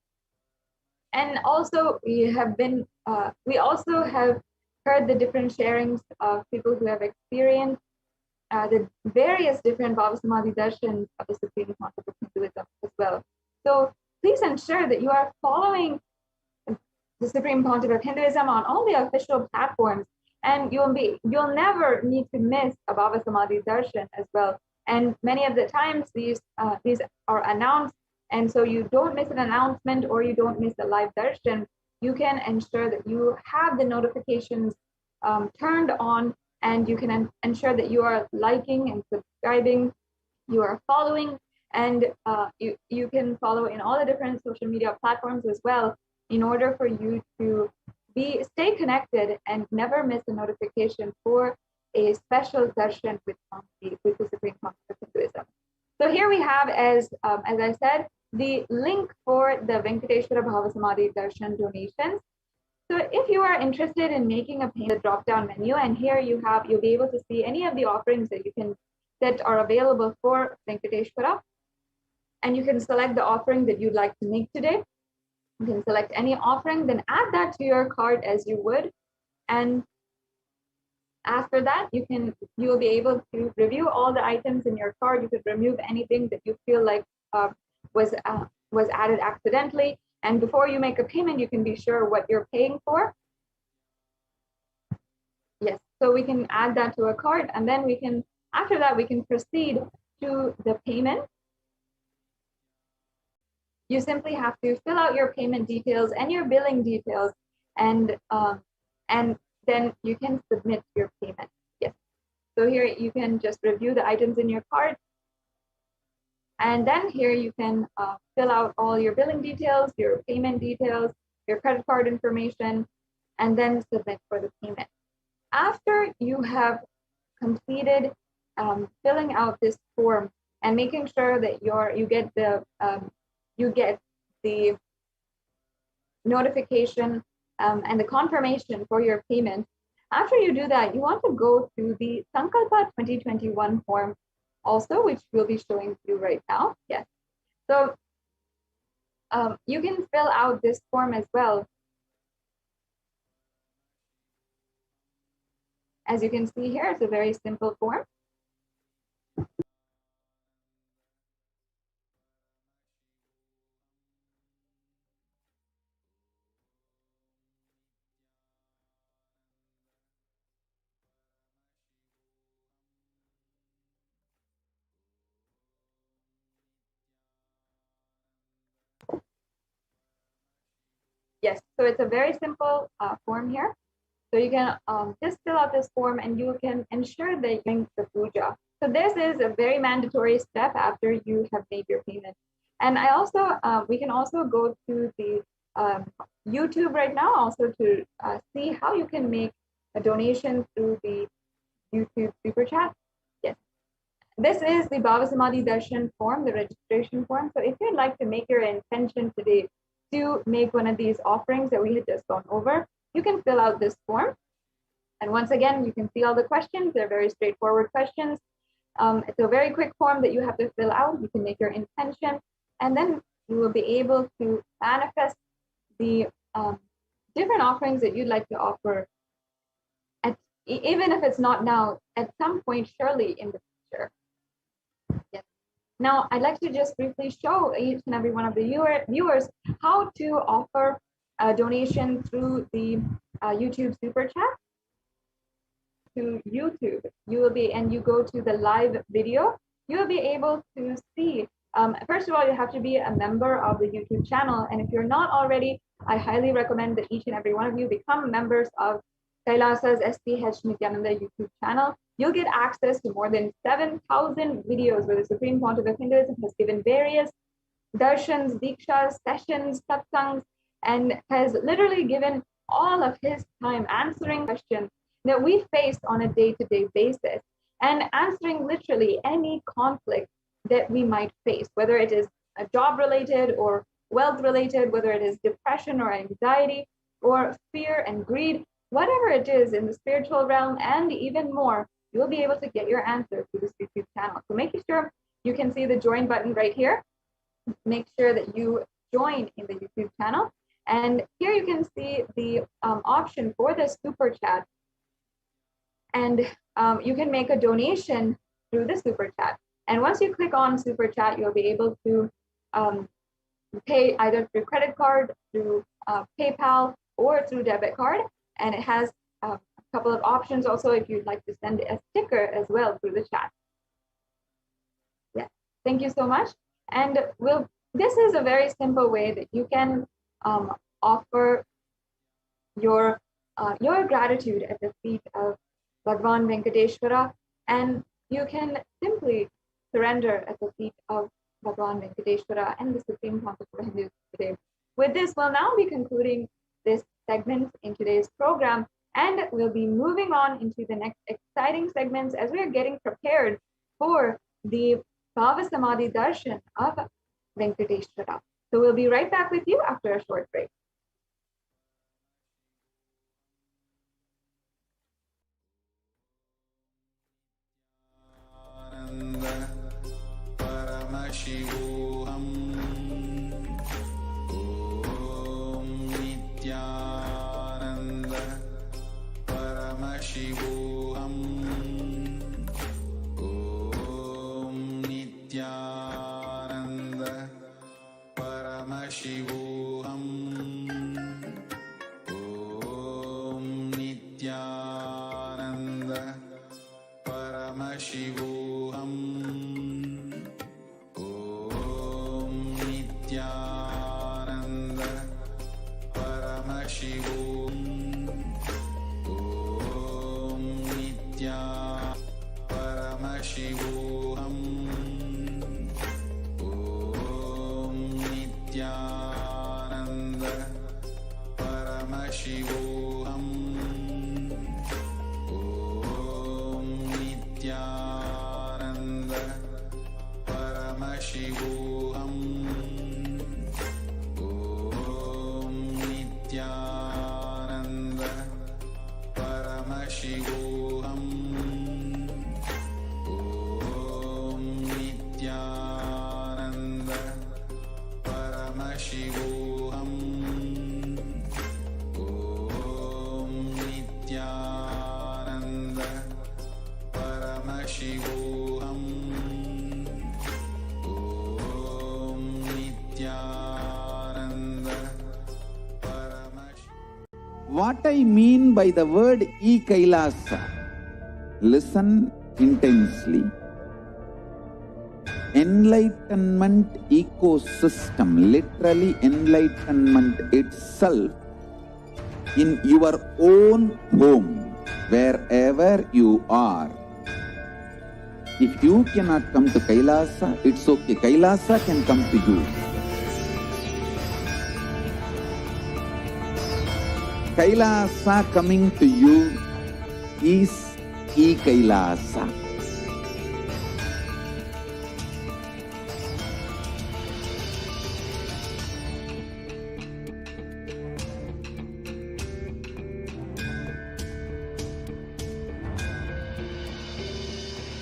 And also we also have heard the different sharings of people who have experienced the various different Bhava Samadhi darshans of the Supreme Pontiff of Hinduism as well. So please ensure that you are following the Supreme Pontiff of Hinduism on all the official platforms, and you'll never need to miss a Bhava Samadhi darshan as well. And many of the times these are announced, and so you don't miss an announcement or you don't miss a live darshan. You can ensure that you have the notifications turned on, and you can ensure that you are liking and subscribing, you are following, and you can follow in all the different social media platforms as well, in order for you to stay connected and never miss a notification for a special darshan with the Supreme Pontiff of Hinduism. So here we have, as I said, the link for the Venkateshwara Bhava Samadhi darshan donations. So if you are interested in making a payment, drop-down menu, and here you'll be able to see any of the offerings that are available for Venkateshwara, and you can select the offering that you'd like to make today. You can select any offering, then add that to your cart as you would, and after that you'll be able to review all the items in your cart. You could remove anything that you feel like was added accidentally, and before you make a payment, you can be sure what you're paying for. Yes, so we can add that to a cart, and then after that we can proceed to the payment. You simply have to fill out your payment details and your billing details, and then you can submit your payment. Yes. So here you can just review the items in your cart, and then here you can fill out all your billing details, your payment details, your credit card information, and then submit for the payment. After you have completed filling out this form and making sure that you get the notification and the confirmation for your payment. After you do that, you want to go to the Sankalpa 2021 form also, which we'll be showing you right now. Yes. So you can fill out this form as well. As you can see here, it's a very simple form. Yes, so it's a very simple form here. So you can just fill out this form and you can ensure that you bring the puja. So this is a very mandatory step after you have made your payment. And we can also go to the YouTube right now also to see how you can make a donation through the YouTube super chat. Yes. This is the Bhava Samadhi Darshan form, the registration form. So if you'd like to make your intention today to make one of these offerings that we had just gone over, you can fill out this form. And once again, you can see all the questions. They're very straightforward questions. It's a very quick form that you have to fill out. You can make your intention, and then you will be able to manifest the different offerings that you'd like to offer, even if it's not now, at some point, surely in the future. Yes. Now, I'd like to just briefly show each and every one of the viewers how to offer a donation through the YouTube Super Chat. to YouTube, and you go to the live video, you will be able to see. First of all, you have to be a member of the YouTube channel. And if you're not already, I highly recommend that each and every one of you become members of Kailasa's SPH Nithyananda YouTube channel. You'll get access to more than 7,000 videos where the Supreme Pontiff of Hinduism has given various darshans, dikshas, sessions, satsangs, and has literally given all of his time answering questions that we face on a day-to-day basis and answering literally any conflict that we might face, whether it is a job-related or wealth-related, whether it is depression or anxiety or fear and greed, whatever it is in the spiritual realm and even more, you'll be able to get your answer through this YouTube channel. So making sure you can see the join button right here. Make sure that you join in the YouTube channel. And here you can see the option for the super chat. And you can make a donation through the super chat. And once you click on super chat, you'll be able to pay either through credit card, through PayPal, or through debit card. And it has a couple of options also if you'd like to send a sticker as well through the chat. Yeah, thank you so much. And this is a very simple way that you can offer your gratitude at the feet of Bhagwan Venkateshwara, and you can simply surrender at the feet of Bhagwan Venkateshwara and the Supreme Pontiff of Hinduism today. With this, we'll now be concluding this segment in today's program, and we'll be moving on into the next exciting segments as we are getting prepared for the BHAVA Samadhi Darshan of Venkateshwara. So we'll be right back with you after a short break. Paramashivoham. Om Nithyananda Paramashivoham. Om Nithyananda Paramashivoham. Om Nithyananda Paramashivoham. Nithyananda Paramashivoham. Om Nitya Paramashivoham. Om Nithyananda Paramashivoham. Om Nithyananda Paramashivoham. Nithyananda Paramashivoham. Om Nithyananda Paramashivoham. Om Nithyananda Paramashivoham. Om Nithyananda. What I mean by the word Kailasa, listen intensely. Enlightenment ecosystem, literally enlightenment itself, in your own home, wherever you are. If you cannot come to Kailasa, it's okay. Kailasa can come to you. Kailasa coming to you is Kailasa.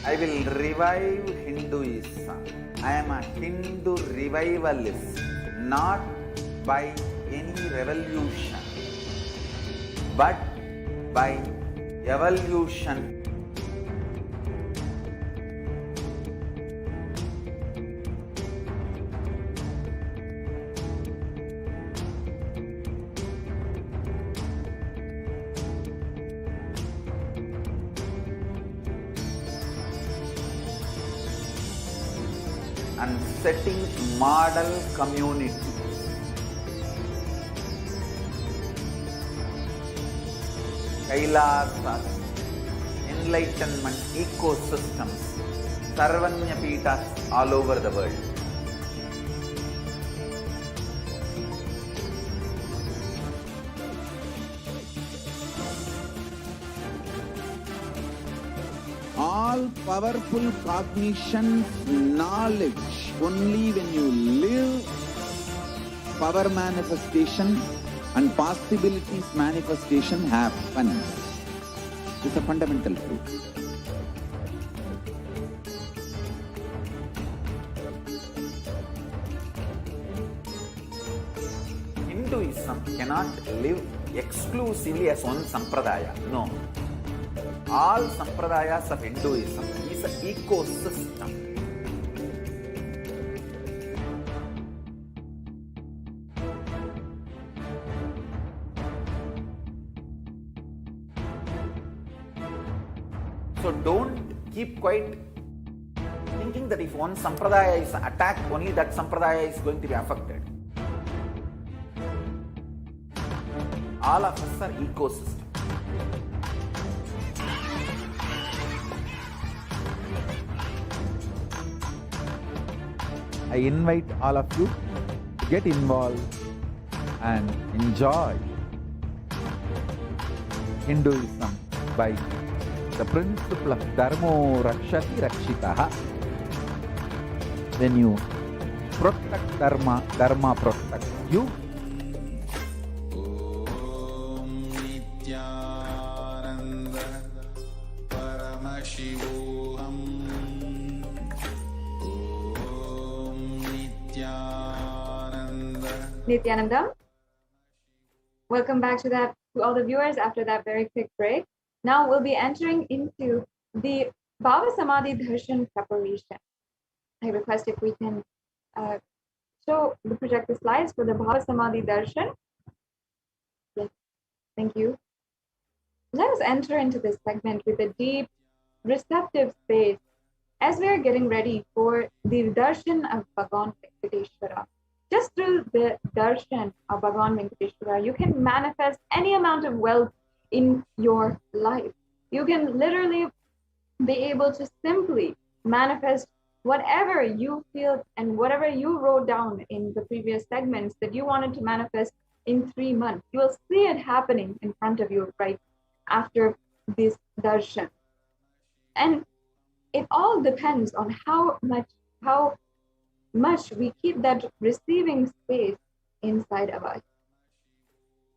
I will revive Hinduism. I am a Hindu revivalist, not by any revolution, but by evolution. and setting model community. Kailasa, enlightenment ecosystems, Sarvanya Pitas all over the world. All powerful cognition, knowledge, only when you live power manifestation and possibilities manifestation happen. It's a fundamental truth. Hinduism cannot live exclusively as one sampradaya. No. All sampradayas of Hinduism is an ecosystem. So don't keep quiet thinking that if one sampradaya is attacked, only that sampradaya is going to be affected. All of us are ecosystem. I invite all of you to get involved and enjoy Hinduism by the principle of Dharmo Rakshati Rakshitaha. When you protect Dharma, Dharma protects you. Om Nithyananda Paramashivoham. Om Nithyananda. Nithyanandam, welcome back to all the viewers after that very quick break. Now we'll be entering into the Bhava Samadhi Darshan preparation. I request if we can project the slides for the Bhava Samadhi Darshan. Yes, thank you. Let us enter into this segment with a deep, receptive space as we are getting ready for the Darshan of Bhagavan Venkateshwara. Just through the Darshan of Bhagavan Venkateshwara, you can manifest any amount of wealth in your life. You can literally be able to simply manifest whatever you feel and whatever you wrote down in the previous segments that you wanted to manifest in 3 months. You will see it happening in front of you right after this darshan. And it all depends on how much we keep that receiving space inside of us.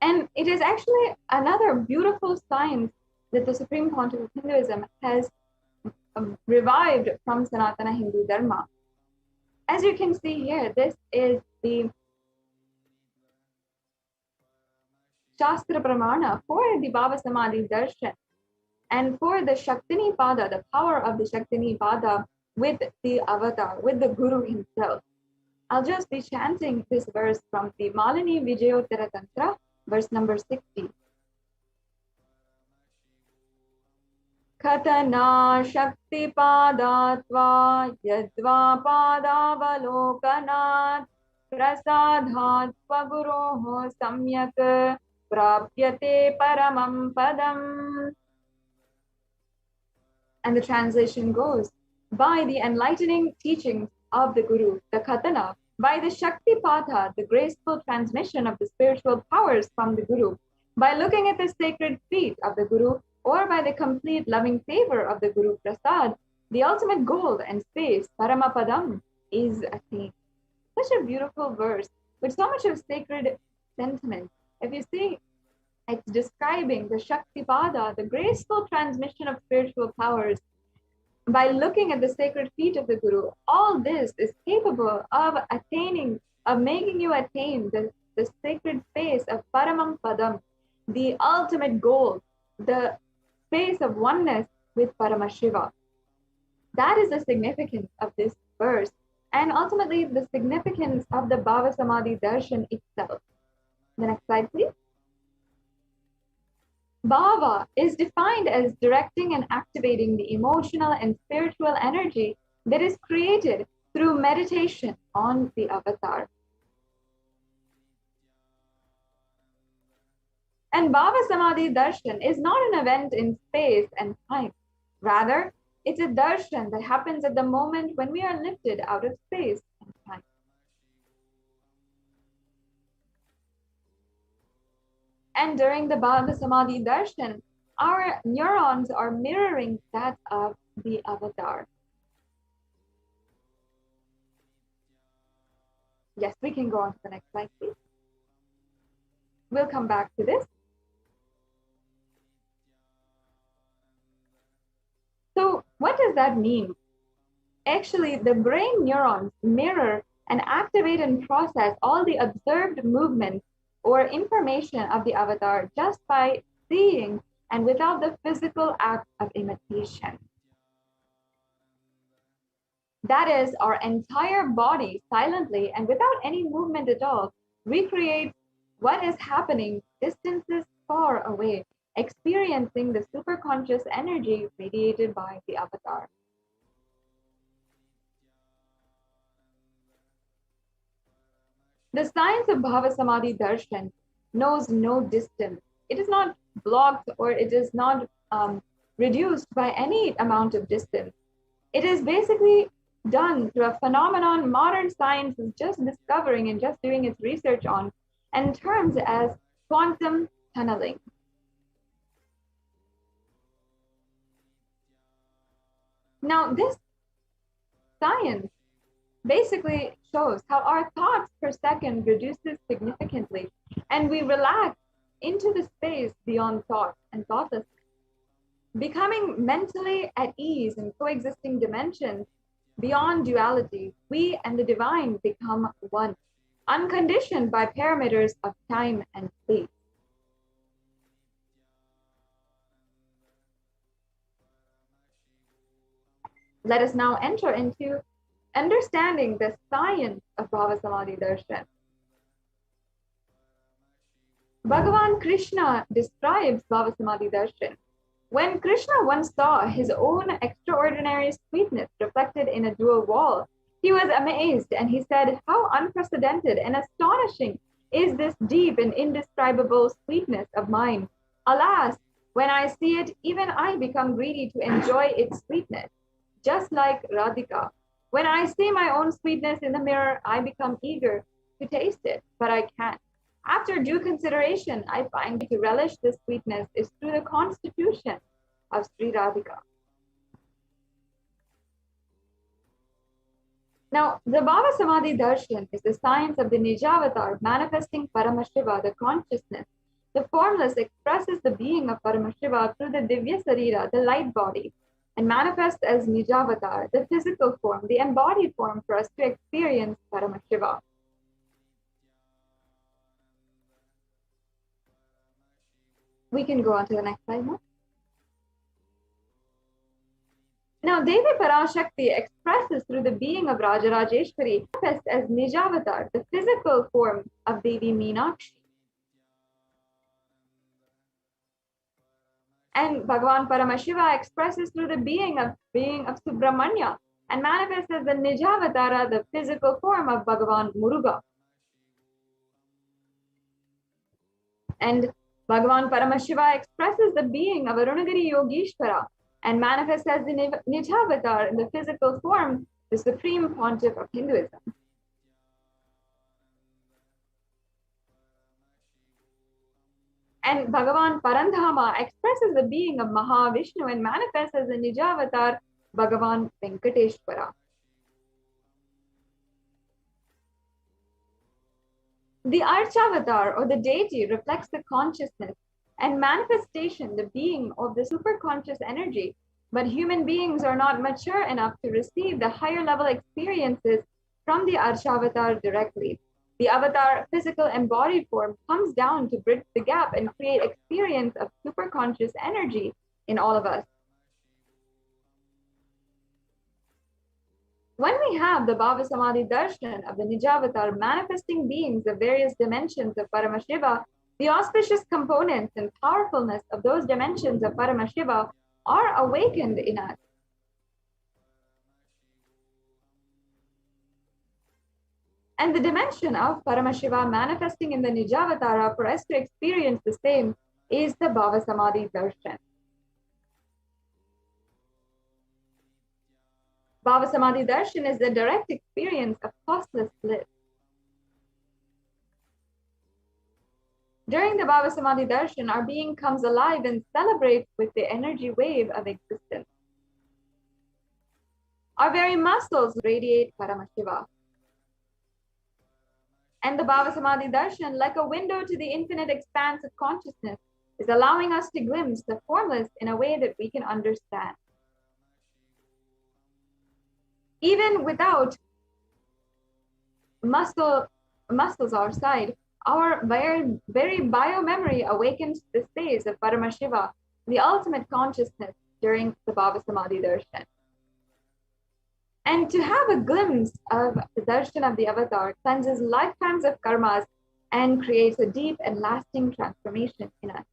And it is actually another beautiful science that the Supreme Council of Hinduism has revived from Sanatana Hindu Dharma. As you can see here, this is the Shastra Pramana for the Bhava Samadhi Darshan and for the Shaktini Pada, the power of the Shaktini Pada with the avatar, with the Guru himself. I'll just be chanting this verse from the Malini Vijayottara Tantra, verse number 60. Katana Shakti Padatva Yadva Padavalokanat Prasadhatva Guroho Samyak Prapyate Paramam Padam. And the translation goes, by the enlightening teachings of the Guru, the Katana, by the Shakti Patha, the graceful transmission of the spiritual powers from the Guru, by looking at the sacred feet of the Guru, or by the complete loving favor of the Guru Prasad, the ultimate goal and space, Paramapadam, is attained. Such a beautiful verse with so much of sacred sentiment. If you see, it's describing the Shakti Pada, the graceful transmission of spiritual powers. By looking at the sacred feet of the Guru, all this is capable of making you attain the sacred space of Paramam Padam, the ultimate goal, the space of oneness with Paramashiva. That is the significance of this verse, and ultimately the significance of the Bhava Samadhi Darshan itself. The next slide, please. Bhava is defined as directing and activating the emotional and spiritual energy that is created through meditation on the avatar. And Bhava Samadhi Darshan is not an event in space and time. Rather, it's a darshan that happens at the moment when we are lifted out of space and time. And during the Bhava Samadhi Darshan, our neurons are mirroring that of the avatar. Yes, we can go on to the next slide, please. We'll come back to this. So what does that mean? Actually, the brain neurons mirror and activate and process all the observed movements or information of the avatar just by seeing and without the physical act of imitation. That is, our entire body silently and without any movement at all recreates what is happening distances far away, experiencing the superconscious energy radiated by the avatar. The science of Bhava Samadhi Darshan knows no distance. It is not blocked or it is not reduced by any amount of distance. It is basically done through a phenomenon modern science is just discovering and just doing its research on, and terms as quantum tunneling. Now, this science basically shows how our thoughts per second reduces significantly, and we relax into the space beyond thought and thoughtlessness, becoming mentally at ease in coexisting dimensions beyond duality. We and the divine become one, unconditioned by parameters of time and space. Let us now enter into understanding the science of Bhava Samadhi Darshan. Bhagavan Krishna describes Bhava Samadhi Darshan. When Krishna once saw his own extraordinary sweetness reflected in a dual wall, he was amazed and he said, "How unprecedented and astonishing is this deep and indescribable sweetness of mine. Alas, when I see it, even I become greedy to enjoy its sweetness, just like Radhika. When I see my own sweetness in the mirror, I become eager to taste it, but I can't. After due consideration, I find to relish this sweetness is through the constitution of Sri Radhika." Now, the Bhava Samadhi Darshan is the science of the Nijavatar manifesting Paramashiva, the consciousness. The formless expresses the being of Paramashiva through the Divya Sarira, the light body, and manifests as Nijavatar, the physical form, the embodied form for us to experience Paramashiva. We can go on to the next slide now. Now, Devi Parashakti expresses through the being of Rajarajeshwari, manifests as Nijavatar, the physical form of Devi Meenakshi. And Bhagavan Paramashiva expresses through the being of Subramanya and manifests as the Nijavatara, the physical form of Bhagavan Muruga. And Bhagavan Paramashiva expresses the being of Arunagiri Yogeshwara and manifests as the Nijavatar in the physical form, the supreme pontiff of Hinduism. And Bhagavan Parandhama expresses the being of Mahavishnu and manifests as the Nijavatar, Bhagavan Venkateshwara. The Archavatar or the deity reflects the consciousness and manifestation, the being of the superconscious energy, but human beings are not mature enough to receive the higher level experiences from the Archavatar directly. The avatar physical embodied form comes down to bridge the gap and create experience of superconscious energy in all of us. When we have the Bhava Samadhi Darshan of the Nijavatar manifesting beings of various dimensions of Paramashiva, the auspicious components and powerfulness of those dimensions of Paramashiva are awakened in us. And the dimension of Paramashiva manifesting in the Nijavatara for us to experience the same is the Bhava Samadhi Darshan. Bhava Samadhi Darshan is the direct experience of costless bliss. During the Bhava Samadhi Darshan, our being comes alive and celebrates with the energy wave of existence. Our very muscles radiate Paramashiva. And the Bhava Samadhi Darshan, like a window to the infinite expanse of consciousness, is allowing us to glimpse the formless in a way that we can understand. Even without muscles our side, our very bio-memory awakens the space of Paramashiva, the ultimate consciousness, during the Bhava Samadhi Darshan. And to have a glimpse of the darshan of the avatar cleanses lifetimes of karmas and creates a deep and lasting transformation in us.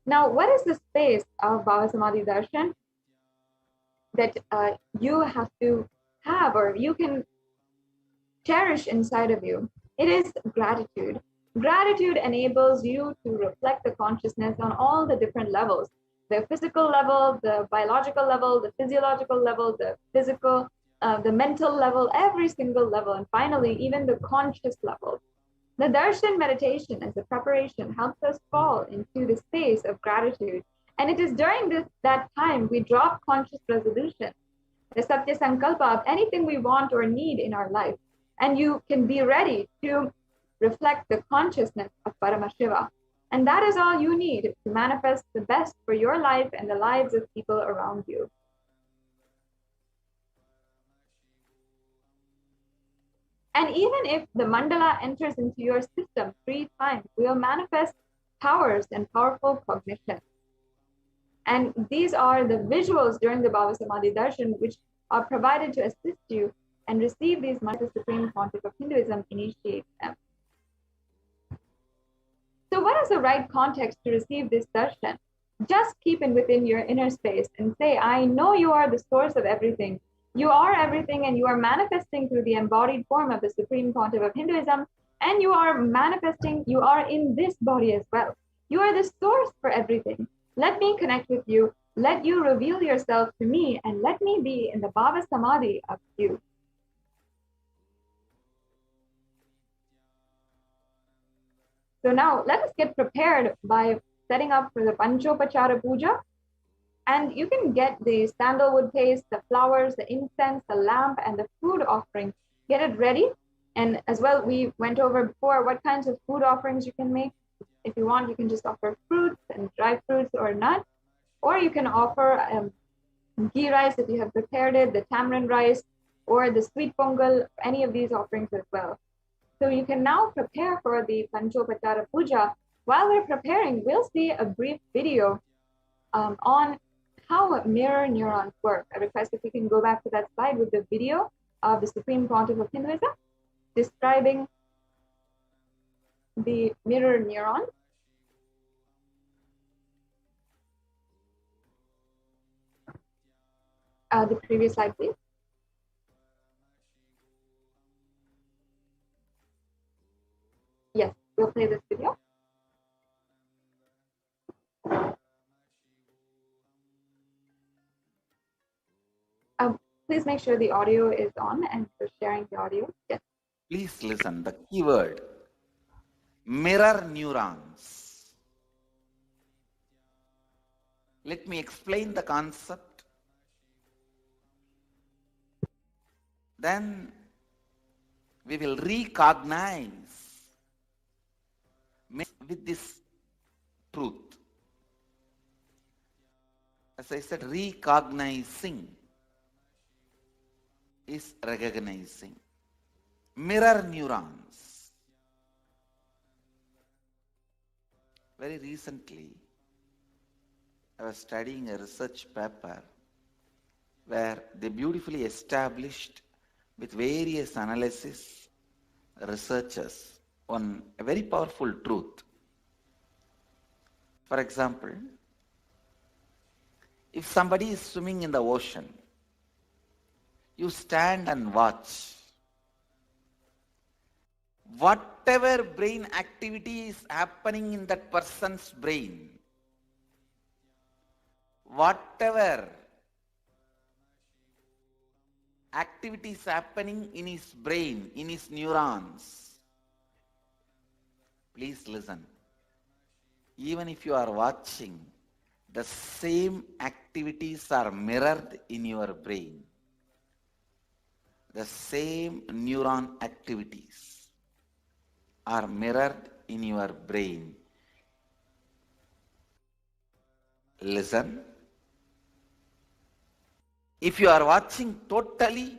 Now, what is the space of Bhava Samadhi Darshan that you have to have, or you can cherish inside of you? It is gratitude. Gratitude enables you to reflect the consciousness on all the different levels: the physical level, the biological level, the physiological level, the physical, the mental level, every single level, and finally, even the conscious level. The darshan meditation as a preparation helps us fall into the space of gratitude. And it is during that time we drop conscious resolution, the satya sankalpa of anything we want or need in our life. And you can be ready to reflect the consciousness of Paramashiva. And that is all you need to manifest the best for your life and the lives of people around you. And even if the mandala enters into your system 3 times, we will manifest powers and powerful cognition. And these are the visuals during the Bhava Samadhi Darshan, which are provided to assist you and receive these mantras. The Supreme Pontiff of Hinduism initiates them. So what is the right context to receive this darshan? Just keep it within your inner space and say, I know you are the source of everything. You are everything, and you are manifesting through the embodied form of the Supreme Pontiff of Hinduism, and you are manifesting, you are in this body as well. You are the source for everything. Let me connect with you. Let you reveal yourself to me, and let me be in the Bhava Samadhi of you. So now let us get prepared by setting up for the Panchopachara Puja. And you can get the sandalwood paste, the flowers, the incense, the lamp, and the food offering. Get it ready. And as well, we went over before what kinds of food offerings you can make. If you want, you can just offer fruits and dry fruits or nuts. Or you can offer ghee rice if you have prepared it, the tamarind rice, or the sweet pongal, any of these offerings as well. So you can now prepare for the Panchopachara Puja. While we're preparing, we'll see a brief video on how mirror neurons work. I request if you can go back to that slide with the video of the Supreme Pontiff of Hinduism describing the mirror neuron. The previous slide, please. Yes, we'll play this video. Please make sure the audio is on and you're sharing the audio. Yes. Please listen, the keyword, mirror neurons. Let me explain the concept. Then we will recognize with this truth. As I said, recognizing is recognizing. Mirror neurons. Very recently, I was studying a research paper where they beautifully established with various analysis, researchers, on a very powerful truth. For example, if somebody is swimming in the ocean, You stand and watch. Whatever brain activity is happening in that person's brain, whatever activity is happening in his brain, in his neurons, please listen. Even if you are watching, the same activities are mirrored in your brain. The same neuron activities are mirrored in your brain. Listen. If you are watching totally,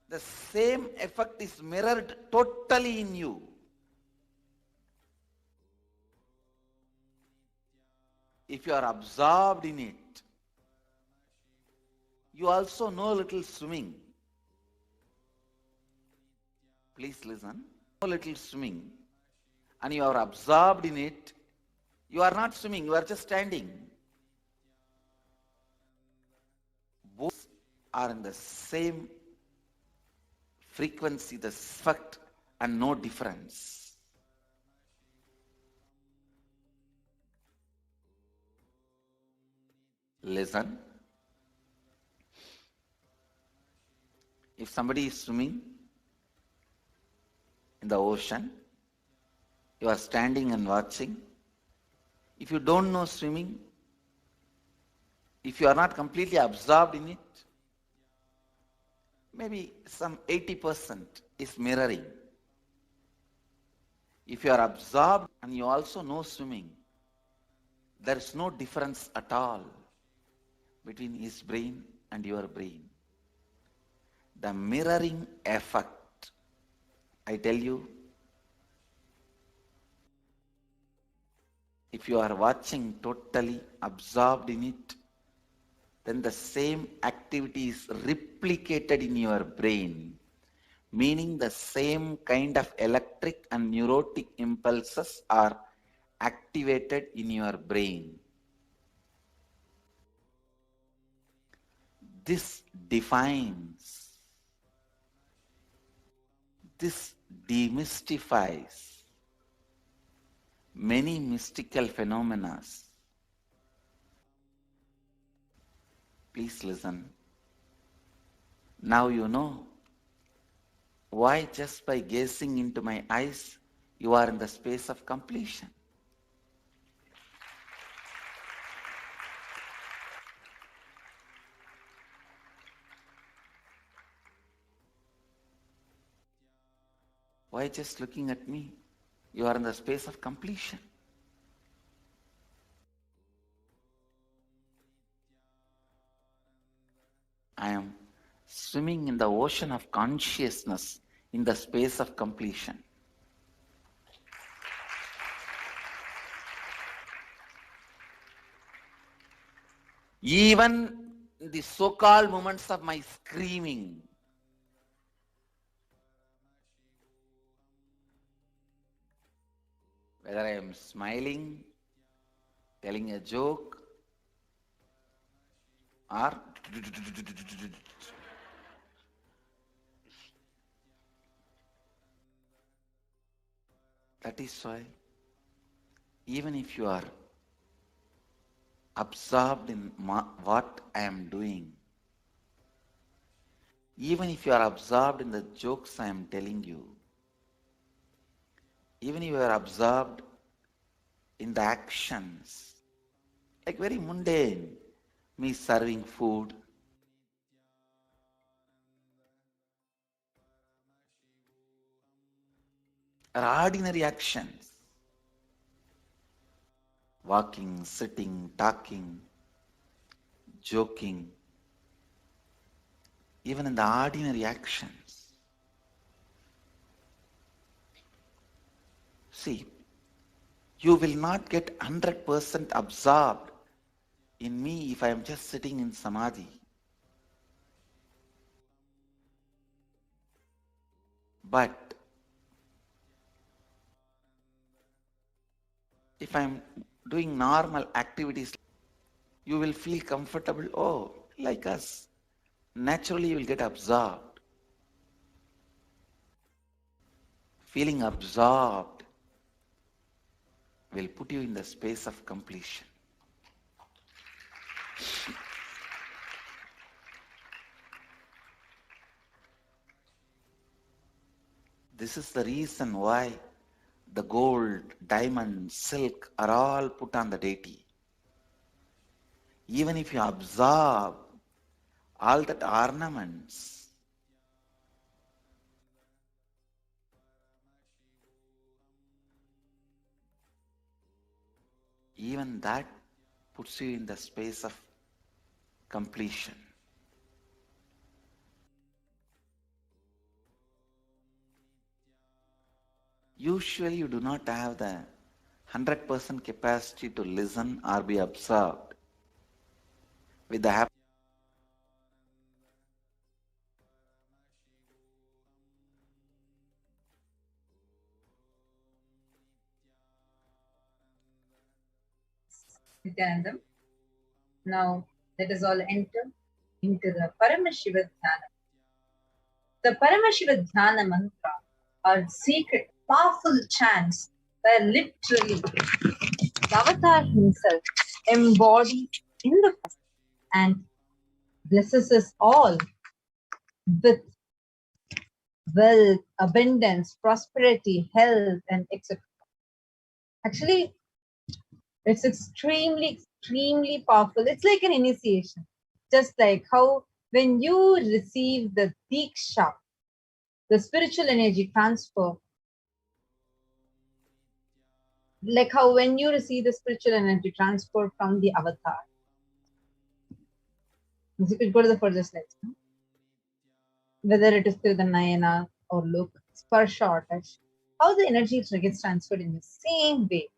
the same effect is mirrored totally in you. If you are absorbed in it, you also know a little swimming. Please listen. Know a little swimming, and you are absorbed in it. You are not swimming, you are just standing. Both are in the same frequency, the effect, and no difference. Listen. If somebody is swimming in the ocean, you are standing and watching. If you don't know swimming, if you are not completely absorbed in it, maybe some 80% is mirroring. If you are absorbed and you also know swimming, there is no difference at all between his brain and your brain. The mirroring effect, I tell you, if you are watching totally absorbed in it, then the same activity is replicated in your brain, meaning the same kind of electric and neurotic impulses are activated in your brain. This defines, this demystifies many mystical phenomena. Please listen. Now you know why just by gazing into my eyes, you are in the space of completion. Why just looking at me, you are in the space of completion. I am swimming in the ocean of consciousness in the space of completion. Even the so-called moments of my screaming, whether I am smiling, telling a joke, or that is why even if you are absorbed in what I am doing, even if you are absorbed in the jokes I am telling you, even if you are absorbed in the actions, like very mundane, me serving food, or ordinary actions, walking, sitting, talking, joking, even in the ordinary actions. See, you will not get 100% absorbed in me if I am just sitting in Samadhi. But if I am doing normal activities, you will feel comfortable. Oh, like us. naturally you will get absorbed. Feeling absorbed will put you in the space of completion. This is the reason why the gold, diamond, silk are all put on the deity. Even if you absorb all that ornaments, even that puts you in the space of completion. Usually you do not have the 100% capacity to listen or be absorbed with the Nithyanandam. Now let us all enter into the Paramashiva Dhyana. The Paramashiva Dhyana mantra are secret, powerful chants where literally the avatar himself embodies in the past and blesses us all with wealth, abundance, prosperity, health, and etc. Actually, it's extremely powerful. It's like an initiation. Just like how when you receive the Diksha, the spiritual energy transfer, like how when you receive the spiritual energy transfer from the avatar. You could go to the further slides. Whether it is through the Nayana or look, sparsha or touch, how the energy gets transferred in the same way.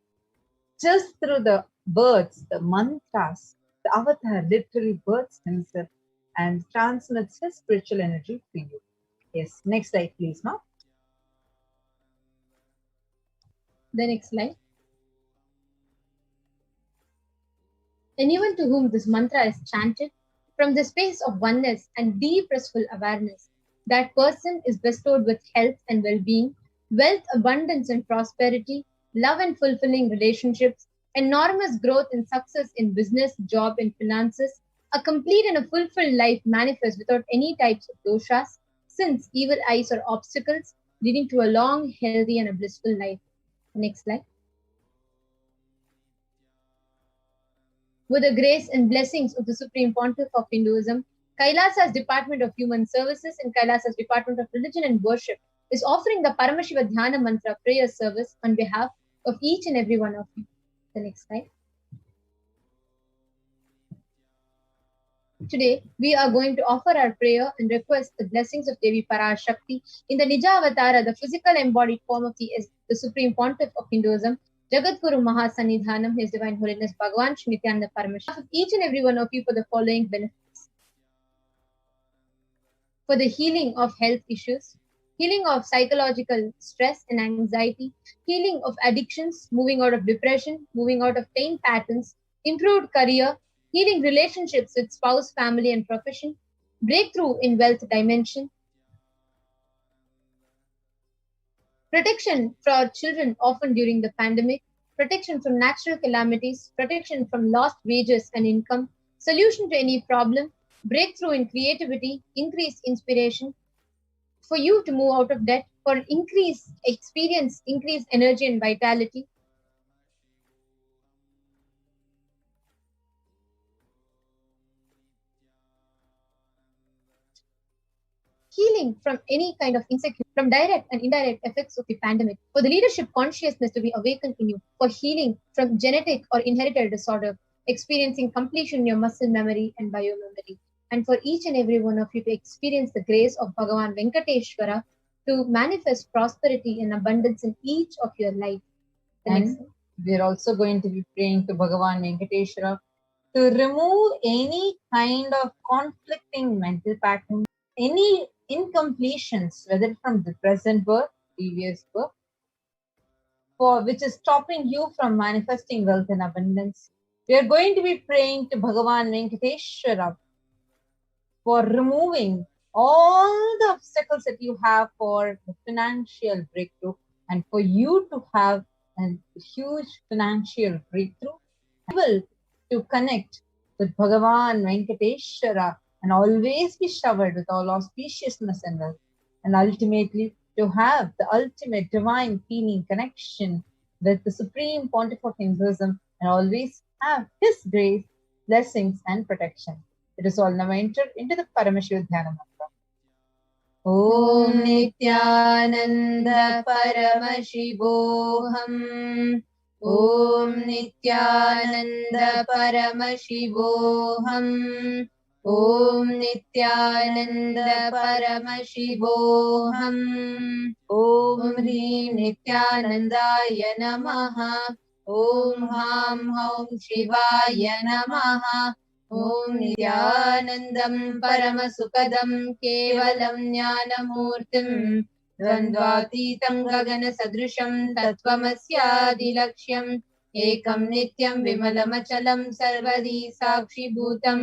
Just through the words, the mantras, the avatar literally births himself and transmits his spiritual energy to you. Yes, next slide, please, Ma. The next slide. Anyone to whom this mantra is chanted from the space of oneness and deep restful awareness, that person is bestowed with health and well-being, wealth, abundance and prosperity, love and fulfilling relationships, enormous growth and success in business, job and finances, a complete and a fulfilled life manifest without any types of doshas, sins, evil eyes or obstacles, leading to a long, healthy and a blissful life. Next slide. With the grace and blessings of the Supreme Pontiff of Hinduism, Kailasa's Department of Human Services and Kailasa's Department of Religion and Worship is offering the Paramashiva Dhyana Mantra prayer service on behalf of each and every one of you. The next slide. Today, we are going to offer our prayer and request the blessings of Devi Parashakti in the Nija Avatara, the physical embodied form of the Supreme Pontiff of Hinduism, Jagadguru Mahasanidhanam, His Divine Holiness Bhagavan Shri Nithyananda Paramashivam, each and every one of you for the following benefits. For the healing of health issues, healing of psychological stress and anxiety, healing of addictions, moving out of depression, moving out of pain patterns, improved career, healing relationships with spouse, family and profession, breakthrough in wealth dimension, protection for our children often during the pandemic, protection from natural calamities, protection from lost wages and income, solution to any problem, breakthrough in creativity, increased inspiration, for you to move out of debt, for increased experience, increased energy and vitality, healing from any kind of insecurity, from direct and indirect effects of the pandemic, for the leadership consciousness to be awakened in you, for healing from genetic or inherited disorder, experiencing completion in your muscle memory and biomemory, and for each and every one of you to experience the grace of Bhagavan Venkateshwara to manifest prosperity and abundance in each of your life. And we're also going to be praying to Bhagavan Venkateshwara to remove any kind of conflicting mental patterns, any incompletions, whether from the present birth, previous birth, for which is stopping you from manifesting wealth and abundance. We are going to be praying to Bhagavan Venkateshwara for removing all the obstacles that you have for the financial breakthrough and for you to have a huge financial breakthrough, able to connect with Bhagavan Venkateshwara and always be showered with all auspiciousness and wealth, and ultimately to have the ultimate divine feeling connection with the Supreme Pontiff of Hinduism and always have His grace, blessings and protection. It is all now entered into the Paramashivoham mantra. Om Nithyananda Paramashivoham. Om Nithyananda Paramashivoham. Om Nithyananda Paramashivoham. Om Hri Nithyanandaya Namaha. Om Ham Om Shivaya Namaha. Om Nithyanandam Paramasukadam Kevalam Jnanamurtim Dvandvatitam Gagana Sadrisham Tattvamasyadilaksham Ekam Nityam Vimalamachalam Sarvadi Sakshi Bhutam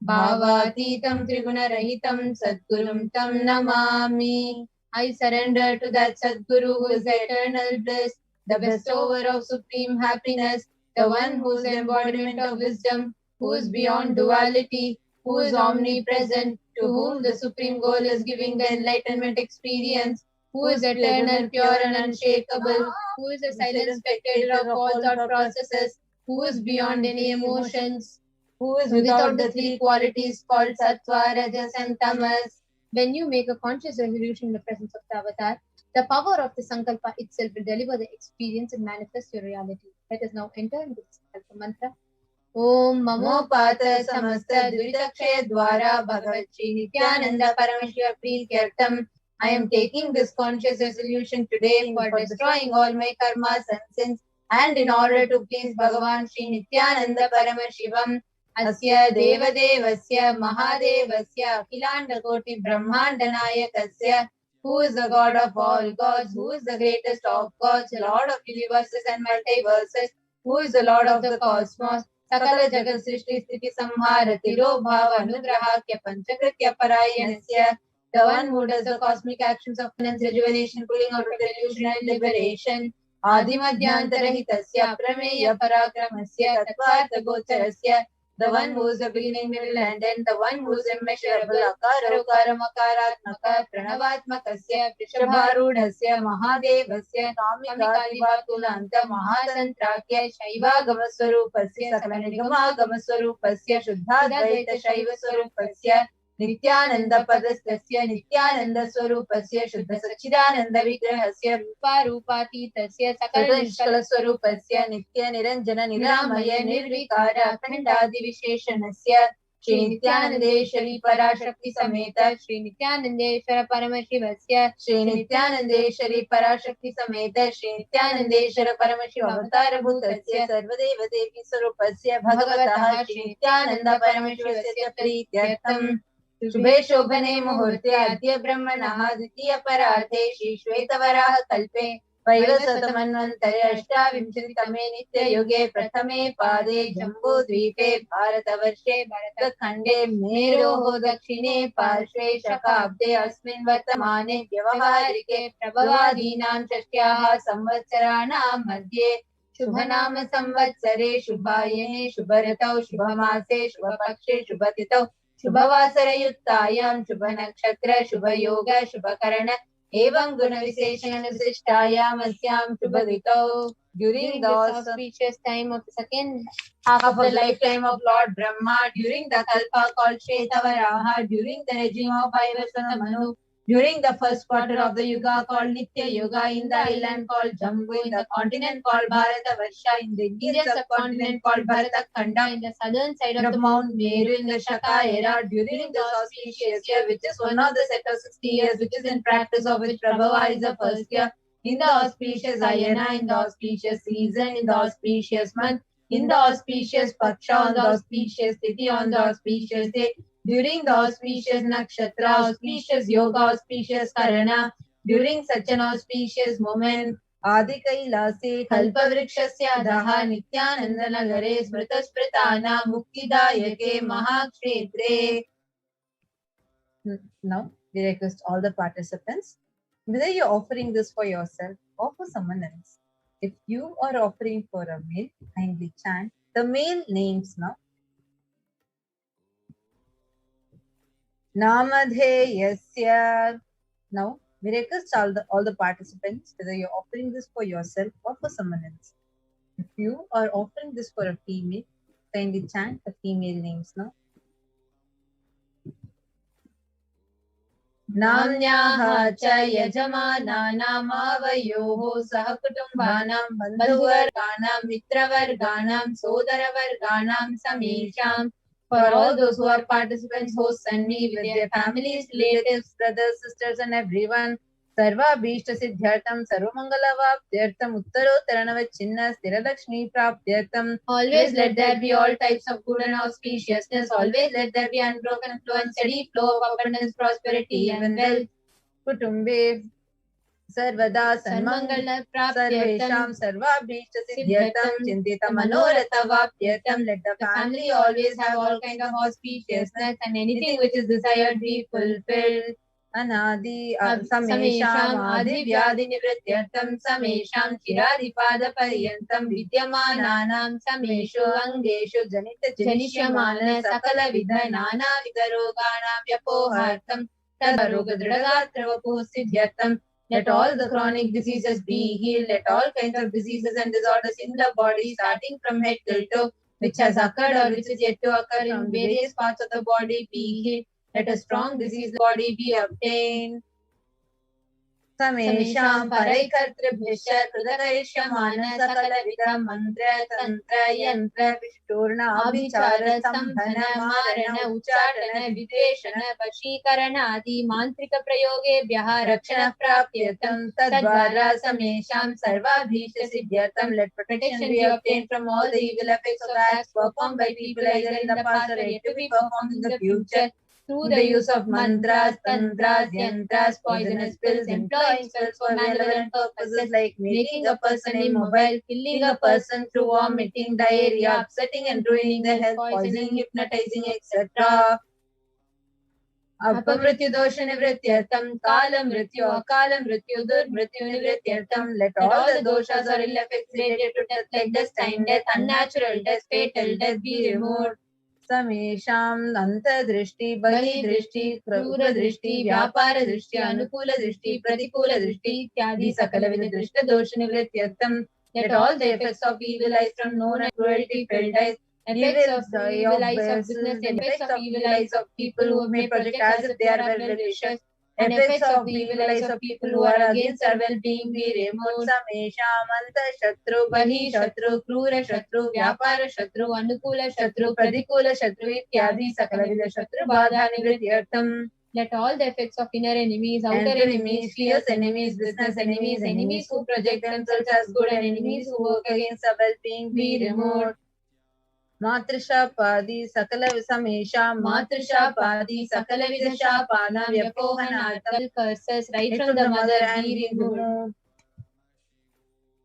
Bhavatitam Triguna-rahitam Sadgurum Tam Namami. I surrender to that Sadguru who is eternal bliss, the bestower of supreme happiness, the one who is the embodiment of wisdom, who is beyond duality, who is omnipresent, to whom the supreme goal is giving the enlightenment experience, who is eternal, pure and unshakable, who is a silent spectator of all thought processes, who is beyond any emotions, who is without the three qualities called sattva, rajas and tamas. When you make a conscious resolution in the presence of the avatar, the power of the sankalpa itself will deliver the experience and manifest your reality. Let us now enter into the sankalpa mantra. Om Mamopata Samasta Duritakshaya Dwara Bhagavat Shri Nithyananda Paramashiva Preetyartham. I am taking this conscious resolution today for destroying all my karmas and sins and in order to please Bhagavan Shri Nithyananda Paramashivam. Asya Devadevasya Mahadevasya Akhilanda Koti Brahmanda Nayakasya, who is the God of all gods, who is the greatest of gods, the Lord of universes and multiverses, who is the Lord of the cosmos. Sakala Jagat Srishti Sthiti Samhara Tiro Bhava Anugrahakya Panchakritya Parayanasya, the one who does the cosmic actions of penance, rejuvenation, pulling out of delusion and liberation. Adimadhyantarhitasya Prameya Parakramasya Tattvartha Gocharasya, the one who is the beginning, middle and end, the one who is immeasurable, Akara Ukara Makaratmaka Pranavatmakasya Vrishabharudhasya Mahadevasya Kamikalivatulanta Mahasantrakya Shaivagamaswarupasya Sakalanigamagamaswarupasya Shuddhadvaita Shaivaswarupasya Nithyananda Padastasya Nithyananda Swarupasya Shuddha Sachidananda Vigrahasya Rupa Rupatitasya Sakala Nishkala Swarupasya Nithya Niranjana Niramaya Nirvikara Akhandadi Visheshanasya Shri Nithyanandeshwari Parashakti Sameta Shri Nithyanandeshwara Paramashivasya Shri Nithyanandeshwari Parashakti Sameta Shri Nithyanandeshwara Paramashiva Avatara Bhutasya Sarvadeva Devi Swarupasya Bhagavataha Shri Nithyananda Paramashivasya Preetyartham. शुभे शोभने मुहूर्ते अद्य ब्रह्मणः द्वितीय परार्धे श्री श्वेतवराह कल्पे वैवस्वतमन्वन्तरे अष्टाविंशतितमे नित्ययुगे प्रथमे पादे जम्बूद्वीपे भारतवर्षे भरतखण्डे मेरोः दक्षिणे पार्श्वे शकाब्दे अस्मिन् वर्तमाने व्यवहारिके प्रभवादीनां षष्ट्याः संवत्सराणां मध्ये शुभनाम संवत्सरे शुभायने शुभऋतौ शुभमासे शुभपक्षे शुभतिथौ शुभवासरयुक्तायां शुभनक्षत्र शुभयोग शुभकर्ण एवं गुणविशेषण विशिष्टायाम् अस्यां शुभऋतौ. During the auspicious time of the second half of the lifetime of Lord Brahma, during the Kalpa called Shetavaraha, during the regime of Vaivasvata Manu, during the first quarter of the Yuga called Nitya Yuga, in the island called Jambu, in the continent called Bharatavarsha, in the Indian subcontinent called Bharatakhanda, in the southern side of the Mount Meru, in the Shaka era, during the auspicious year, which is one of the set of 60 years, which is in practice of which Prabhava is the first year, in the auspicious Ayana, in the auspicious season, in the auspicious month, in the auspicious Paksha, on the auspicious Tithi, on the auspicious day, during the auspicious Nakshatra, auspicious Yoga, auspicious Karana, during such an auspicious moment, Adi Kailase, Kalpavrikshasya Daha, Nithyananda Nagare, Smritaspritana, Muktidayake, Mahakshetre. Now, we request all the participants, whether you're offering this for yourself or for someone else. If you are offering for a male, kindly chant the male names now. Namadheyasya. Now, we request all the participants, whether you're offering this for yourself or for someone else. If you are offering this for a female, kindly chant the female names now. Namnyaha cha yajamanaamavayoho sahakutumbanam bandhuvarganam mitravarganam sodaravarganam samesham. For all those who are participants, hosts and me with their families, relatives, brothers, sisters and everyone, Sarva Bhishta Siddhyartham Sarvamangala-vaptyartham Uttarottaranavachinna Sthiralakshmi Praptyartham. Always let there be all types of good and auspiciousness. Always let there be unbroken flow and steady flow of abundance, prosperity and wealth. Kutumbe Sarvada Sanmangala Praptyartham Sarvabhishta Siddhyartham Chintita Manoratha Vaptyartham. Let the family always have all kinds of auspiciousness and anything which is desired be fulfilled. Anadi Samesham Adi Vyadi Nivrityartham Samesham Chiradipada Paryantam Vidyamananam Sameshu Angeshu Janita Janishyamana Sakala Vidha Nana Vidaroganam Vyapohartam Tadarogadradagatravapu Siddhyartam. Let all the chronic diseases be healed. Let all kinds of diseases and disorders in the body, starting from head till toe, which has occurred or which is yet to occur in various parts of the body, be healed. Let a strong diseased body be obtained. Samesham Paraikartribhisha Krudakarishamana Sakala Vidha Mantra Tantra Yantra Vishturna Abhichara Sambhana Marana Uchatana Videshana Vashikarana Adi Mantrika Prayoge Bhyaha Rakshana Prapyatam Tadvara Samesham Sarvabhishta Siddhyartam. Let protection be obtained from all the evil effects of acts performed by people either in the past or yet to be performed in the future. Through the use of mantras, tantras, yantras, poisonous pills, employing spells for malevolent purposes like making a person immobile, killing a person through vomiting, diarrhea, upsetting and ruining the health, poisoning, hypnotizing, etc. Apamrityu dosha nivrityartam, kala mrityu, akala mrityu, durmrityu nivrityartam. Let all the doshas or ill effects related to death like destined death, unnatural death, fatal death be removed. Samesham Antadrishti, Bahidrishti, Krudrishti, Vyapara Drishti, Anukula Drishti, Pratikula Drishti, Ityadi Sakalavidha Drishta Dosha Nivrityartam. Let all the effects of evil eyes from known and cruelty, felt eyes, effects of the evil eyes of business, effects of evil eyes of people who may project as if they are well-wishers, and effects of the evil eyes of people who are against our well-being be removed. Samesham Anta Shatru, Bahi Shatru, Krura Shatru, Vyapara Shatru, Anukula Shatru, Pradikula Shatru, Ityadi Sakalavidha Shatru Badha Nivrityartam. Let all the effects of inner enemies, outer enemies, fierce enemies, business enemies, enemies who project themselves as good and enemies who work against our well-being be removed. Matrisha Padi Sakala Samesha Matrisha Padi Sakala Vidasha Pana Vyapohanatal curses right from the mother and be removed.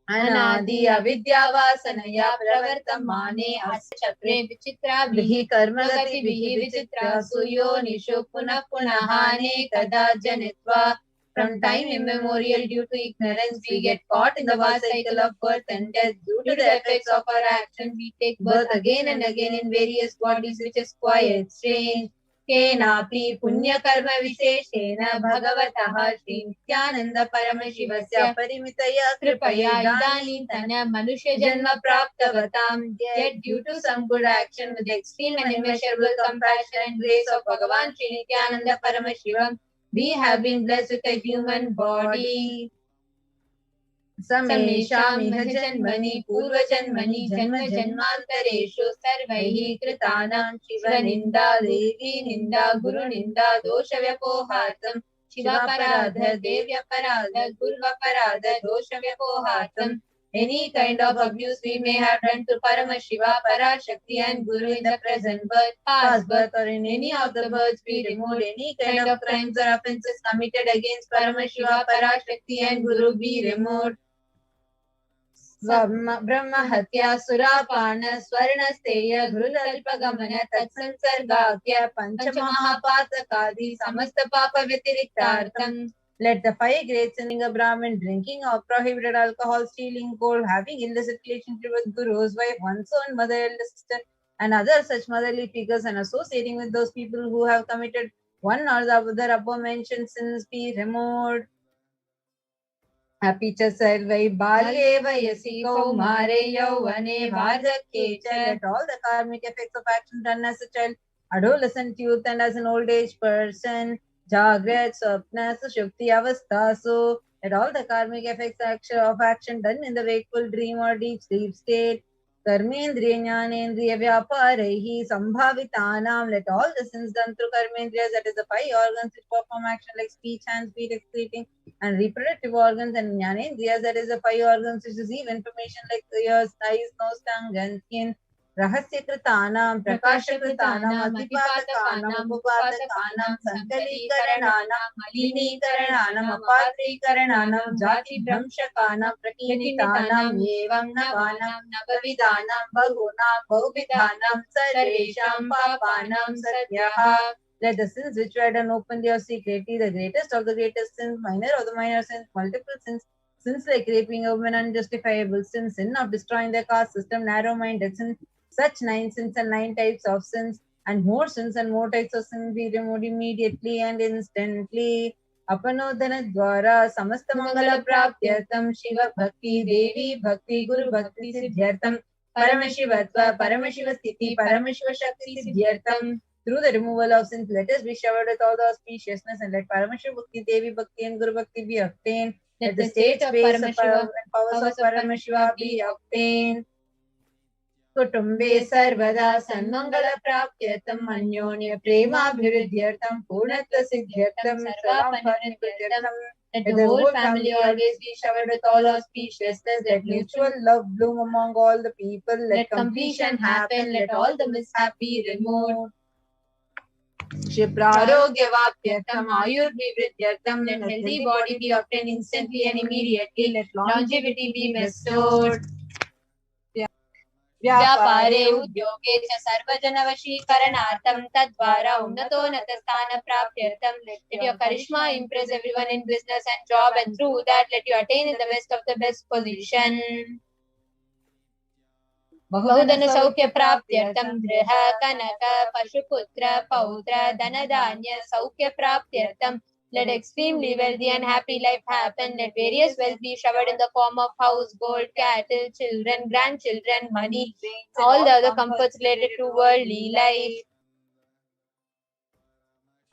Anadi Avidya Vasanaya Pravartamane Asya Chakre Vichitra Vihi Karmagati Vihi Vichitra Suyo Nishu Punah Punahane Kada Janitva. From time immemorial, due to ignorance, we get caught in the vast cycle of birth and death. Due to the effects of our action, we take birth again and again in various bodies, which is quite strange. Kenapi punya karma visheshena bhagavataha Shri Nithyananda Paramashivasya parimitaya kripaya idanintana manusya janma praptavatam. Yet due to some good action with extreme and immeasurable compassion and grace of Bhagavan Shri Nithyananda Paramashivam, we have been blessed with a human body. Samesham iha janmani purva janmani janma janmantareshu sarvaihi kritanam shiva ninda devi ninda guru ninda dosha vyapohartam shiva paradha devya paradha gurva paradha dosha vyapohartam. Any kind of abuse we may have done to Paramashiva, Parashakti and Guru in the present birth, past birth or in any of the births be removed. Any kind of crimes or offences committed against Paramashiva, Parashakti and Guru be removed. Brahma Hatya Surapana Swarnasteya Gurulalpagamana Tatsansargakya Panchamahapatakadi Samasta Papa Vyatirikthartham. Let the 5 great sinning of Brahmin, drinking of prohibited alcohol, stealing gold, having illicit relationship with Guru's wife, one's own mother, elder sister, and other such motherly figures, and associating with those people who have committed one or the other above mentioned sins be removed. Happy च सर्वै बाल्ये वयसि कौमारे यौवने वार्धक्ये च. Let all the karmic effects of action done as a child, adolescent, youth, and as an old age person, Jagrat, Swapna, Sushupti, Avastasu. Let all the karmic effects of action done in the wakeful dream or deep sleep state, Karmendriya Jnanendriya Vyaparehi Sambhavitanam. Let all the sins done through Karmendriyas, that is the 5 organs which perform action like speech, hands, feet, excreting, and reproductive organs, and Jnanendriyas, that is the 5 organs which receive information like ears, eyes, nose, tongue, and skin. Rahasyakratanam, Prakashakratanam, Adipatakanam, Upapatakanam, Sankalikarananam, Malinikarananam, Apatrikarananam, Jati Bramshakanam, Prakinitanam, Yevam Navanam, Navavidanam, Bahunam, Bhuvidhanam, Sarvesham Papanam, Satyaha. Let the sins which were done openly or secretly, the greatest of the greatest sins, minor of the minor sins, multiple sins, sins like raping a woman, unjustifiable sins, sin of destroying the caste system, narrow-minded sins, such 9 sins and 9 types of sins, and more sins and more types of sins be removed immediately and instantly. Apanodhana dwara samasta mangala praptyartam Shiva Bhakti, Devi Bhakti, Guru Bhakti Siddhyartam, Paramashivatva, Paramashiva Sthiti, Paramashiva Shakti Siddhyartam. Through the removal of sins, let us be showered with all the auspiciousness, and let Paramashiva Bhakti, Devi Bhakti, and Guru Bhakti be obtained. Let the states, space, and powers of Paramashiva be obtained. Kutumbe sarvada sanmangala praptyatam anyonya prema bhirudyartam purnatva siddhyartam sarvapanityatam. Let the whole family always be showered with all auspiciousness. Let mutual love bloom among all the people. Let completion happen. Let all the mishap be removed. Shiprarogya-vapyatam ayur-vivridyartam. Let healthy body be obtained instantly and immediately. Let longevity be bestowed. व्यापारे उद्योगे च सर्वजनवशीकरणार्थं तद्वारा उन्नतोन्नतस्थानप्राप्त्यर्थं. Let your charisma impress everyone in business and job, and through that let you attain in the best of the best position. बहुधन सौख्य प्राप्त्यर्थं गृह कनक पशुपुत्र पौत्र धनधान्य सौख्य प्राप्त्यर्थं. Let extremely wealthy and happy life happen. Let various wealth be showered in the form of house, gold, cattle, children, grandchildren, money, all the other comforts related to worldly life.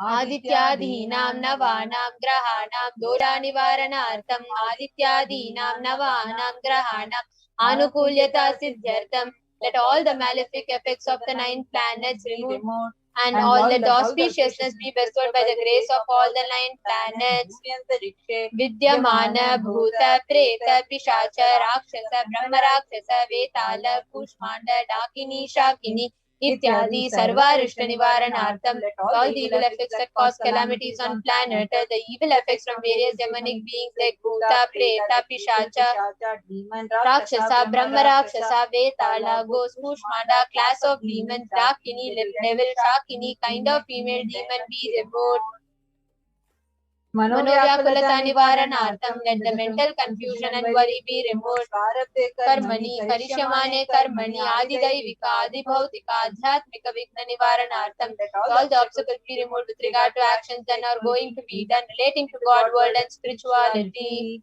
Adityadhinam navanam grahanam dosha nivaranartham. Adityadhinam navanam grahanam anukulyata siddhyartham. Let all the malefic effects of the 9 planets be removed, and all the auspiciousness be bestowed by the grace of all the 9 planets. Vidyamana bhuta preta pishacha rakshasa brahma rakshasa vetala kushmanda dakini shakini ityadi sarvarishta nivaranartham. Let all the evil effects that cause calamities on planet, the evil effects from various demonic beings like bhuta preta pishacha rakshasa brahma rakshasa vetala ghost kushmanda class of demons dakini devil shakini kind of female demon be removed. Manovyakulata nivaranartham. Let the mental confusion and worry be removed. Karmani karishyamane karmani adidaivika adibhautika adhyatmika vigna nivaranartham. Let all the obstacles be removed with regard to actions done or going to be done relating to God, world, and spirituality.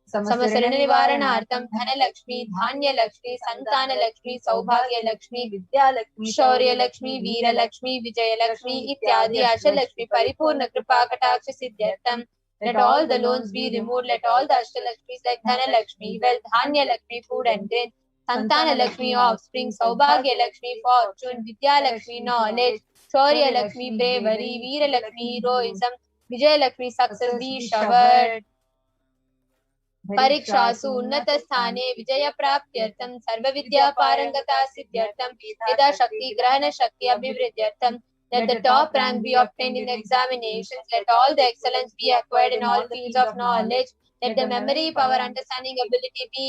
Samasarana nivaranartham dhana lakshmi, dhanya lakshmi, santana lakshmi, saubhagya lakshmi, vidya lakshmi, shaurya lakshmi, veera lakshmi, vijaya lakshmi, ityadi asha lakshmi, paripurna kripa kataksha siddhyartham. Let all the loans be removed. Let all the ashtalakshmis like dhana lakshmi, wealth, dhanya lakshmi, food and grain, santana lakshmi, offspring, saubhagya lakshmi, fortune, vidya lakshmi, knowledge, shaurya lakshmi, bravery, veera lakshmi, heroism, vijaya lakshmi, success be showered. परीक्षासु उन्नत स्थाने विजय प्राप्त्यर्थं सर्व विद्या पारंगता सिद्ध्यर्थं यदा शक्ति ग्रहण शक्ति अभिवृद्ध्यर्थं. Let the top rank be obtained in the examinations. Let all the excellence be acquired in all fields of knowledge. Let the memory, power, understanding, ability be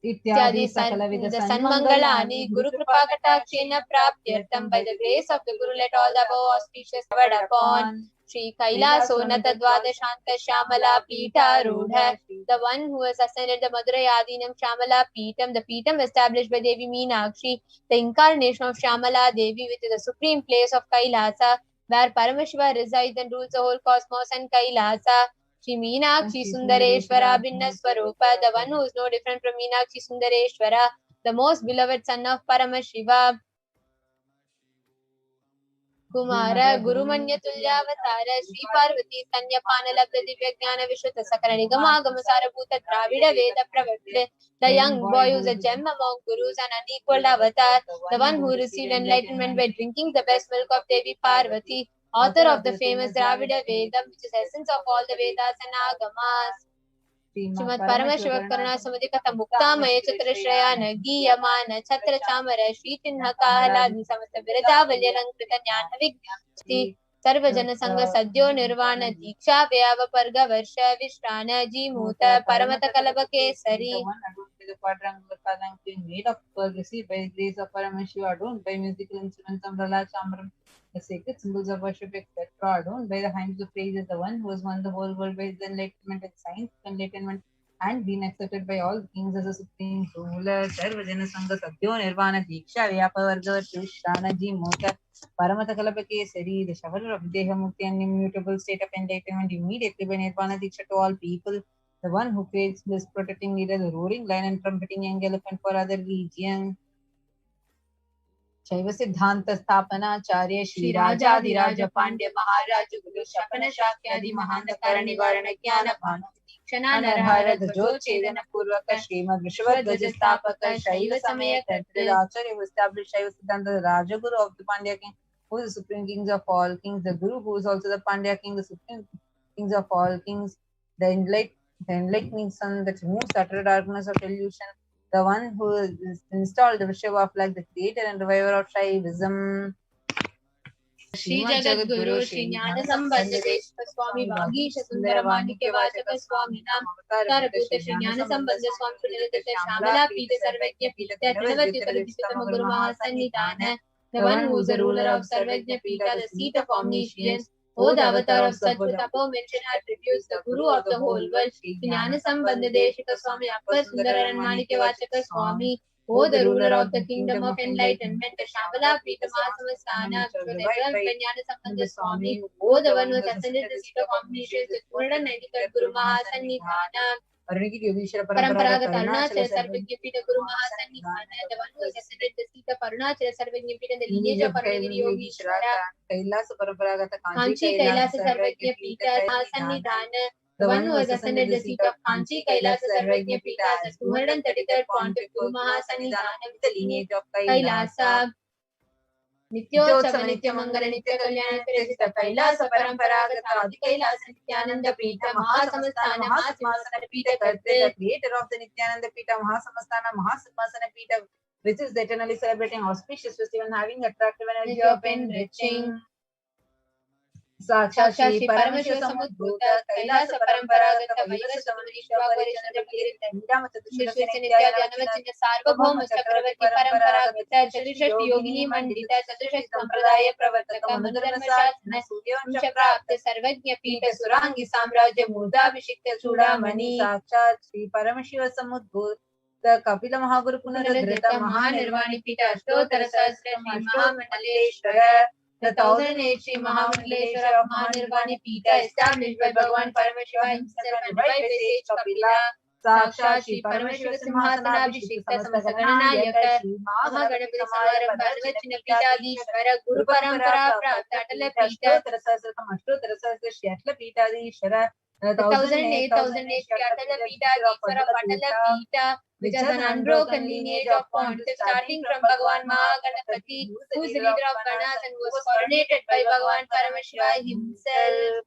इत्यादि the सकलविध Sanmangalani, Guru Kripa Katakshena Praptyartam. By the grace of the Guru, let all the above auspicious word upon Sri Kailasa Nithyananda Paramashivam Shamala Pita Rudha, the one who has ascended the Madurai Adinam Shamala Pitam, the Pitam established by Devi Meenakshi, the incarnation of Shamala Devi, which is the supreme place of Kailasa, where Paramashiva resides and rules the whole cosmos and Kailasa. Shri Meenakshi Sundareshwara Bhinna Swarupa, the one who is no different from Meenakshi Sundareshwara, the most beloved son of Paramashiva. Kumara Gurumanya Tulyavatara Shri Parvati Sanya Panala Pradivya Jnana Vishwata Sakara Nigama Gamasara Bhuta Dravida Veda Pravartile, the young boy who is a gem among gurus and unequaled avatar, the one who received enlightenment by drinking the best milk of Devi Parvati, author of the famous Dravida Vedam, which is essence of all the Vedas and Agamas. Srimad Paramashiva Karuna Samadhi Katha Mukta Maya Chatra Shraya Nagi Yamana Chatra Chamara Shri Tinha Kahaladi Samasta Viraja Valyalankrita Jnana Vignati Sarva Jana Sangha Sadhyo Nirvana Diksha Vyava Parga Varsha Vishrana Ji Muta Paramata Kalaba Kesari. The one adorned by the quadrangular palanquin made of pearl, received by the grace of Paramashiva, adorned by musical instruments, umbrella, chambram, the sacred symbols of worship, etc., adorned by the hymns of praise, is the one who has won the whole world by his enlightenment and science enlightenment, and been accepted by all kings as a supreme ruler. Sarvajana Sangha Sadhyo Nirvana Diksha Vyapavarga Shrana Ji Mota Paramata Kalapake Sari, the shower of Deha Mukti and immutable state of enlightenment immediately by Nirvana Diksha to all people. The one who creates bliss, protecting leader, the roaring lion and trumpeting young elephant for other regions. Shaiva Siddhanta Stapana Charya Shri Raja Diraja Pandya Maharaja Guru Shapana Shakyadi Mahanta Karanivarana Jnana Bhanu Dikshana Narhara Dhajo Chedana Purvaka Srimad Vishwadhaja Stapaka Shaiva Samaya Kartri Acharya who established Shaiva Siddhanta, the Raja Guru of the Pandya King, who is the supreme kings of all kings, the Guru who is also the Pandya King, the supreme kings of all kings, the enlightening sun that removes the utter darkness of illusion, the one who is installed the Vishwa of life, the creator and reviver of Shaivism. Shri Jagat Guru Shri Jnana Sambandha Deshika Swami Vagisha Sundara Manikya Vachaka Swami Nam Taraputa Shri Jnana Sambandha Swami Punilita Shamala Pita Sarvajna Pita Trinavati Uttarajitama Guru Mahasannidhana, the one who is the ruler of Sarvajna Pita, the seat of omniscience. O the avatar of Satguru, above mentioned attributes, the Guru of the whole world, Shri Jnana Sambandha Deshika Swami Appa Sundara and Manikya Vachaka Swami. O the ruler of the kingdom of enlightenment, the Shambhala Pita Mahasamastana, Jnana Sambandha Swami. O the one who has ascended the seat of omniscience, the 293rd Guru Mahasannidhana. Paramparagata Arunachala Sarvajna Pita Guru Mahasannidhana, the one who has ascended the seat of Arunachala Sarvajna Pita, the lineage of Arunagiri Yogeshwara. Kailasa Paraparagata Kanchi Kailasa Sarvajna Pita Mahasannidhana, the one who has ascended the seat of Kanchi Kailasa Sarvajna Pita as the 233rd Pontiff Guru Mahasannidhana with the lineage of Kailasa. Nityotsava Nitya Mangala Nitya Kalyana Virazita Kailasa Paramparagata Adi Kailasa Nithyananda Pita Mahasamastana Mahasimhasana Pita Kartre, the creator of the Nithyananda Pita Mahasamastana Mahasimhasana Pita, which is the eternally celebrating auspicious festival having attractive energy of enriching. Sakshat Shri Paramashiva Samudbhuta Kailasa Paramparagata Vaivasa Manishwa Parishanda Kirita Vishwasa Nityananda Sarvabhauma Chakravarti Paramparagata Chaturshashti Yogini Mandita Chaturshashti Sampradaya Pravartaka Manudharma Shasana Suryavancha Prapta Sarvajna Pita Surangi Samrajya Murda Abhishikta Chudamani. Sakshat Shri Paramashiva Samudbhuta Kapila Mahaguru Punaradhrita Mahanirvani Pita Ashtotara Sahasra Shri Mahamangaleshwara, the 1008 Shri Mahamangaleshwara of Mahanirvani Pita, established by Bhagavan Paramashiva himself and by sage Kapila. Sakshat Shri Paramashiva Simhasana Abhishekta Samasagananayaka Shri Mahaganapati Samarambha Anvachina Pitadishwara Guru Parampara Prapta Atala Pita Ashtotara Sahasra Shri Atala Pitadishwara, the 1008 Shri Atala Pitadishwara of Atala Pita, which has an unbroken lineage of pontiffs starting from Bhagavan Mahaganapati, who is the leader of Ganas and was coronated by Bhagavan Paramashiva himself.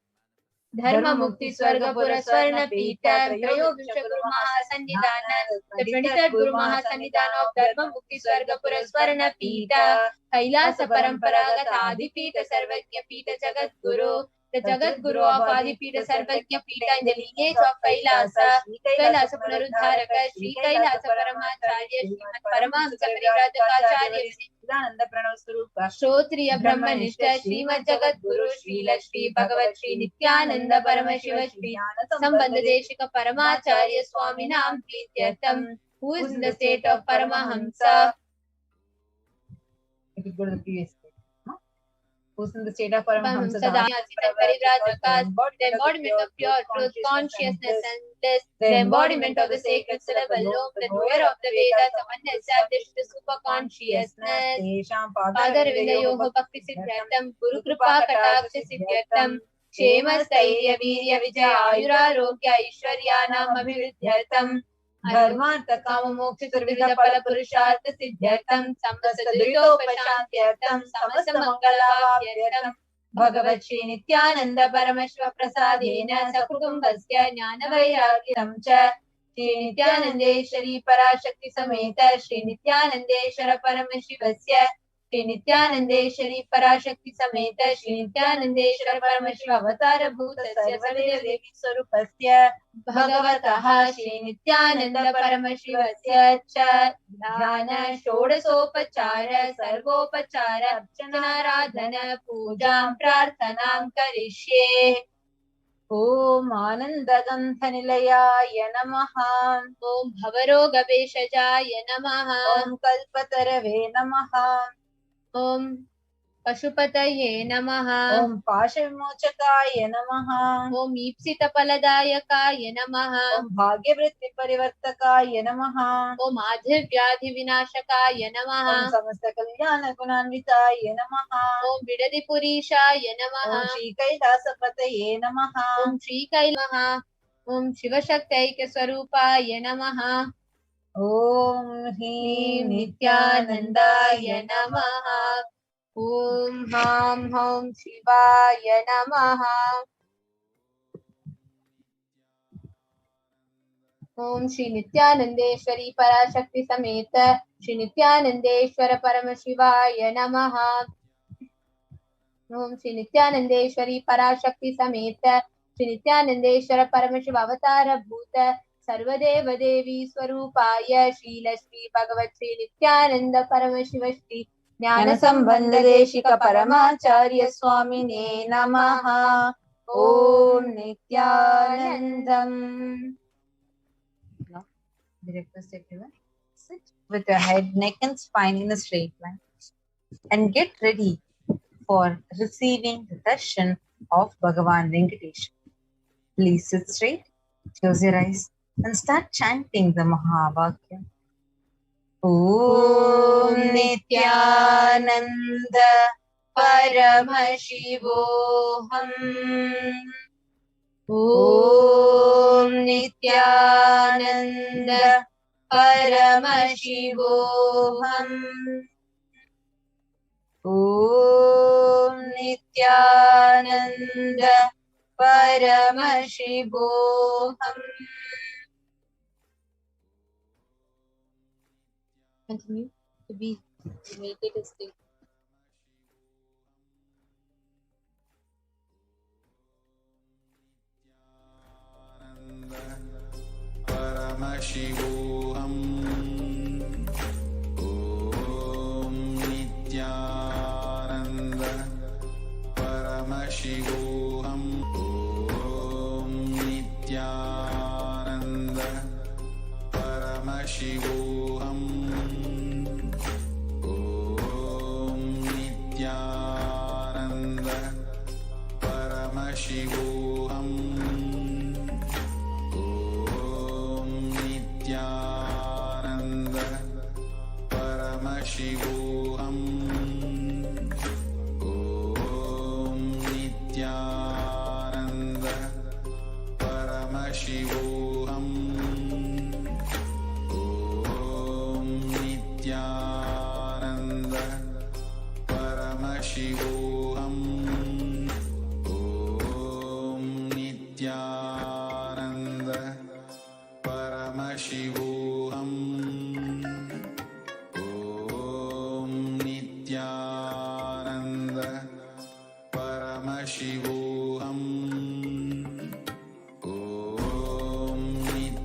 Dharma Mukti Swargapura Swarna Pita, Trayo Vimsha Guru Mahasannidhana, the 23rd Guru Mahasannidhana of Dharma Mukti Swargapura Swarna Pita, Kailasa Paramparagata Adi Pita Sarvajna Pita Jagat Guru, the Jagat Guru of Adipita Sarvajna Pita in the lineage of Kailasa, Kailasa Punarudharaka, Shri Kailasa Paramacharya, Srimad Paramahamsa Parivrajakacharya, Nanda Pranav Swarupa, Shrotriya Brahmanishta, Srimad Jagat Guru, Srila Shri Bhagavat Shri Nithyananda Paramashiva Shri Sambandha Deshika Paramacharya Swami Nam Prityartham, who is in the state of Paramahamsa. You could go to the previous state. Who's in the state of Paramahamsa, the embodiment of pure truth, consciousness and bliss, the embodiment of the sacred syllable, Om, the knower of the Vedas, the one established the super consciousness. Padaravinda Yoga Bhakti Siddhartham, Guru Kripa Kataksha Siddhartham, Shema Stairya Virya Vijaya Ayura Rogya Aishwaryanam Abhividyartham, Dharmartha Kama Moksha Sarvida Pala Purushartha Siddhartham, Samasta Dritopashantyartham, Samasta Mangalavapyartham, Bhagavat Shri Nithyananda Paramashiva Prasadena Sakutumbasya Jnana Vairagyatam Cha Shri Nithyanandeshwari Parashakti Sameta Shri Nithyanandeshwara Paramashivasya Shri Nithyanandeshwari Parashakti Sameta Shri Nithyanandeshwara Paramashiva Avatara Bhutasya Sarvadeva Devi Swarupasya Bhagavataha Shri Nithyananda Paramashivasya Cha Dhyana Shodasopachara Sarvopachara Archanaradhana Pujam Prarthanam Karishye. Om Anandagandhanilaya Namaha. Om Bhavarogabeshajaya Namaha. Om Kalpatarave Namaha. Om Pashupataye Namaha. Om Pashavimochakaya Namaha. Om Ipsitapaladayakaya Namaha. Om Bhagyavritti Parivartakaya Namaha. Om Adhivyadhi Vinashakaya Namaha. Om Samasta Kalyana Gunanvitaya Namaha. Om Vidadipurishaya Namaha. Om Shri Kailasapataye Namaha. Om Shri Kailamaha. Om Shivashaktaika Swarupaya Namaha. Om Him Nithyanandaya Namaha. Om Ham Hum Shivaya Namaha. Om Shri Nithyanandeshwari Parashakti Sameta Shri Nithyanandeshwara Paramashivaya Namaha. Om Shri Nithyanandeshwari Parashakti Sameta Shri Nithyanandeshwara Paramashiva Avatara Bhuta Sarvadeva Devi Swarupaya Srila Shri Bhagavat Shri Nithyananda Paramashiva Shri Jnana Sambandha Deshika Paramacharya Swamine Namaha. Om Nithyanandam. We request everyone sit with your head, neck and spine in a straight line and get ready for receiving the darshan of Bhagavan Venkatesha. Please sit straight, close your eyes and start chanting the Mahavakya. Om Nithyananda Paramashivoham. Om Nithyananda Paramashivoham. Om Nithyananda Paramashivoham. Continue to be in meditative state. Paramashivoham. Om Nithyananda Paramashivoham. Om Nithyananda Paramashivoham. Om Nithyananda Paramashivoham. Nithyananda Paramashivoham. Om Nithyananda Paramashivoham. Om Nithyananda Paramashivoham. Om Nithyananda Paramashivoham. Om Nithyananda Paramashivoham.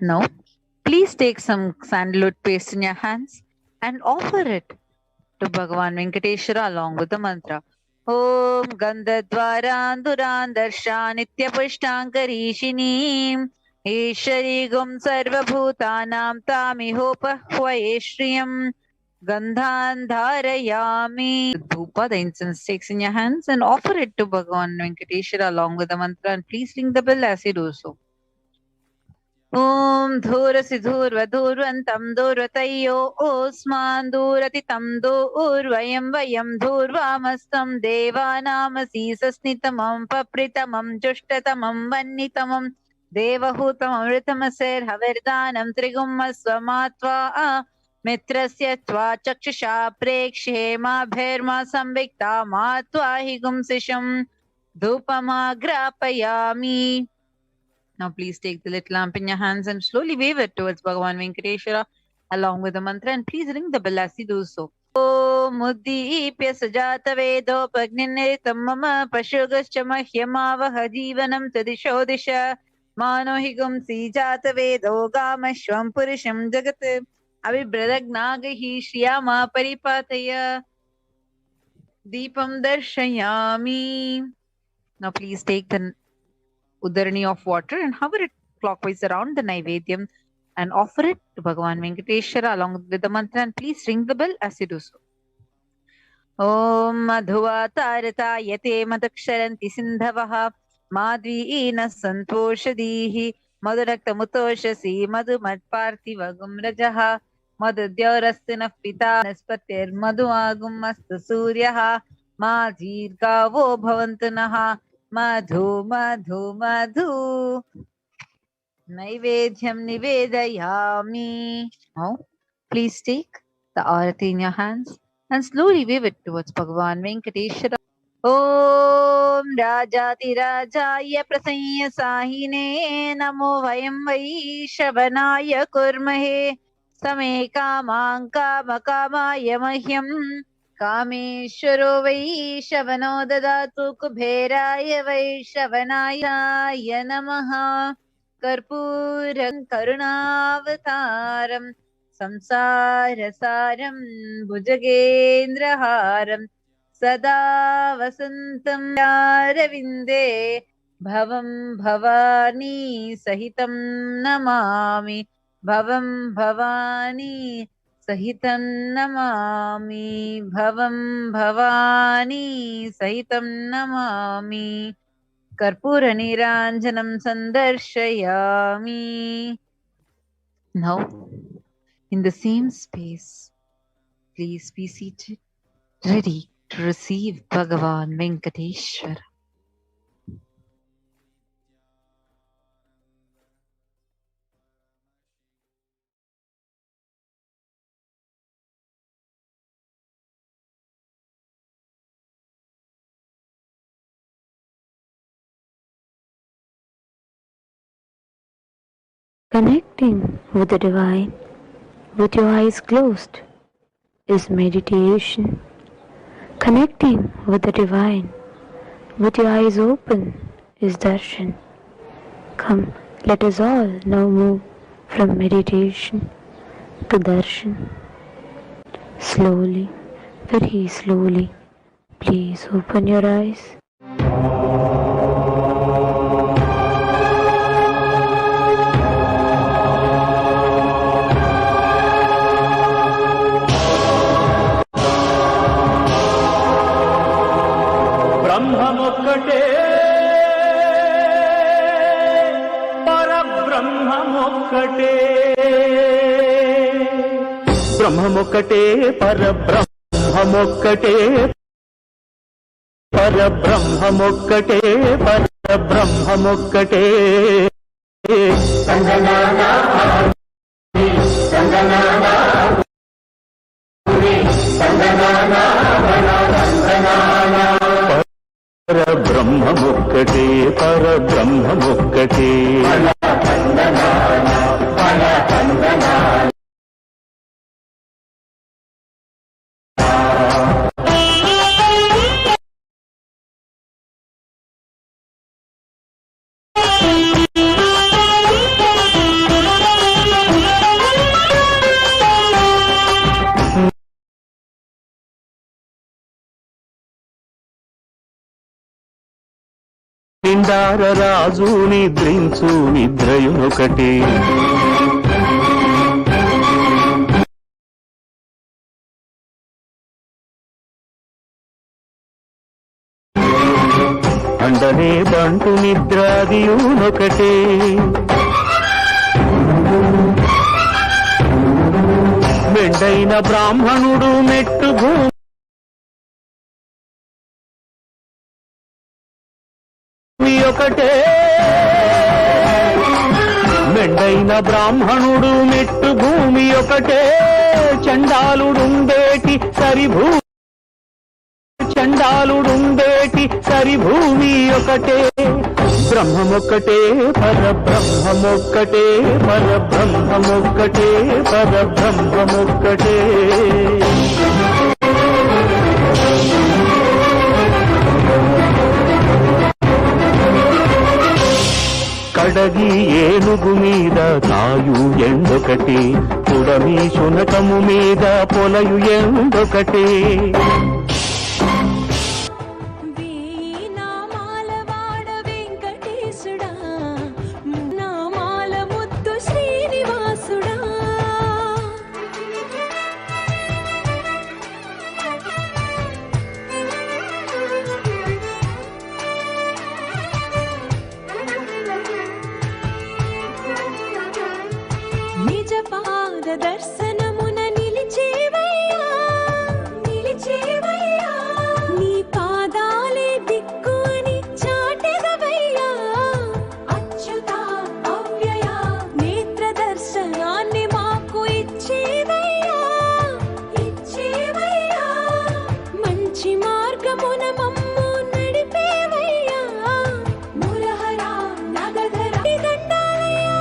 Now, please take some sandalwood paste in your hands and offer it to Bhagavan Venkateshwara along with the mantra. Om Gandhadvaran Duran Darshan Nitya Pushtankarishinim Ishari Gum Sarva Bhutanam Tamihopahvaye Shriyam Gandhan Dharayami. Dhupa, the incense sticks in your hands, and offer it to Bhagavan Venkateshwara along with the mantra, and please ring the bell as you do so. Om Dhurasi Dhurvantam Dhurvatayyo Osman Dhuratitam Dhurvayam Vayam Dhurvamastam Devanamasi Sasnitamam Papritamam Jushtatamam Vannitamam Devahutamam Ritamasir Havirdanam Trigummasvamatva Mitrasya Tva Chakshusha Prekshema Bherma Samvikta Matva Higumsisham Dhupamagrapayami. Now please take the little lamp in your hands and slowly wave it towards Bhagavan Venkateshwara along with the mantra, and please ring the bell as you do so. Om Uddipya Sajata Vedo Pagniniritam Mama Pashugascha Mahyamavaha Jivanam Tadisho Disha Mano Higum Sijata Vedo Gamashvam Purisham Jagat Abhibradagnagahi Shriyama Paripataya Deepam Darshayami. Now please take the Udarani of water and hover it clockwise around the Naivedyam and offer it to Bhagavan Venkateshwara along with the mantra, and please ring the bell as you do so. Om Madhuva Tarata Yate Madaksharanti Sindhavaha Madviina Santoshadihi Madhurakta Mutoshasi Madhumat Parthivagum Rajaha Madhudyaurastina Pita Naspatir Madhuagum Mastu Suryaha Majirgavo Bhavantunaha Madhu Madhu Madhu Naivedyam Nivedayami. Now, please take the arati in your hands and slowly wave it towards Bhagavan Venkateshwara. Om Rajati Rajaya Prasanya Sahine Namo Vayam Vaishavanaya Kurmahe Same Kamanga Makamaya Mahyam Kameshwaro Vaishavano Dadatu Kubheraya Vaishavanaya Namaha Karpuram Karunavataram Samsarasaram Bhujagendraharam Sada Vasantam Yaravinde Bhavam Bhavani Sahitam Namami Bhavam Bhavani Sahitam Namami Bhavam Bhavani Sahitam Namami Karpura Niranjanam Sandarshayami. Now, in the same space, please be seated, ready to receive Bhagavan Venkateshwara. Connecting with the divine with your eyes closed is meditation. Connecting with the divine with your eyes open is darshan. Come, let us all now move from meditation to darshan. Slowly, very slowly, please open your eyes. బ్రహ్మమొక్కటే పరబ్రహ్మమొక్కటే పరబ్రహ్మమొక్కటే పరబ్రహ్మమొక్కటే పరబ్రహ్మమొక్కటే పరబ్రహ్మమొక్కటే మందార రాజు నిద్రించు నిద్రయునొకటే. అండనే బంటు నిద్రాదియునొకటే. మెండైన బ్రాహ్మణుడు మెట్టు భూమి ఒకటే. మెండైన బ్రాహ్మణుడు మెట్టు భూమి ఒకటే. చండాలుడుండేటి సరిభూ చండాలుడుండేటి సరిభూమి ఒకటే. బ్రహ్మమొక్కటే పరబ్రహ్మమొక్కటే. పరబ్రహ్మమొక్కటే పరబ్రహ్మమొక్కటే. కడగి ఏనుగు మీద తాయు ఎండొకటి. పుడమి శునకము మీద పొలయు ఎండొకటి. దర్శనమున నిలిచేవయ్యా నిలిచేవయ్యా. నీ పాదాలే దిక్కు అని చాటెదవయ్యా. అచ్యుత అవ్యయ నేత్ర దర్శనాన్ని మాకు ఇచ్చేవయ్యా ఇచ్చేవయ్యా. మంచి మార్గమున మమ్ము నడిపేవయ్యా. మురహర నగధర దండాలయ్యా.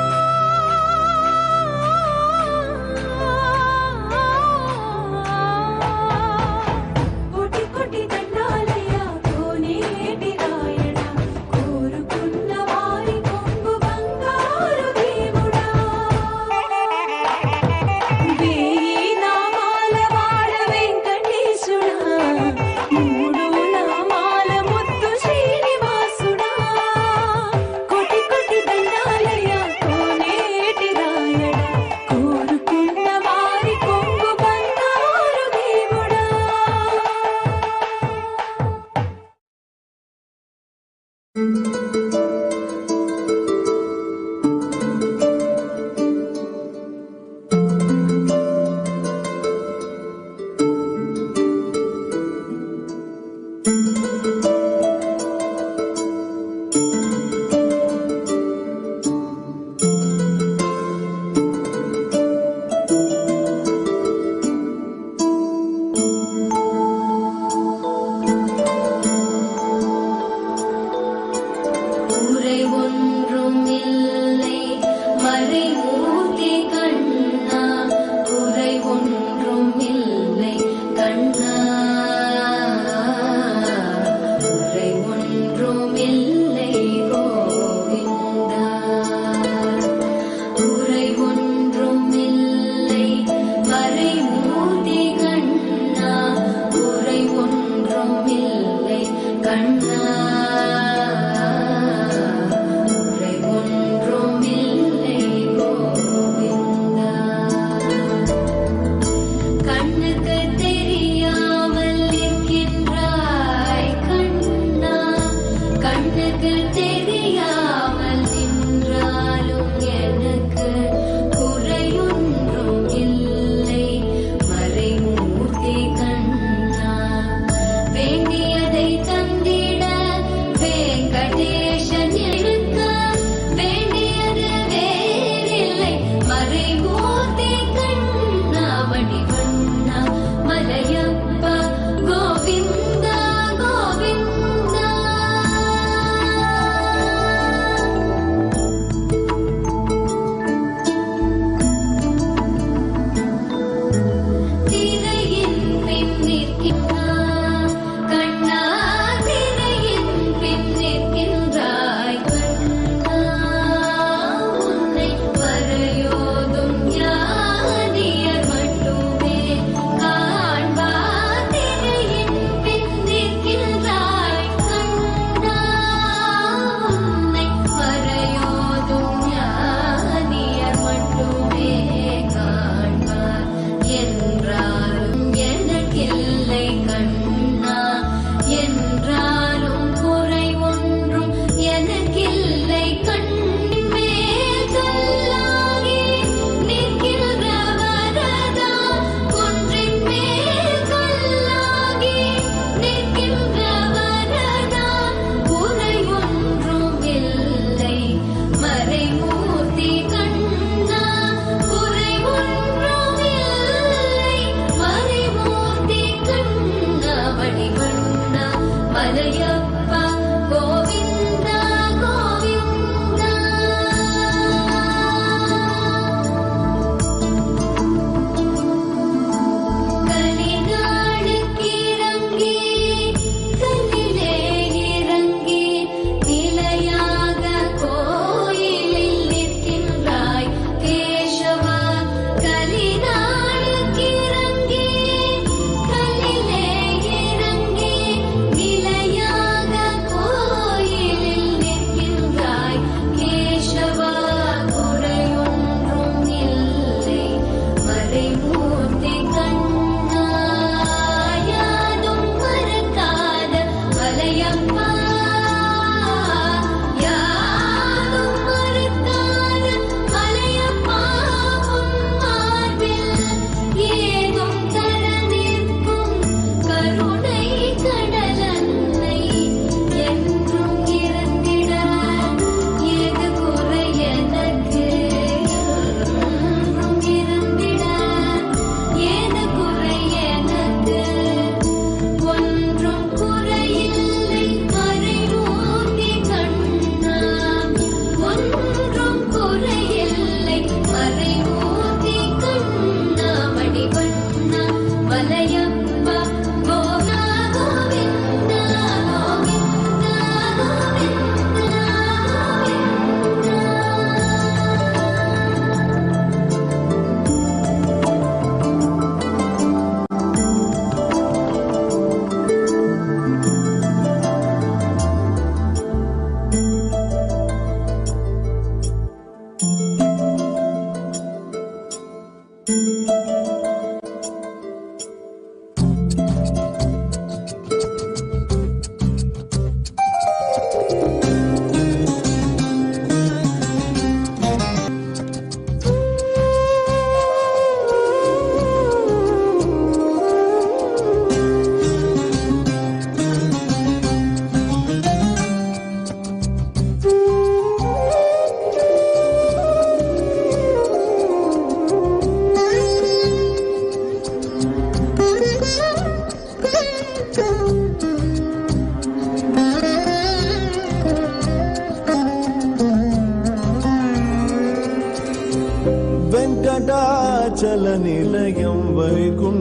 వైకుంఠపురవాసం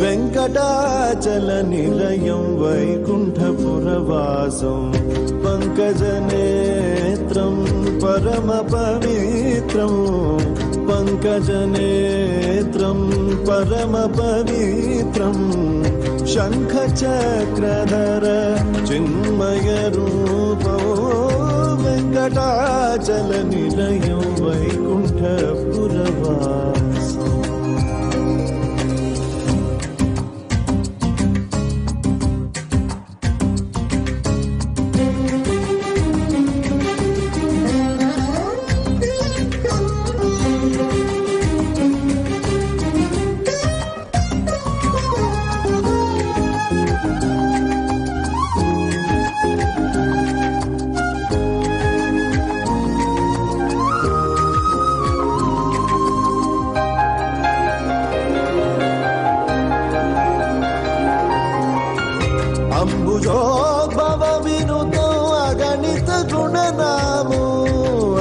వెంకటాచలనిలయం వైకుంఠపురవాసం పంకజనేత్రం పరమపవిత్రం పంకజనేత్రం పరమపవిత్రం శంఖచక్రధర చిన్మయరూపో వెంకటాచలనిలయం వైకుంఠపురవాసం. అంబుజోద్భవ వినుతో అగణిత గుణనామో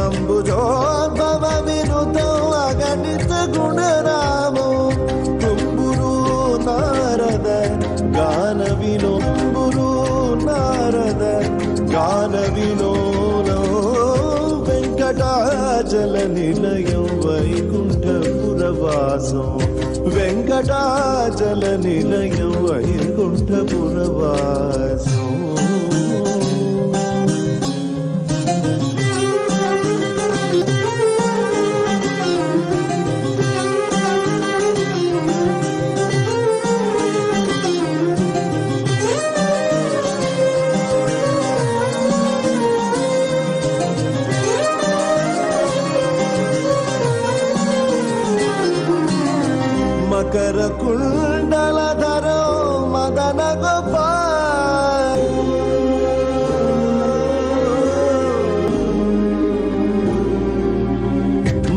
అంబుజోద్భవ వినుతో అగణిత గుణనామో కుంబురు నారద గాన వినోంబురు నారద గాన వినోనో వెంకటాచల నిలయం వైకుంఠపురవాసం వెంకటాచల నిలయం వైకుంఠపురవాసం. మకర కుండలధరో మదన గోపాల్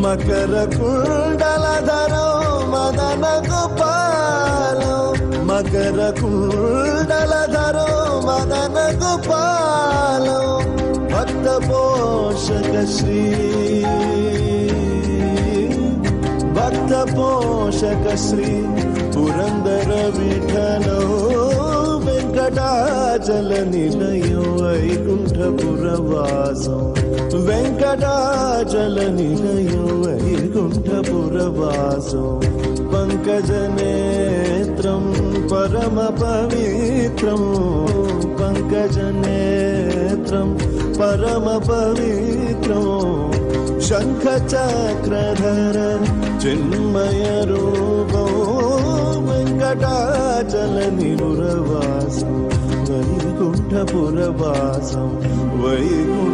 మకర కుండలధరో మదన గోపాల్ మకర కుండలధరో మదన గోపాల్ భక్త పోషక శ్రీ భక్త పోషక శ్రీ పురందర విఠలో వెంకటాచల నిలయం వైకుంఠపురవాసం వెంకటాచల నిలయం వైకుంఠపురవాసం పంకజనేత్రం పరమ పవిత్రం పంకజనేత్రం పరమ పవిత్రం శంఖచక్రధర చిన్మయ రూపో వెంకటాచల నిరురవాసం వైకుంఠపురవాసం వైకుంఠపురవాసం.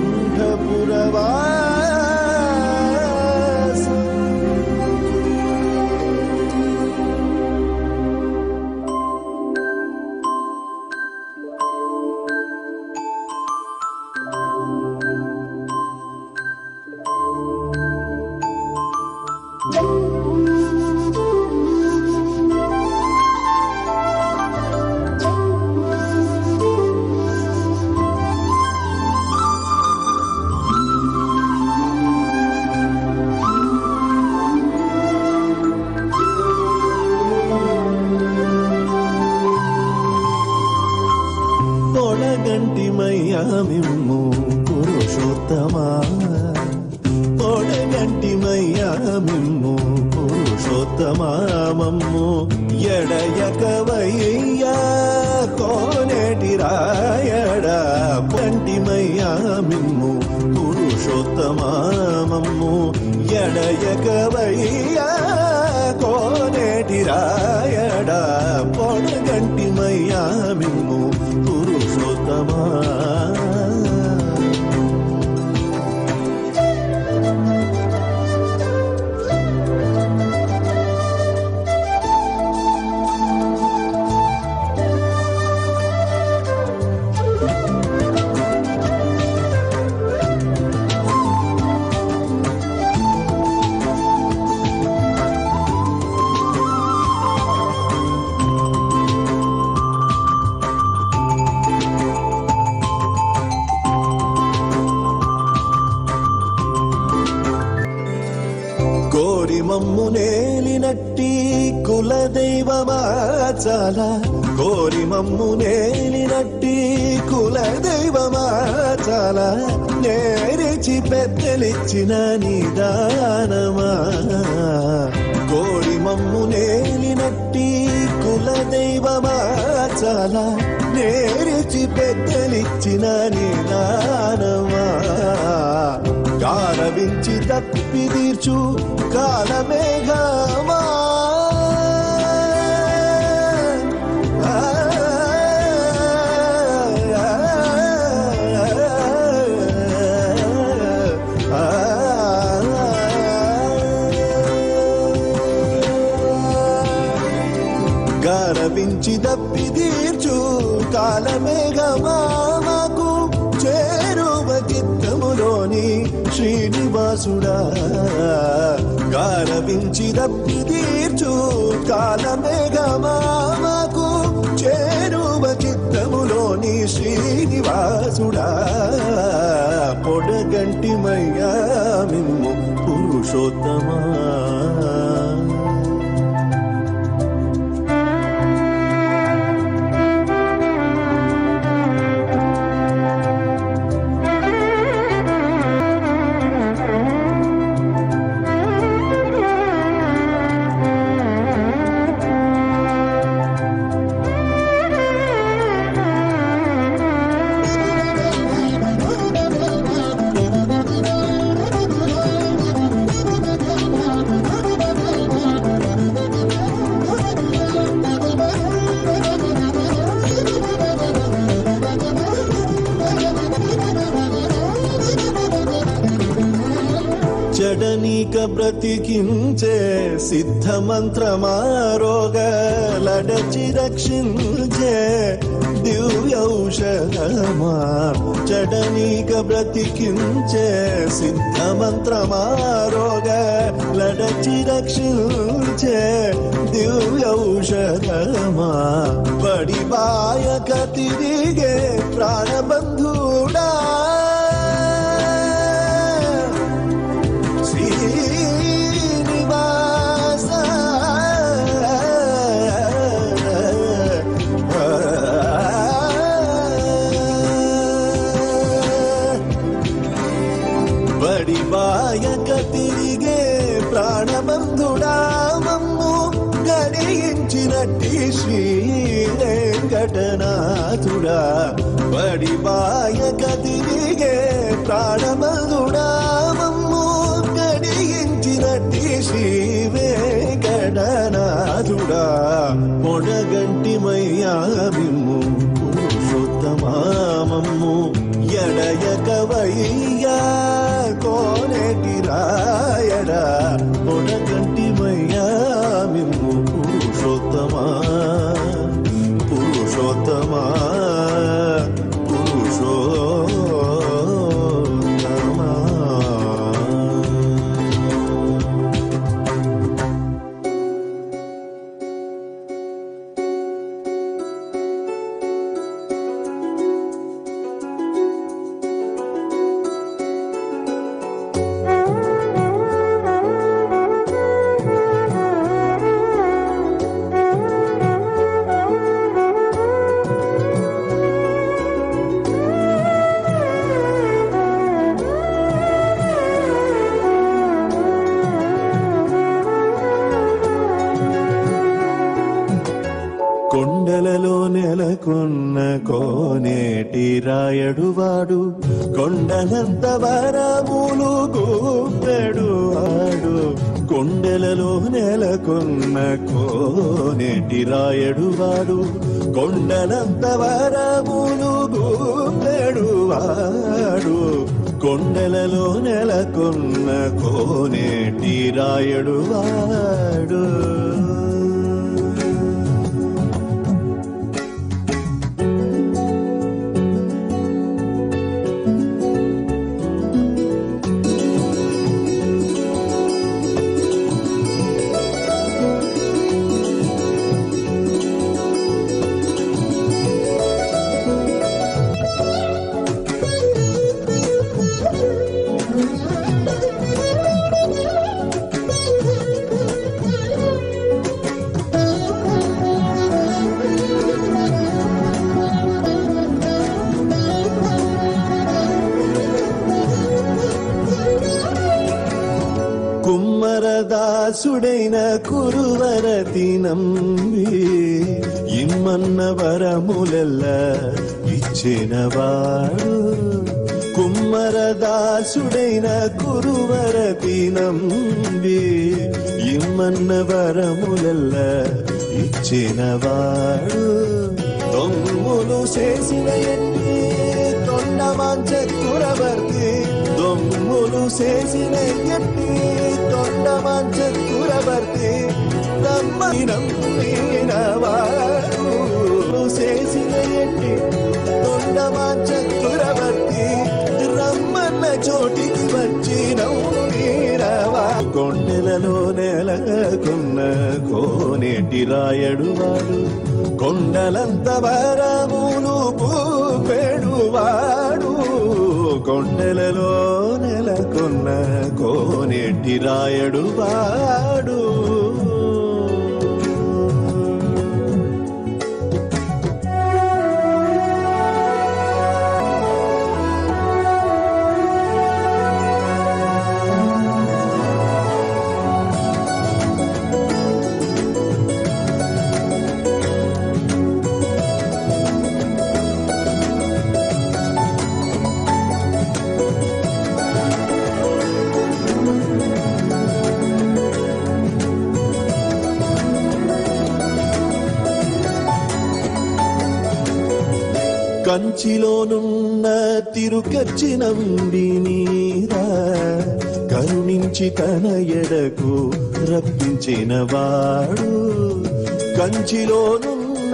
తొడగంటిమయ్యా మిమ్ము పురుషోత్తమా తొడగంటిమయ్యా మిమ్ము పురుషోత్తమా మమ్ము ఎడయకవయ్యా కోనేటి రాయడ పంటిమయ్యా మిమ్ము పురుషోత్తమా మమ్ము ఎడయకవయ్యా కోనేటి రాయడ పొడగంటిమయ్యా మిమ్ము పురుషోత్తమా. నేలినట్టి కులదైవమా చాలా కోరి మమ్ము నేలినట్టి కులదైవమా చాలా నేరిచి పెద్దలిచ్చిన నిదానమా కోరి మమ్ము నేలినట్టి కులదైవమా చాలా నేరిచి పెద్దలిచ్చిన నిదానమా గారవించి తప్పి తీర్చు కాలమేఘమా గారవించి తప్పి తీర్చు కాలమేఘమా మాకు చేరువ చిత్తములోని శ్రీనివాసుడా గారవించి తప్పి తీర్చు కాలమేఘమా మాకు చేరువ చిత్తములోని శ్రీనివాసుడా పొడగంటిమయ్యా మిమ్ము పురుషోత్తమా జడనీక బ్రతికించే సిద్ధ మంత్రమారోగలడచి రక్షించే దివ్యౌషధమా జడనీక బ్రతికించే సిద్ధ మంత్రమారోగలడచి రక్షించే దివ్యౌషధమా బడిబాయక తిరిగే ప్రాణబంధుడా బడిబాయక తిరిగే ప్రాణబంధుడా మమ్ము గడియించినట్టి శ్రీ వెంకటనాథుడా బడిబాయక తిరిగే ప్రాణబంధుడా మమ్ము గడియించినట్టి శ్రీ వెంకటనాథుడా పొడగంటిమయ్యా మిమ్ము పురుషోత్తమా మమ్ము ఎడయకవయ్యా కోనేటి రాయడా పొడగంటిమయ్యా మిమ్ము పురుషోత్తమా పురుషోత్తమా పురుషోత్తమా కొండలలో నెలకొన్న కోనేటి రాయడువాడు కొండలంత వరములు గూపెడువాడు కొండలలో నెలకొన్న కోనేటి రాయడువాడు కొండలంత వరములు గూపెడువాడు కొండలలో నెలకొన్న కోనేటి రాయడువాడు దాసుడైన కురువరతి నంబి ఇమ్మన్న వరములెల్ల ఇచ్చినవాడు కుమ్మర దాసుడైన కురువరతి నంబి ఇమ్మన్న వరములెల్ల ఇచ్చినవాడు దొంగులు చేసిన ఎన్ని తొండమాంచ కురవర్తి దొంగులు చేసిన ఎన్ని తొండమాంచ కురవర్తి నమ్మినవాడు చేసిన ఎన్ని తొండమాంచ కురవర్తి రమ్మన్న చోటికి వచ్చి నవ్వునీరవా కొండలలో నెలకొన్న కోనేటి రాయడు వాడు కొండలంత వరములు పూపెడువాడు కొండలలో నెలకొన్న కోనేటి రాయడు వాడు కంచిలోనున్న తిరుకచ్చి నంబి నీరా కరుణించి తన ఎడకు రప్పించిన వాడు కంచిలోనున్న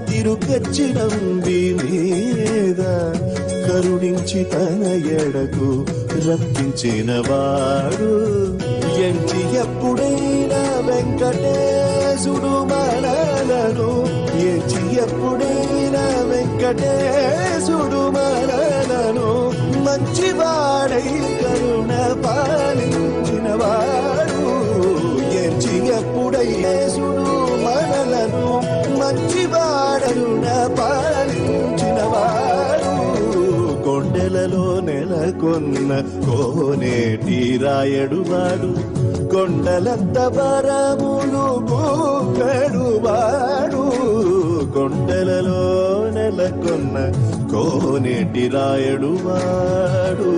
తిరుకచ్చి నంబి నీరా కరుణించి తన ఎడకు రప్పించిన వాడు ఎంచి ఎప్పుడైనా వెంకటేశుడు మనలను ఎంచి ఎప్పుడైనా వెంకటేశుడు మనలను మంచివాడై కరుణ పాలించిన వాడు ఎంచి ఎప్పుడైసుడు మనలను మంచివాడరుణ పాలించిన వాడు కొండలలో నెలకొన్న కోనేటి రాయడు వాడు కొండలంత వరములు పూపెడువాడు కొండలలో నెలకొన్న కోనేటి రాయడు వాడు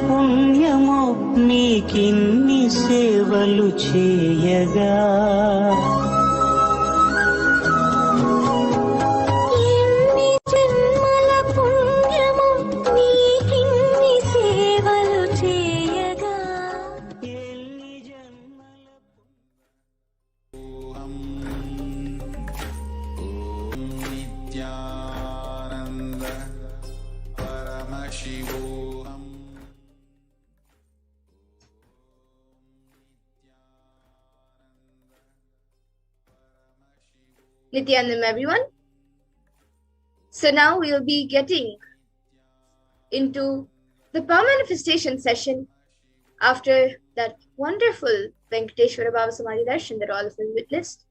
పుణ్యమో నీకిన్ని సేవలు చేయగా ఎన్ని జన్మల పుణ్యము నీకిన్ని సేవలు చేయగా Nityanand परमशिवोहम् Nithyanandam, everyone. So now we'll be getting into the power manifestation session after that wonderful Venkateshwara Bhava Samadhi Darshan that all of us witnessed.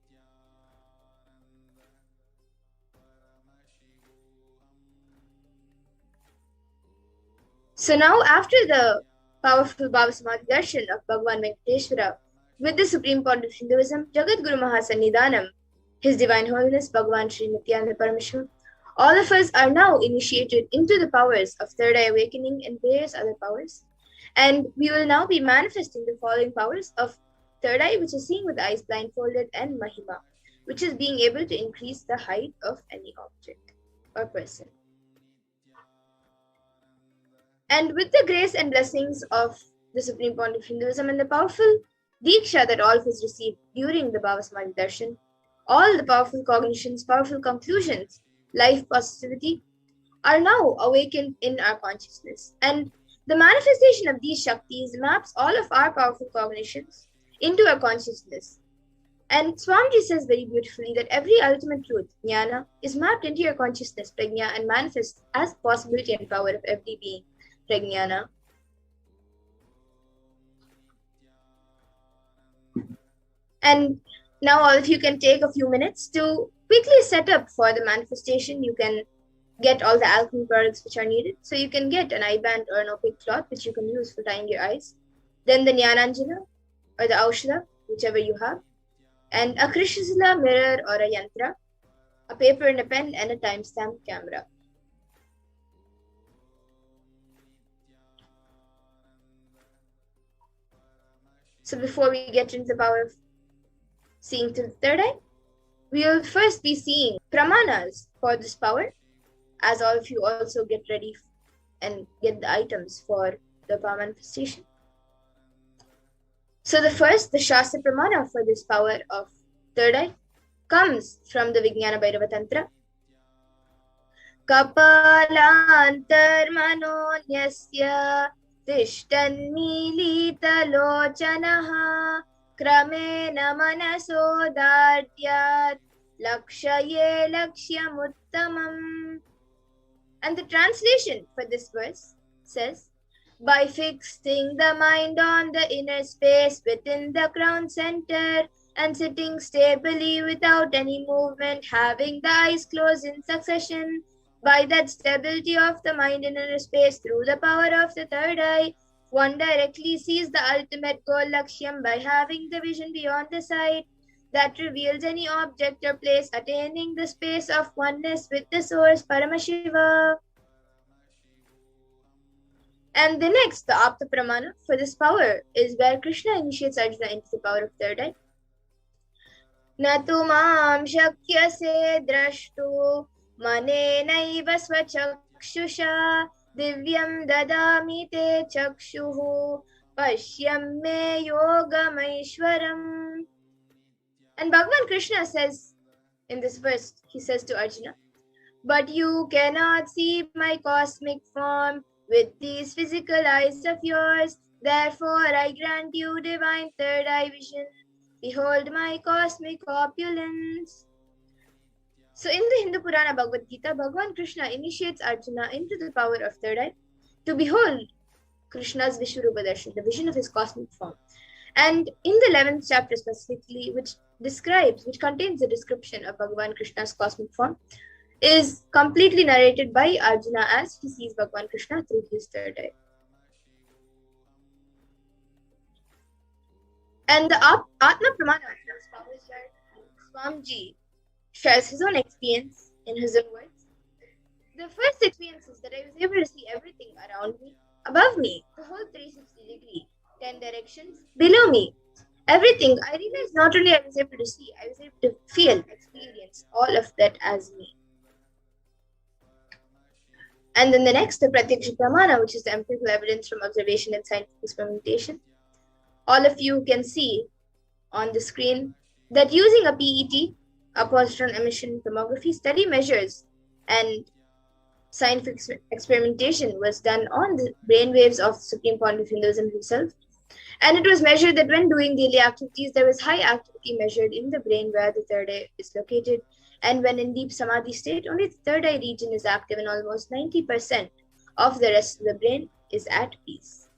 So now after the powerful Bhava Samadhi Darshan of Bhagavan Venkateshwara with the Supreme Point of Hinduism, Jagat Guru Mahasannidhanam, His Divine Holiness Bhagavan Sri Nithyananda Paramashivam, all of us are now initiated into the powers of Third Eye Awakening and various other powers. And we will now be manifesting the following powers of Third Eye, which is seeing with eyes blindfolded, and Mahima, which is being able to increase the height of any object or person. And with the grace and blessings of the Supreme Point of Hinduism and the powerful Diksha that all of us received during the Bhava Samadhi Darshan, All the powerful cognitions, powerful conclusions, life positivity are now awakened in our consciousness. And the manifestation of these Shaktis maps all of our powerful cognitions into our consciousness. And Swamiji says very beautifully that every ultimate truth, jnana, is mapped into your consciousness, prajna, and manifests as possibility and power of every being, prajnana. And now all of you can take a few minutes to quickly set up for the manifestation. You can get all the alchemy products which are needed. So you can get an eye band or an opaque cloth which you can use for tying your eyes. Then the Jnananjana or the Aushadha, whichever you have. And a Krishnasila mirror or a yantra, a paper and a pen, and a timestamp camera. So before we get into the power of seeing through the third eye, we will first be seeing pramanas for this power, as all of you also get ready and get the items for the power manifestation. So the Shastra Pramana for this power of third eye comes from the Vijnana Bhairava Tantra. Kapalantarmanonyasya tishtannilitalochanaha kramena manasodadyat lakshaye lakshyamuttamam. And the translation for this verse says, by fixing the mind on the inner space within the crown center and sitting stably without any movement, having the eyes closed in succession, by that stability of the mind in inner space through the power of the third eye, one directly sees the ultimate goal lakshyam by having the vision beyond the sight that reveals any object or place, attaining the space of oneness with the source, Paramashiva. And the next, the Apta Pramana for this power is where Krishna initiates Arjuna into the power of third eye. Natu mam shakyase drashtu manenaiva swachakshusha divyam dadami te chakshuhu pashyam me yogamaishwaram. And Bhagavan Krishna says in this verse, he says to Arjuna, but you cannot see my cosmic form with these physical eyes of yours. Therefore, I grant you divine third eye vision. Behold my cosmic opulence. So in the Hindu Purana Bhagavad Gita, Bhagavan Krishna initiates Arjuna into the power of third eye to behold Krishna's Vishwarupa Darshan, the vision of his cosmic form. And in the 11th chapter specifically, which contains the description of Bhagavan Krishna's cosmic form, is completely narrated by Arjuna as he sees Bhagavan Krishna through his third eye. And the Atma Pramana is where Swamiji shares his own experience in his own words. The first experience is that I was able to see everything around me, above me, the whole 360 degree, 10 directions, below me. Everything, I realized not only I was able to see, I was able to feel, experience all of that as me. And then the next, the Pratyaksha Pramana, which is the empirical evidence from observation and scientific experimentation. All of you can see on the screen that using a PET, a positron emission tomography, study measures and scientific experimentation was done on the brainwaves of the Supreme Pontiff Hinduism himself. And it was measured that when doing daily activities, there was high activity measured in the brain where the third eye is located. And when in deep samadhi state, only the third eye region is active and almost 90% of the rest of the brain is at peace.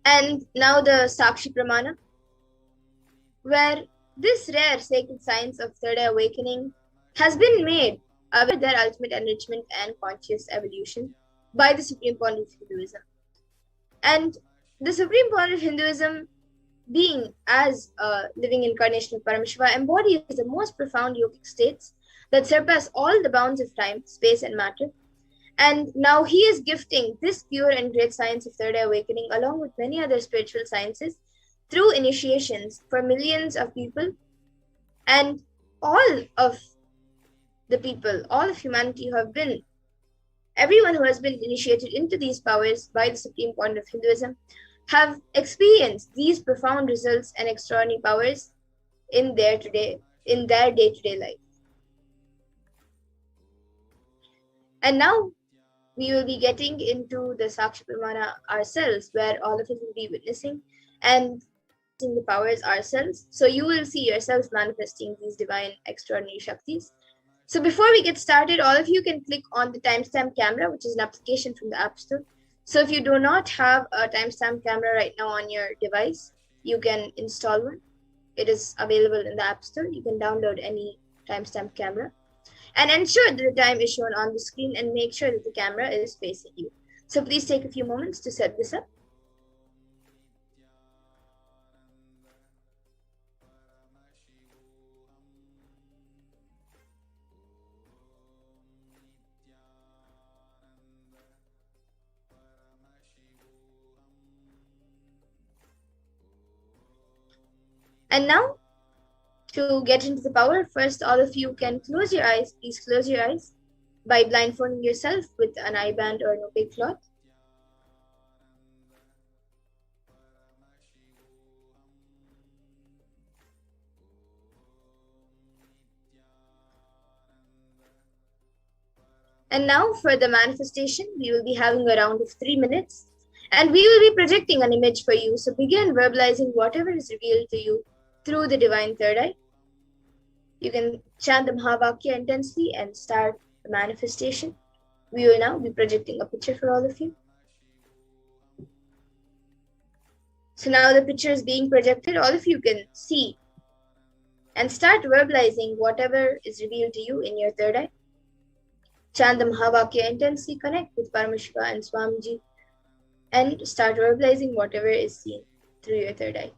And now the Sakshi Pramana, where this rare sacred science of third eye awakening has been made aware their ultimate enrichment and conscious evolution by the Supreme Pontiff Hinduism. And the Supreme Pontiff Hinduism, being as a living incarnation of Paramashiva, embodies the most profound yogic states that surpass all the bounds of time, space, and matter. And now he is gifting this pure and great science of third eye awakening along with many other spiritual sciences through initiations for millions of people. And all of the people, all of humanity everyone who has been initiated into these powers by the Supreme Pontiff of Hinduism have experienced these profound results and extraordinary powers in their day-to-day life. And now we will be getting into the Sakshi Pramana ourselves, where all of us will be witnessing and seeing the powers ourselves. So you will see yourselves manifesting these divine extraordinary Shaktis. So before we get started, all of you can click on the timestamp camera, which is an application from the App Store. So if you do not have a timestamp camera right now on your device, you can install one. It is available in the App Store. You can download any timestamp camera and ensure that the time is shown on the screen and make sure that the camera is facing you. So please take a few moments to set this up. And now, to get into the power, first all of you can close your eyes. Please close your eyes by blindfolding yourself with an eye band or an opaque cloth. And now for the manifestation, we will be having a round of 3 minutes and we will be projecting an image for you. So begin verbalizing whatever is revealed to you through the divine third eye. You can chant the Mahavakya intensely and start the manifestation. We will now be projecting a picture for all of you. So now the picture is being projected. All of you can see and start verbalizing whatever is revealed to you in your third eye. Chant the Mahavakya intensely, connect with Paramashiva and Swamiji, and start verbalizing whatever is seen through your third eye.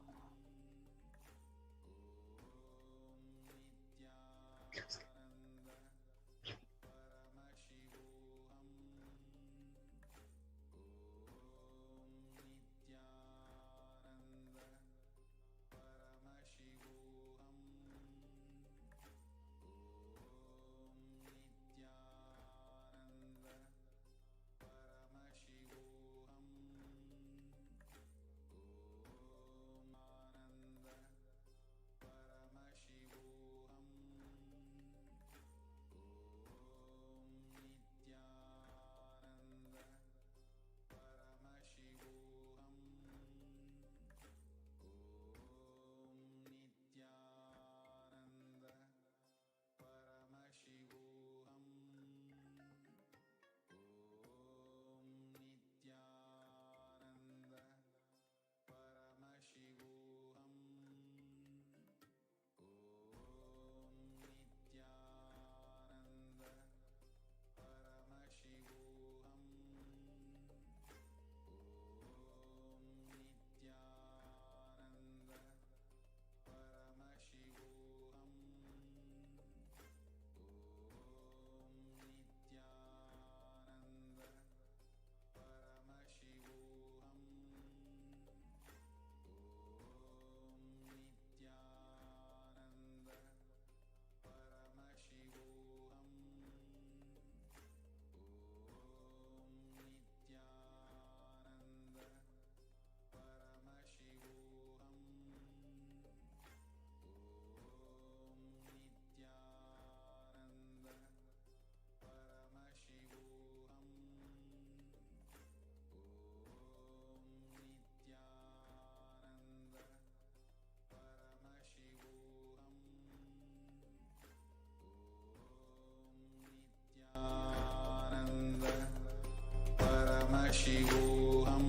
Paramashivoham.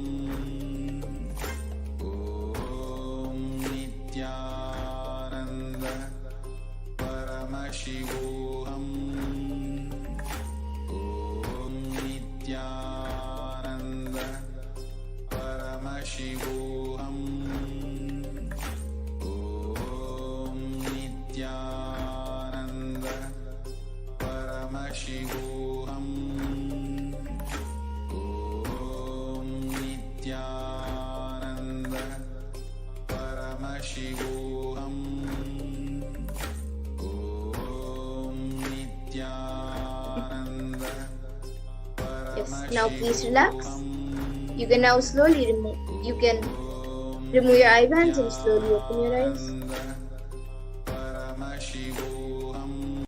Om Nithyananda Paramashivoham. Om Nithyananda Paramashivoham. Om Nithyananda Paramashivoham. Nithyananda Paramashivoham. Om Nithyananda Yes, now please relax. You can now slowly remove You can remove your eye bands and slowly open your eyes. Paramashivoham.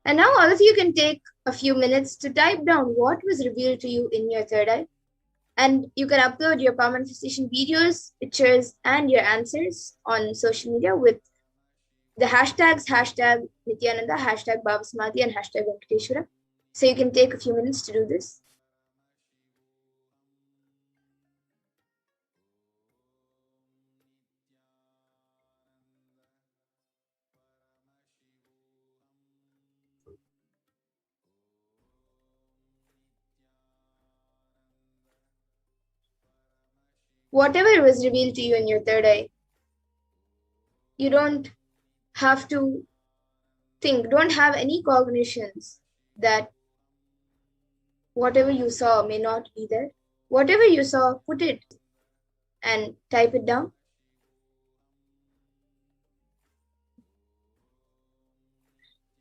And now all of you can take a few minutes to type down what was revealed to you in your third eye. And you can upload your power manifestation videos, pictures, and your answers on social media with the hashtags #Nithyananda, #Baba Samadhi, and #Venkateshwara. So you can take a few minutes to do this. Whatever was revealed to you in your third eye, you don't have to think, don't have any cognitions that whatever you saw may not be there. Whatever you saw, put it and type it down.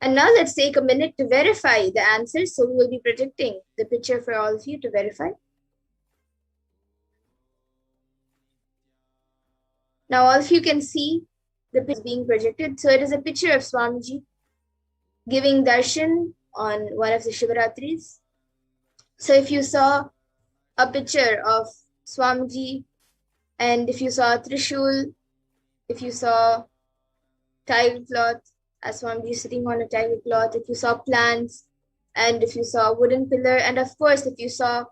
And now let's take a minute to verify the answers. So we will be projecting the picture for all of you to verify. Now all of you can see the picture being projected. So it is a picture of Swamiji giving darshan on one of the Shivaratris. So if you saw a picture of Swamiji, and if you saw Trishul, if you saw tablecloth, as Swamiji is sitting on a tablecloth, if you saw plants, and if you saw wooden pillar, and of course if you saw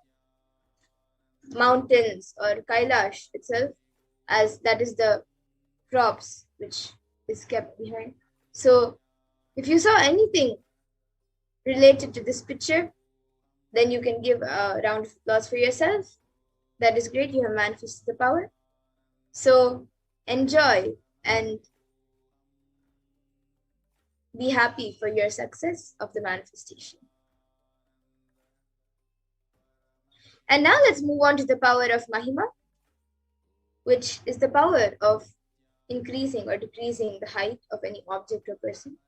mountains or Kailasa itself, as that is the props which is kept behind. So if you saw anything related to this picture, then you can give a round of applause for yourself. That is great, you have manifested the power. So enjoy and be happy for your success of the manifestation. And now let's move on to the power of Mahima, which is the power of increasing or decreasing the height of any object or person.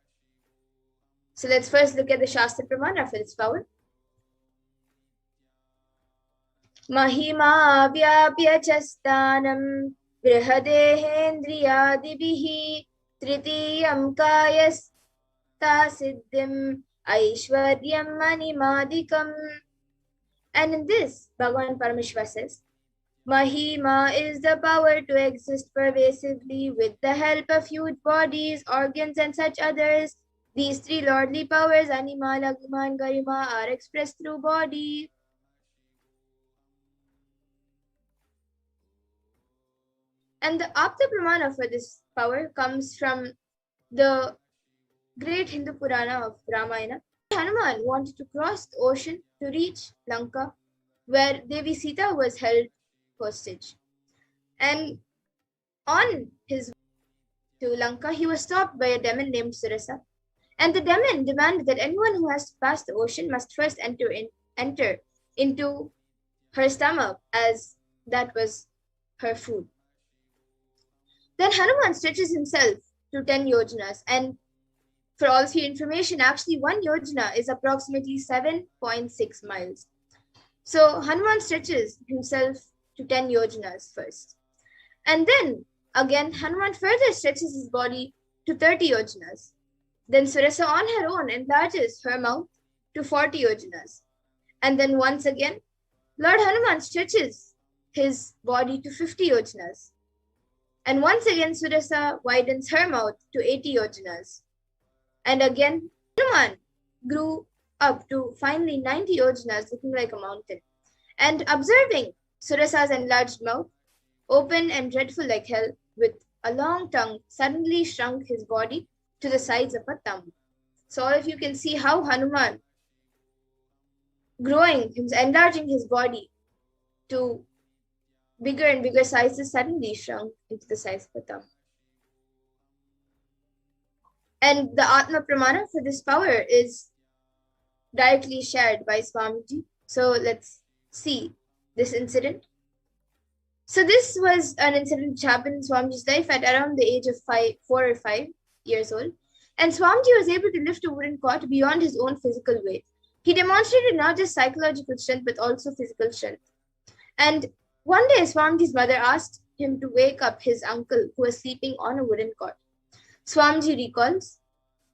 So let's first look at the Shastra Pramana for its power. Mahima vyapya chastanam brihadehendriyadibihi tritiyam kayasta siddhim aishwaryam manimadikam. And in this, Bhagavan Paramashiva says, Mahima is the power to exist pervasively with the help of huge bodies, organs, and such others. These three lordly powers, Anima, Lagima, and Garima, are expressed through body. And the Apta Pramana for this power comes from the great Hindu Purana of Ramayana. Hanuman wanted to cross the ocean to reach Lanka, where Devi Sita was held hostage. And on his way to Lanka, he was stopped by a demon named Surasa. And the demon demanded that anyone who has to pass the ocean must first enter into her stomach, as that was her food. Then Hanuman stretches himself to 10 yojanas. And for all of your information, actually 1 yojana is approximately 7.6 miles. So Hanuman stretches himself to 10 yojanas first. And then again, Hanuman further stretches his body to 30 yojanas. Then Surasa on her own enlarges her mouth to 40 yojanas. And then once again, Lord Hanuman stretches his body to 50 yojanas. And once again, Surasa widens her mouth to 80 yojanas. And again, Hanuman grew up to finally 90 yojanas, looking like a mountain. And observing Surasa's enlarged mouth, open and dreadful like hell, with a long tongue, suddenly shrunk his body to the size of a thumb. So all of you can see how Hanuman, enlarging his body to bigger and bigger sizes, suddenly shrunk into the size of a thumb. And the Atma Pramana for this power is directly shared by Swamiji. So let's see this incident. So this was an incident which happened in Swamiji's life at around the age of 4 or 5 years old. And Swamiji was able to lift a wooden cot beyond his own physical weight He demonstrated not just psychological strength but also physical strength. And one day, Swamiji's mother asked him to wake up his uncle who was sleeping on a wooden cot. Swamiji recalls,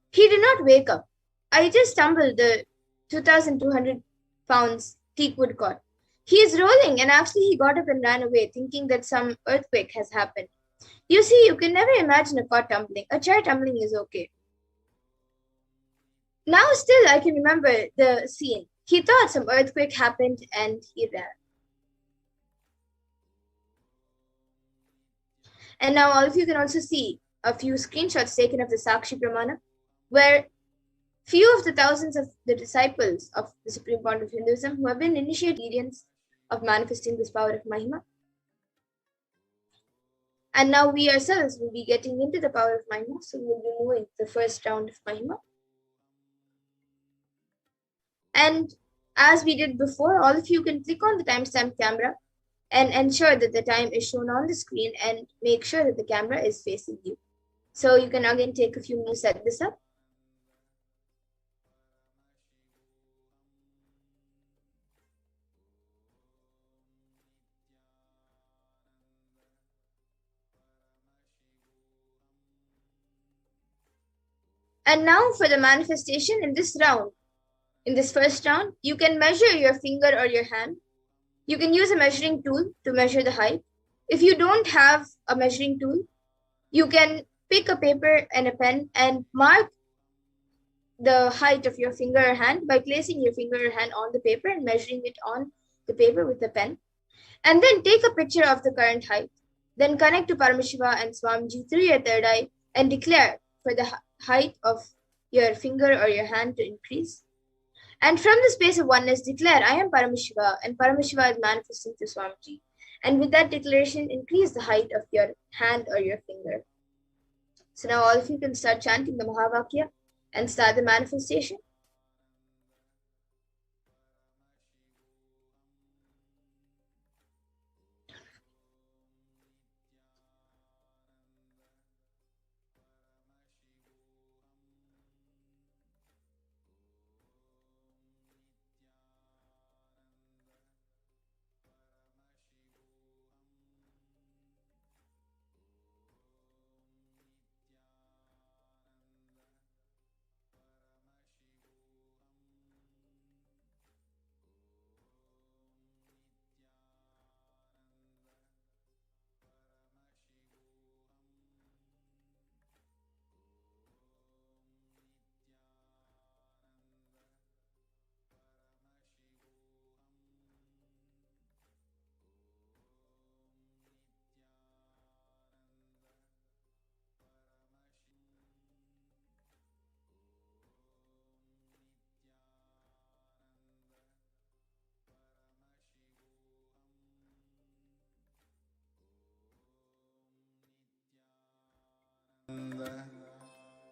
"He did not wake up. I just stumbled the 2,200 pounds teakwood cot. He is rolling, and actually he got up and ran away, thinking that some earthquake has happened. You see, you can never imagine a cot tumbling. A chair tumbling is okay." Now still I can remember the scene. He thought some earthquake happened and he ran. And now all of you can also see a few screenshots taken of the Sakshi Pramana, where few of the thousands of the disciples of the Supreme Fount of Hinduism who have been initiated experience of manifesting this power of Mahima. And now we ourselves will be getting into the power of Mahima, so we will be moving the first round of Mahima. And as we did before, all of you can click on the timestamp camera and ensure that the time is shown on the screen and make sure that the camera is facing you. So you can again take a few minutes to set this up. And now for the manifestation in this round. In this first round, you can measure your finger or your hand. You can use a measuring tool to measure the height. If you don't have a measuring tool, you can pick a paper and a pen and mark the height of your finger or hand by placing your finger or hand on the paper and measuring it on the paper with the pen. And then take a picture of the current height. Then connect to Paramashiva and Swamiji through your third eye and declare for the height of your finger or your hand to increase. And from the space of oneness, declare, "I am Paramashiva," and Paramashiva is manifesting to Swamiji. And with that declaration, increase the height of your hand or your finger. So now all of you can start chanting the Mahavakya and start the manifestation.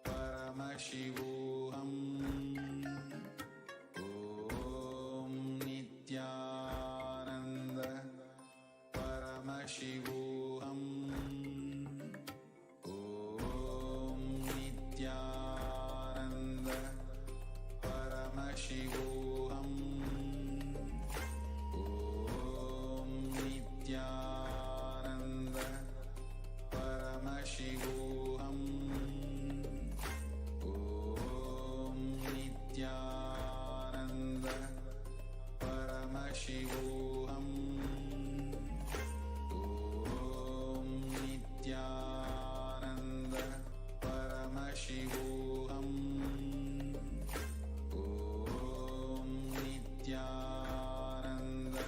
Paramashivoham. Om Nithyananda Paramashivoham. Om Nithyananda Paramashivoham. Om Nithyananda Paramashivoham. Nithyananda Paramashivoham. Om Nithyananda Paramashivoham. Om Nithyananda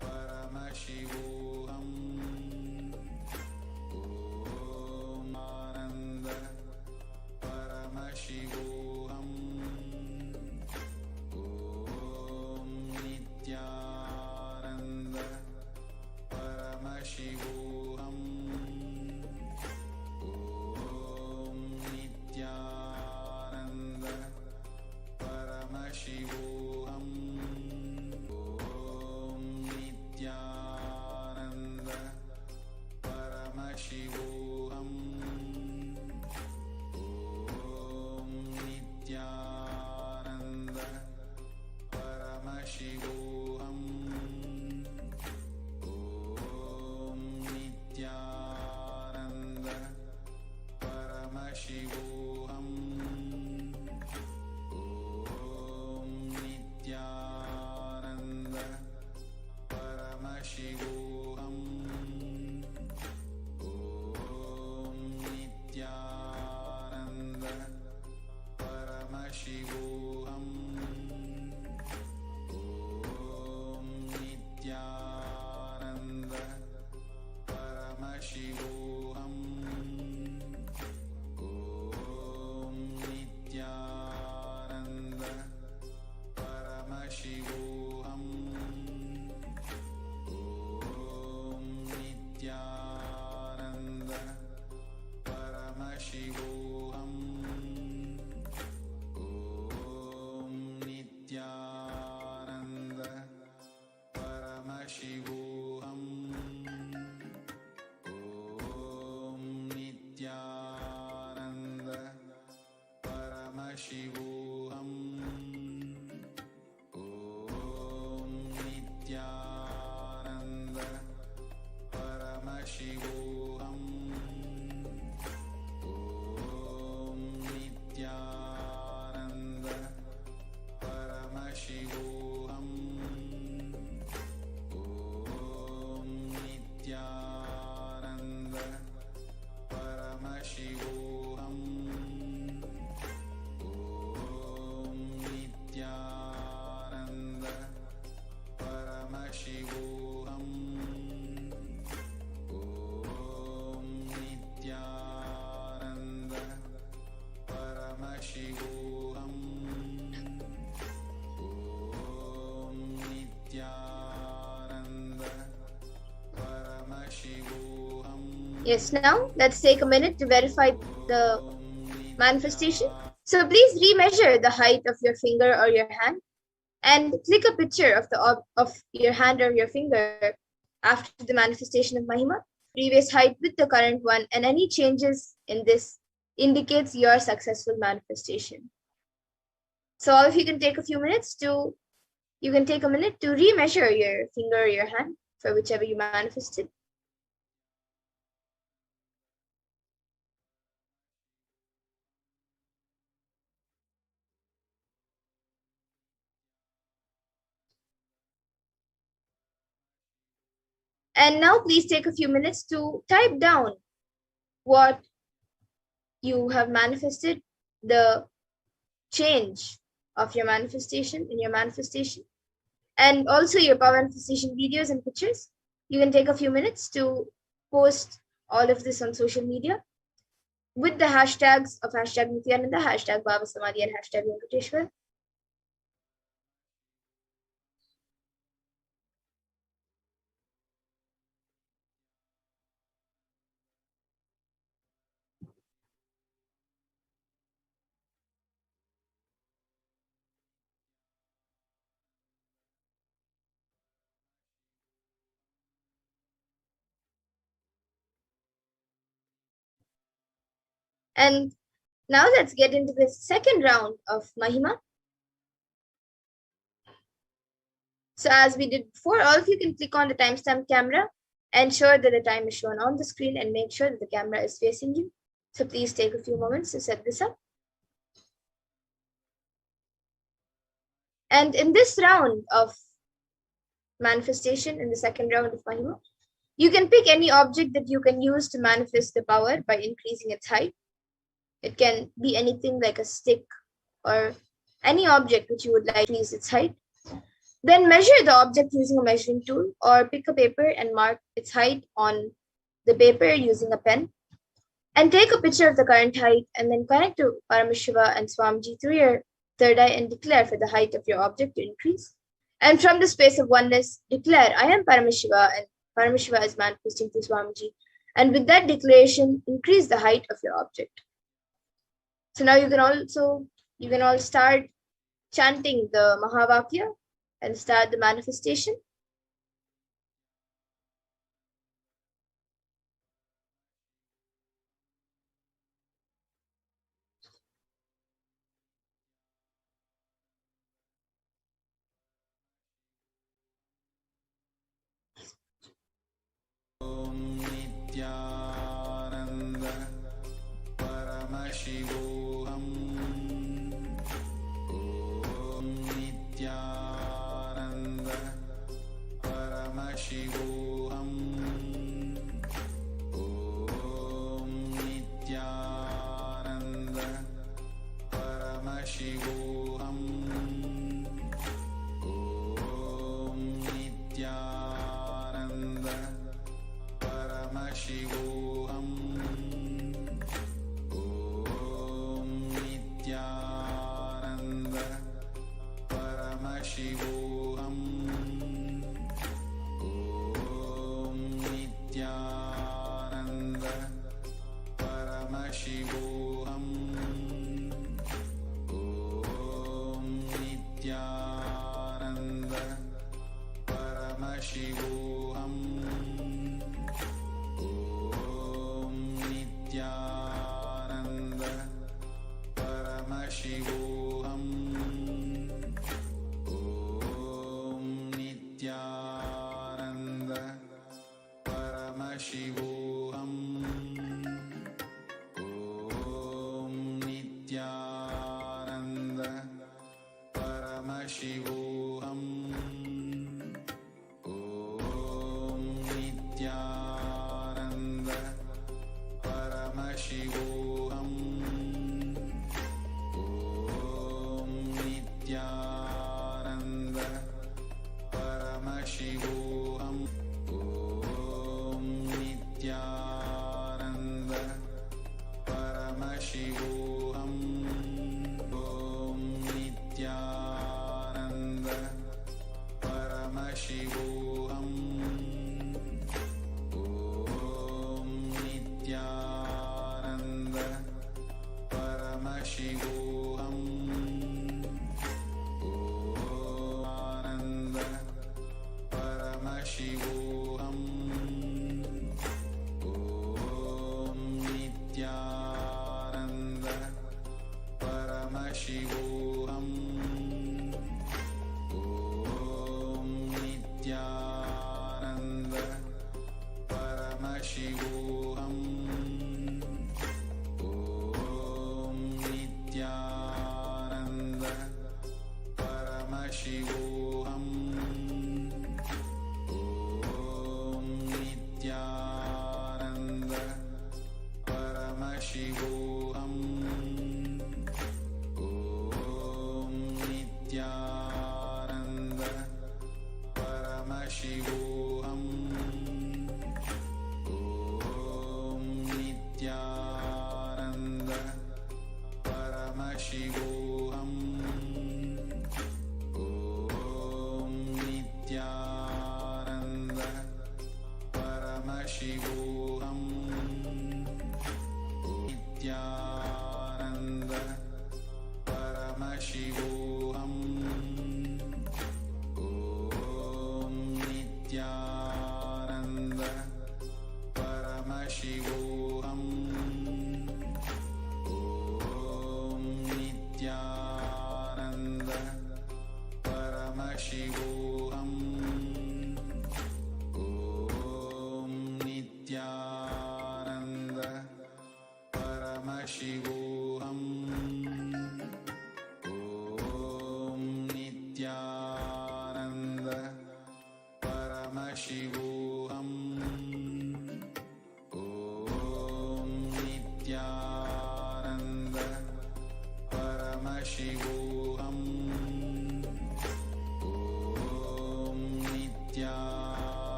Paramashivoham. Om Ananda Paramashivoham. Nithyananda Paramashivoham. Om Nithyananda Paramashivoham. Om Nithyananda Paramashivoham. Om Nithyananda Paramashivoham. Om Nithyananda Paramashivoham. Om Nithyananda Paramashivoham. Om Nithyananda Paramashivoham. Om Nithyananda Paramashivoham. Om Nithyananda Paramashivoham. Om Nithyananda Paramashivoham. Yes, now let's take a minute to verify the manifestation. So please remeasure the height of your finger or your hand and click a picture of of your hand or your finger after the manifestation of Mahima, previous height with the current one, and any changes in this indicates your successful manifestation. So all of you can take a minute to remeasure your finger or your hand for whichever you manifested. And now please take a few minutes to type down what you have manifested, the change of your manifestation in your manifestation, and also your power manifestation videos and pictures. You can take a few minutes to post all of this on social media with the hashtags of #Nithyananda, #BHAVA Samadhi, and #Venkateshwar. And now let's get into the second round of Mahima. So as we did before, all of you can click on the timestamp camera, ensure that the time is shown on the screen, and make sure that the camera is facing you. So please take a few moments to set this up. And in this round of manifestation, in the second round of Mahima, you can pick any object that you can use to manifest the power by increasing its height. It can be anything like a stick or any object which you would like to increase its height. Then measure the object using a measuring tool, or pick a paper and mark its height on the paper using a pen. And take a picture of the current height and then connect to Paramashiva and Swamiji through your third eye and declare for the height of your object to increase. And from the space of oneness, declare, I am Paramashiva, and Paramashiva is manifesting through Swamiji. And with that declaration, increase the height of your object. So now you can all start chanting the Mahavakya and start the manifestation. Om Nithyananda Paramashivoham. Om Nithyananda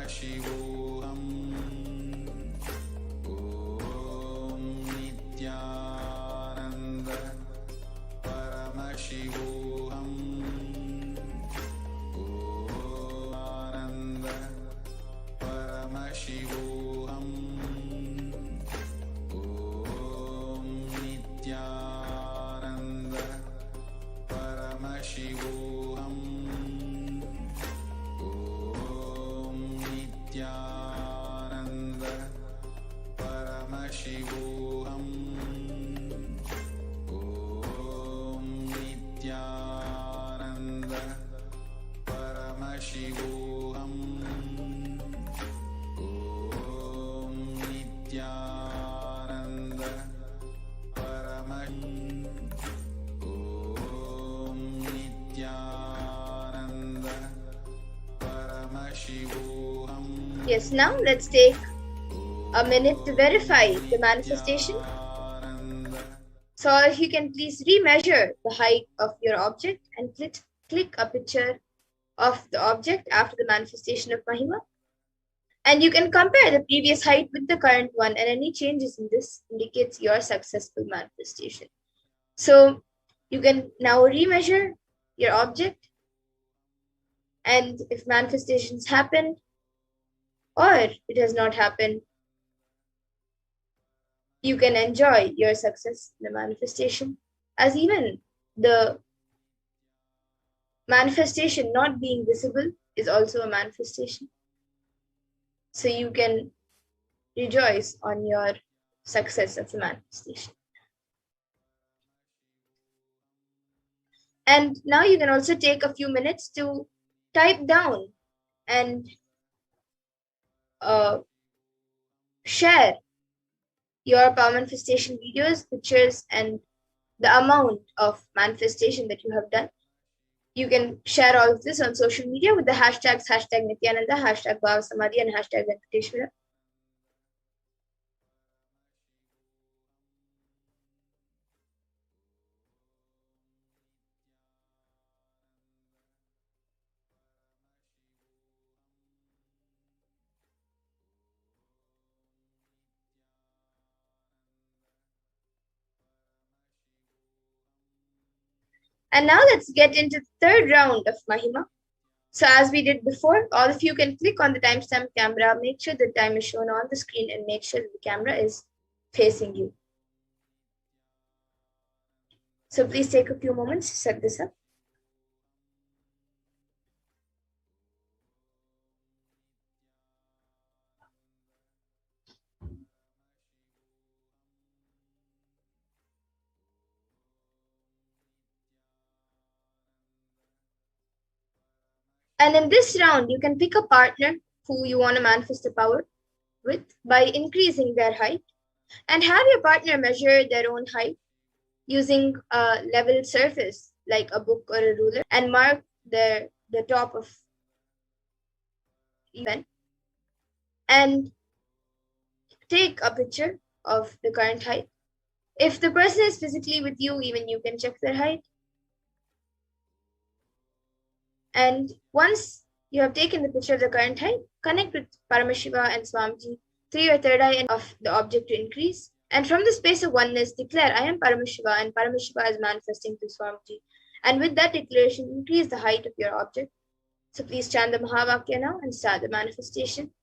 Paramashivoham. Om Nithyananda Paramashivoham. Om Ananda Paramashivoham. Om Nithyananda Paramashivoham. Om Nithyananda Paramashivoham. Om Nithyananda Paramashivoham. Om Nithyananda Om Nithyananda Paramashivoham. Yes, now let's take a minute to verify the manifestation. So if you can please remeasure the height of your object and click a picture of the object after the manifestation of Mahima. And you can compare the previous height with the current one, and any changes in this indicates your successful manifestation. So you can now remeasure your object, and if manifestations happen or it has not happened, you can enjoy your success in the manifestation, as even the manifestation not being visible is also a manifestation. So you can rejoice on your success of the manifestation. And now you can also take a few minutes to type down and share your power manifestation videos, pictures, and the amount of manifestation that you have done. You can share all of this on social media with the hashtags #Nithyananda, #BHAVA Samadhi, and #Venkateshwara. And now let's get into the third round of Mahima. So as we did before, all of you can click on the timestamp camera, make sure the time is shown on the screen, and make sure that the camera is facing you. So please take a few moments to set this up. And in this round, you can pick a partner who you want to manifest the power with by increasing their height, and have your partner measure their own height using a level surface like a book or a ruler, and mark the top of event, and take a picture of the current height. If the person is physically with you, even you can check their height. And once you have taken the picture of the current height, connect with Paramashiva and Swamiji through your third eye and of the object to increase. And from the space of oneness, declare, I am Paramashiva, and Paramashiva is manifesting through Swamiji. And with that declaration, increase the height of your object. So please chant the Mahavakya now and start the manifestation.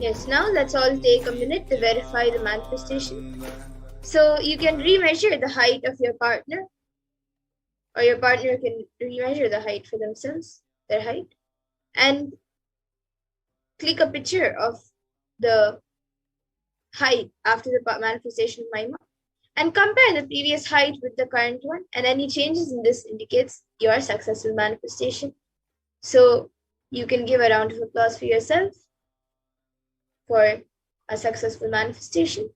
Yes, now let's all take a minute to verify the manifestation. So you can remeasure the height of your partner, or your partner can remeasure the height for themselves, their height, and click a picture of the height after the manifestation of Mahima, and compare the previous height with the current one, and any changes in this indicates your successful manifestation. So you can give a round of applause for yourself for a successful manifestation.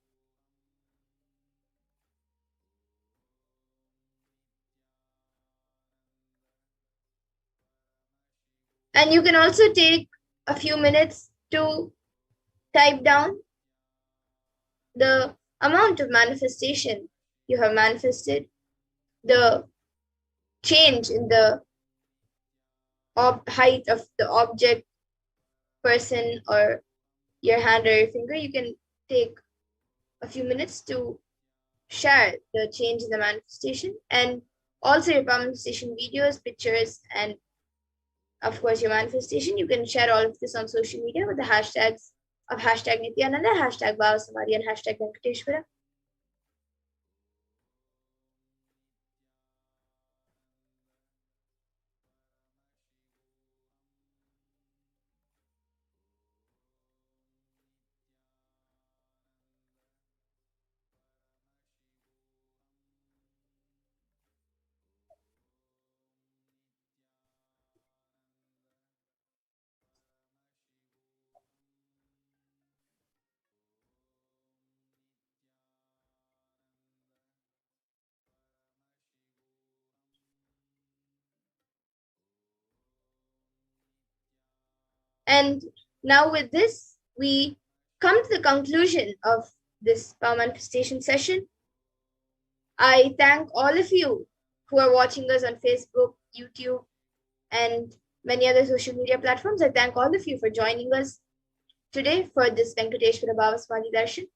And you can also take a few minutes to type down the amount of manifestation you have manifested, the change in the height of the object, person, or your hand or your finger. You can take a few minutes to share the change in the manifestation, and also your manifestation videos, pictures, and of course your manifestation. You can share all of this on social media with the hashtags of hashtag Nithyananda, hashtag BHAVA Samadhi, and hashtag Venkateshwara. And now with this, we come to the conclusion of this power manifestation session. I thank all of you who are watching us on Facebook, YouTube, and many other social media platforms. I thank all of you for joining us today for this Venkateshwara Bhava Samadhi Darshan.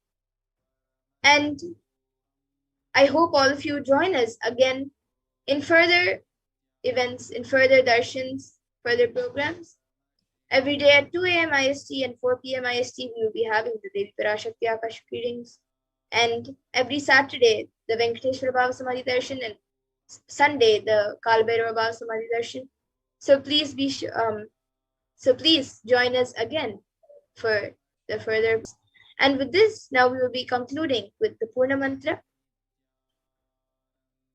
And I hope all of you join us again in further events, in further darshans, further programs. Every day at 2 a.m. IST and 4 p.m. IST, we will be having the Devi Parashakti Akashic readings. And every Saturday, the Venkateshwara Bhava Samadhi Darshan, and Sunday, the Kalbhairava Bhava Samadhi Darshan. So please join us again for the further. And with this, now we will be concluding with the Purna Mantra.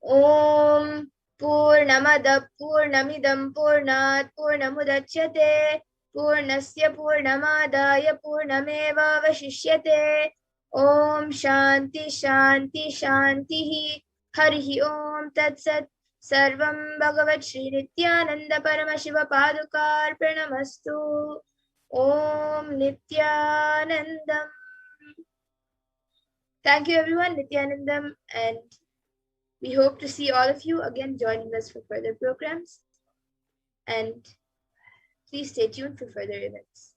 Om Purnamada Purnamidam Purnat Purnamudachyate Purnasya Purnamadaya Purnameva Vashishyate. Om Shanti Shanti Shanti Harihi Om Tat Sat. Sarvam Bhagavat Shri Nithyananda Paramashiva Padukar Pranamastu. Om Nithyanandam. Thank you everyone, Nithyanandam, and we hope to see all of you again joining us for further programs. And please stay tuned for further events.